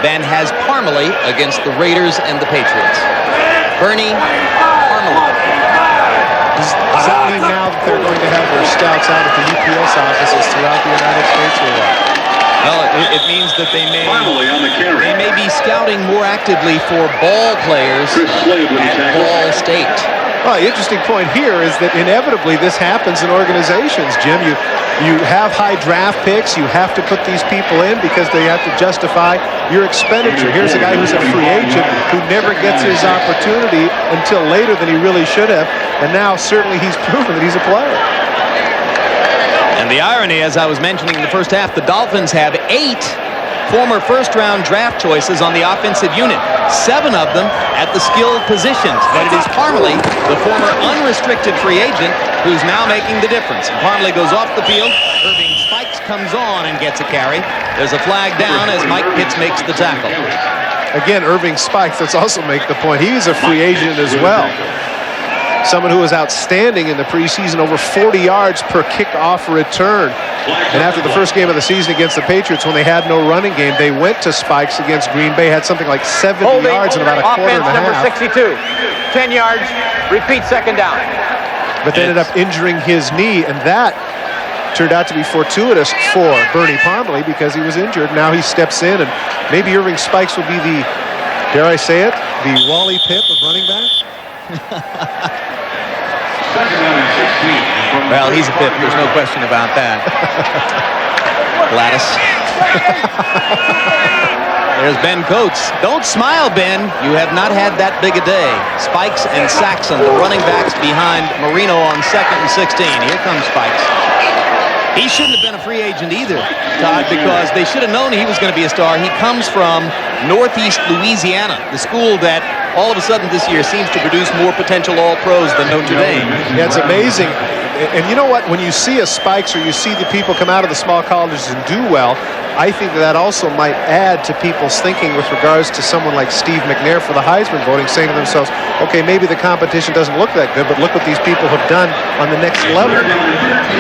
than has Parmalee against the Raiders and the Patriots. Bernie Parmalee. Does that mean now that they're going to have their scouts out at the UPS offices throughout the United States or what? Well, it means that they may be scouting more actively for ball players at Ball State. Well, the interesting point here is that inevitably this happens in organizations, Jim. You have high draft picks. You have to put these people in because they have to justify your expenditure. Here's a guy who's a free agent who never gets his opportunity until later than he really should have. And now certainly he's proven that he's a player. And the irony, as I was mentioning in the first half, the Dolphins have 8 former first-round draft choices on the offensive unit, 7 of them at the skilled positions. But it is Parmalee, the former unrestricted free agent, who's now making the difference. And Parmalee goes off the field. Irving Spikes comes on and gets a carry. There's a flag down as Mike Pitts makes the tackle. Again, Irving Spikes, let's also make the point, he was a free agent as well. Someone who was outstanding in the preseason, over 40 yards per kickoff return. And after the first game of the season against the Patriots, when they had no running game, they went to Spikes against Green Bay, had something like 70 yards in about a quarter and a half. Offense number 62, 10 yards, repeat second down. But they ended up injuring his knee, and that turned out to be fortuitous for Bernie Parmalee because he was injured. Now he steps in, and maybe Irving Spikes will be the, dare I say it, the Wally Pipp of running backs? Well, he's a Pipp. There's no question about that. Gladys. There's Ben Coates. Don't smile, Ben. You have not had that big a day. Spikes and Saxon, the running backs behind Marino on 2nd and 16. Here comes Spikes. He shouldn't have been a free agent either, Todd, because they should have known he was going to be a star. He comes from Northeast Louisiana, the school that all of a sudden this year seems to produce more potential All-Pros than Notre Dame. Yeah, it's amazing. And you know what? When you see a Spikes or you see the people come out of the small colleges and do well, I think that also might add to people's thinking with regards to someone like Steve McNair for the Heisman voting, saying to themselves, okay, maybe the competition doesn't look that good, but look what these people have done on the next level.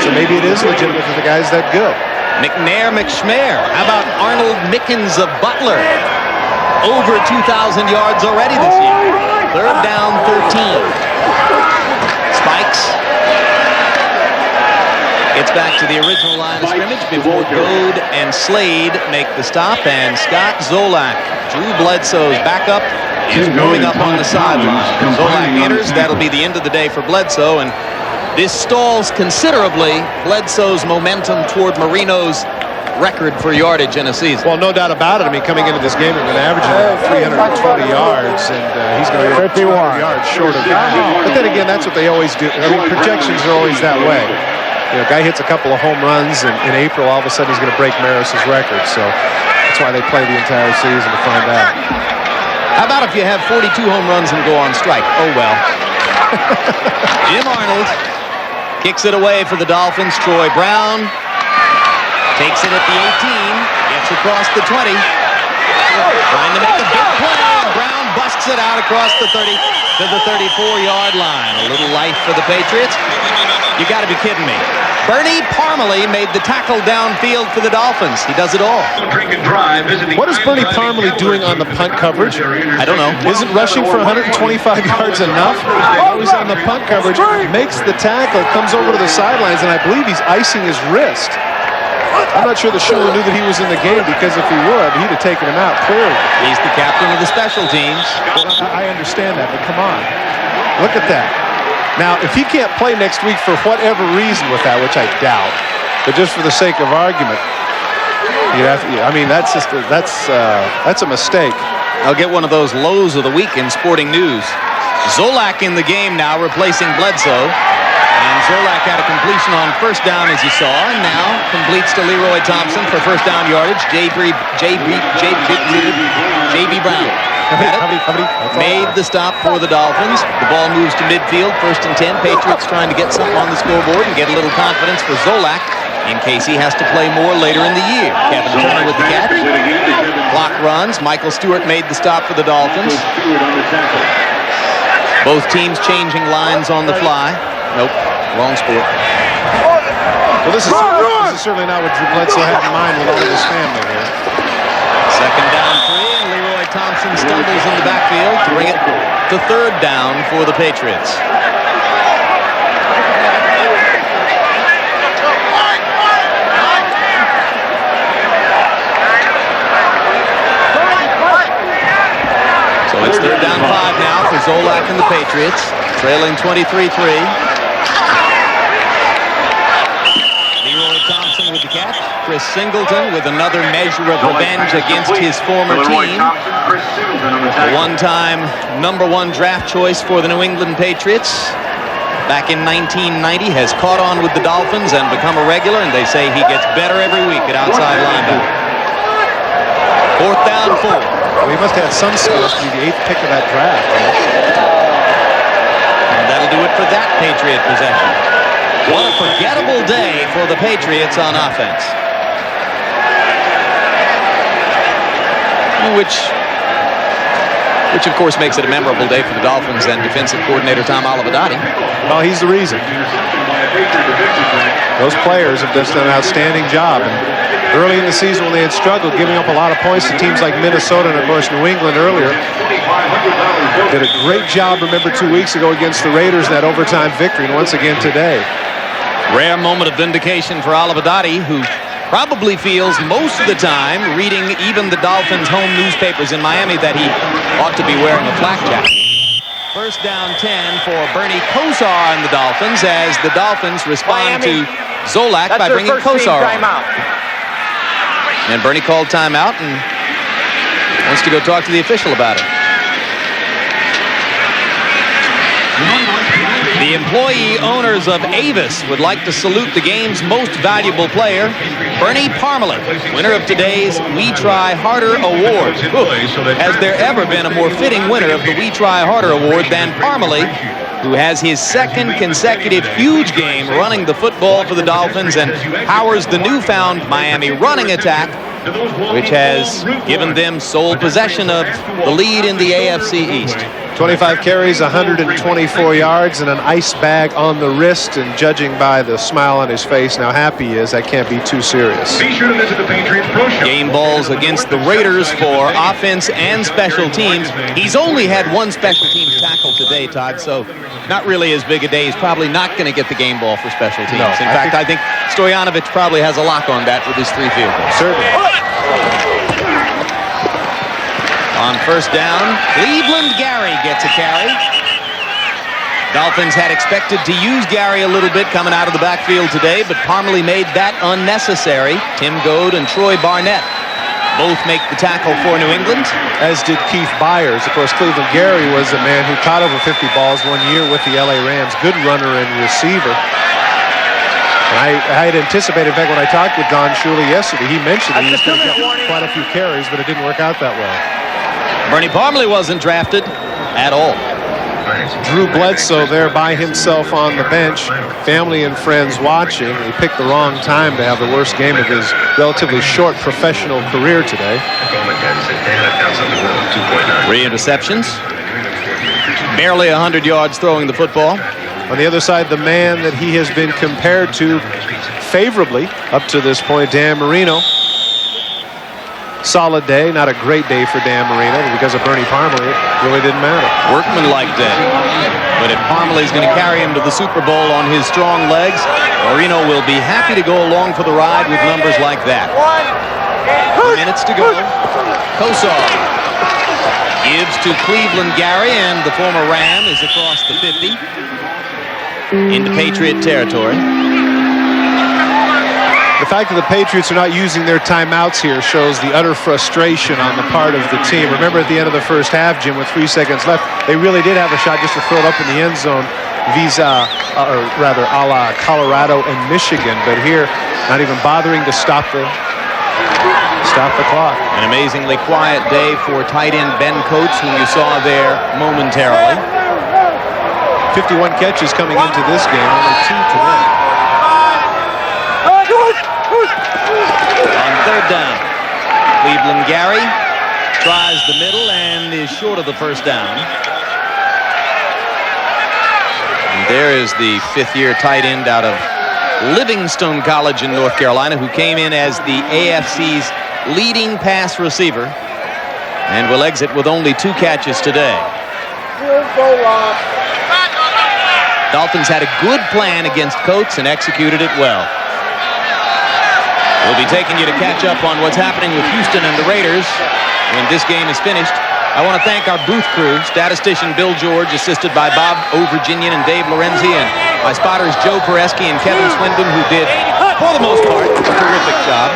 So maybe it is legitimate that the guy's that good. McNair, McSchmear. How about Arnold Mickens of Butler? Over 2,000 yards already this year. 3rd down, 13. Spikes. Gets back to the original line of scrimmage before Goad and Slade make the stop, and Scott Zolak, Drew Bledsoe's backup, is warming up on the sideline. Zolak enters. That'll be the end of the day for Bledsoe, and this stalls considerably Bledsoe's momentum toward Marino's record for yardage in a season. Well, no doubt about it. I mean, coming into this game, they're going to average about 320 yards, and he's going to be 200 yards short of that. But then again, that's what they always do. I mean, projections are always that way. You know, guy hits a couple of home runs in April, all of a sudden he's going to break Maris's record. So that's why they play the entire season to find out. How about if you have 42 home runs and go on strike? Oh, well. Jim Arnold kicks it away for the Dolphins. Troy Brown takes it at the 18, gets across the 20. Trying to make a big play. Brown busts it out across the 30 to the 34-yard line. A little life for the Patriots. You got to be kidding me. Bernie Parmalee made the tackle downfield for the Dolphins. He does it all. What is Bernie Parmalee doing on the punt coverage? I don't know. Isn't rushing for 125 yards enough? He's on the punt coverage, makes the tackle, comes over to the sidelines, and I believe he's icing his wrist. I'm not sure the Shula knew that he was in the game, because if he would, he'd have taken him out clearly. He's the captain of the special teams. Well, I understand that, but come on. Look at that. Now, if he can't play next week for whatever reason with that, which I doubt, but just for the sake of argument, you have to, I mean, that's a mistake. I'll get one of those lows of the week in sporting news. Zolak in the game now, replacing Bledsoe. And Zolak had a completion on 1st down, as you saw, and now completes to Leroy Thompson for 1st down yardage. J.B. Brown made the stop for the Dolphins. The ball moves to midfield, 1st and 10. Patriots trying to get something on the scoreboard and get a little confidence for Zolak in case he has to play more later in the year. Kevin Turner with the catch. Clock runs. Michael Stewart made the stop for the Dolphins. Both teams changing lines on the fly. Nope, wrong sport. Well, this is certainly not what Drew Bledsoe had in mind with all of his family here. 2nd down, 3, and Leroy Thompson stumbles in the backfield to bring it to 3rd down for the Patriots. So it's 3rd down 5 now for Zolak and the Patriots, trailing 23-3. Leroy Thompson with the catch. Chris Singleton with another measure of revenge against his former team. The one-time #1 draft choice for the New England Patriots back in 1990 has caught on with the Dolphins and become a regular, and they say he gets better every week at outside linebacker. 4th down 4. Well, he must have had some skills to be the 8th pick of that draft. And that'll do it for that Patriot possession. What a forgettable day for the Patriots on offense. Which of course makes it a memorable day for the Dolphins and defensive coordinator Tom Olivedati. Well, he's the reason. Those players have just done an outstanding job. And early in the season when they had struggled, giving up a lot of points to teams like Minnesota and, of course, New England earlier, did a great job, remember, 2 weeks ago against the Raiders in that overtime victory, and once again today. Rare moment of vindication for Olivedati, who probably feels most of the time, reading even the Dolphins' home newspapers in Miami, that he ought to be wearing a flak jacket. 1st down 10 for Bernie Kosar and the Dolphins, as the Dolphins respond to Zolak by bringing Kosar on. And Bernie called timeout and wants to go talk to the official about it. The employee owners of Avis would like to salute the game's most valuable player, Bernie Parmalee, winner of today's We Try Harder Award. Has there ever been a more fitting winner of the We Try Harder Award than Parmalee, who has his 2nd consecutive huge game running the football for the Dolphins and powers the newfound Miami running attack, which has given them sole possession of the lead in the AFC East. 25 carries, 124 yards, and an ice bag on the wrist. And judging by the smile on his face and how happy he is, that can't be too serious. Be sure to visit the Patriots Pro Shop. Game balls against the Raiders for offense and special teams. He's only had one special teams tackle today, Todd, so not really as big a day. He's probably not going to get the game ball for special teams. No, in fact, I think Stoyanovich probably has a lock on that with his 3 field goals. Certainly. On 1st down, Cleveland Gary gets a carry. Dolphins had expected to use Gary a little bit coming out of the backfield today, but Parmalee made that unnecessary. Tim Goad and Troy Barnett both make the tackle for New England. As did Keith Byers. Of course, Cleveland Gary was a man who caught over 50 balls 1 year with the LA Rams. Good runner and receiver. And I had anticipated, in fact, when I talked with Don Shula yesterday, he mentioned he was going to get quite a few carries, but it didn't work out that well. Bernie Parmalee wasn't drafted at all. Drew Bledsoe there by himself on the bench, family and friends watching. He picked the wrong time to have the worst game of his relatively short professional career today. 3 interceptions. Barely 100 yards throwing the football. On the other side, the man that he has been compared to favorably up to this point, Dan Marino. Solid day, not a great day for Dan Marino, but because of Bernie Parmalee, it really didn't matter. Workman-like day. But if Parmalee's going to carry him to the Super Bowl on his strong legs, Marino will be happy to go along for the ride with numbers like that. 2 minutes to go. Kosar gives to Cleveland Gary, and the former Ram is across the 50 into Patriot territory. The fact that the Patriots are not using their timeouts here shows the utter frustration on the part of the team. Remember at the end of the first half, Jim, with 3 seconds left, they really did have a shot just to throw it up in the end zone a la Colorado and Michigan. But here, not even bothering to stop the clock. An amazingly quiet day for tight end Ben Coates, whom you saw there momentarily. 51 catches coming into this game, only 2 today. On 3rd down, Cleveland Gary tries the middle and is short of the 1st down. And there is the 5th-year tight end out of Livingstone College in North Carolina, who came in as the AFC's leading pass receiver and will exit with only 2 catches today. Dolphins had a good plan against Coates and executed it well. We'll be taking you to catch up on what's happening with Houston and the Raiders when this game is finished. I want to thank our booth crew, statistician Bill George, assisted by Bob O'Virginian and Dave Lorenzi, and my spotters Joe Pereski and Kevin Swindon, who did, for the most part, a terrific job.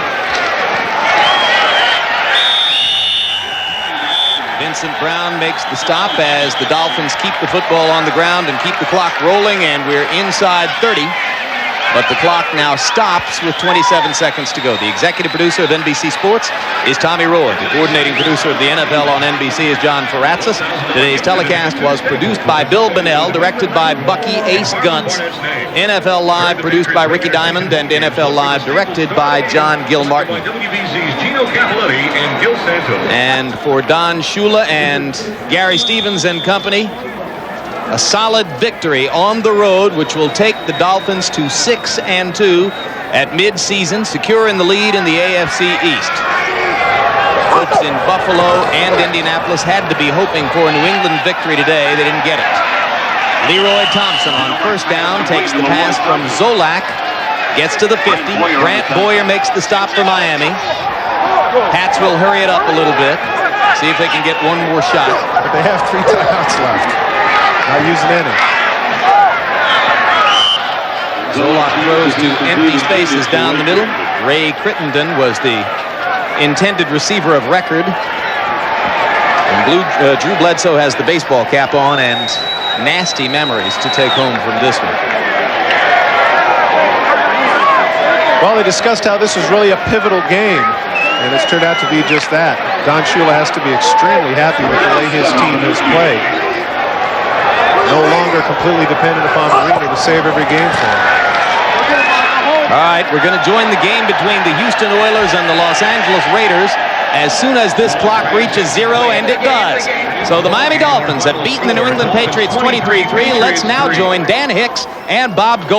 Vincent Brown makes the stop as the Dolphins keep the football on the ground and keep the clock rolling, and we're inside 30. But the clock now stops with 27 seconds to go. The executive producer of NBC Sports is Tommy Roy. The coordinating producer of the NFL on NBC is John Faratzis. Today's telecast was produced by Bill Bonnell, directed by Bucky Ace Guntz. NFL Live produced by Ricky Diamond, and NFL Live directed by John Gilmartin. WBZ's Gino Cappelletti and Gil Santos. And for Don Shula and Gary Stevens and company, a solid victory on the road, which will take the Dolphins to 6-2 at midseason, secure in the lead in the AFC East. Folks in Buffalo and Indianapolis had to be hoping for a New England victory today. They didn't get it. Leroy Thompson on first down takes the pass from Zolak, gets to the 50. Grant Boyer makes the stop for Miami. Pats will hurry it up a little bit, see if they can get one more shot. But they have 3 timeouts left. Not using any. Zolak throws to empty spaces down the middle. Ray Crittenden was the intended receiver of record. And Drew Bledsoe has the baseball cap on and nasty memories to take home from this one. Well, they discussed how this was really a pivotal game, and it's turned out to be just that. Don Shula has to be extremely happy with the way his team has played. No longer completely dependent upon Marino to save every game for him. All right, we're going to join the game between the Houston Oilers and the Los Angeles Raiders as soon as this clock reaches 0, and it does. So the Miami Dolphins have beaten the New England Patriots 23-3. Let's now join Dan Hicks and Bob Gold.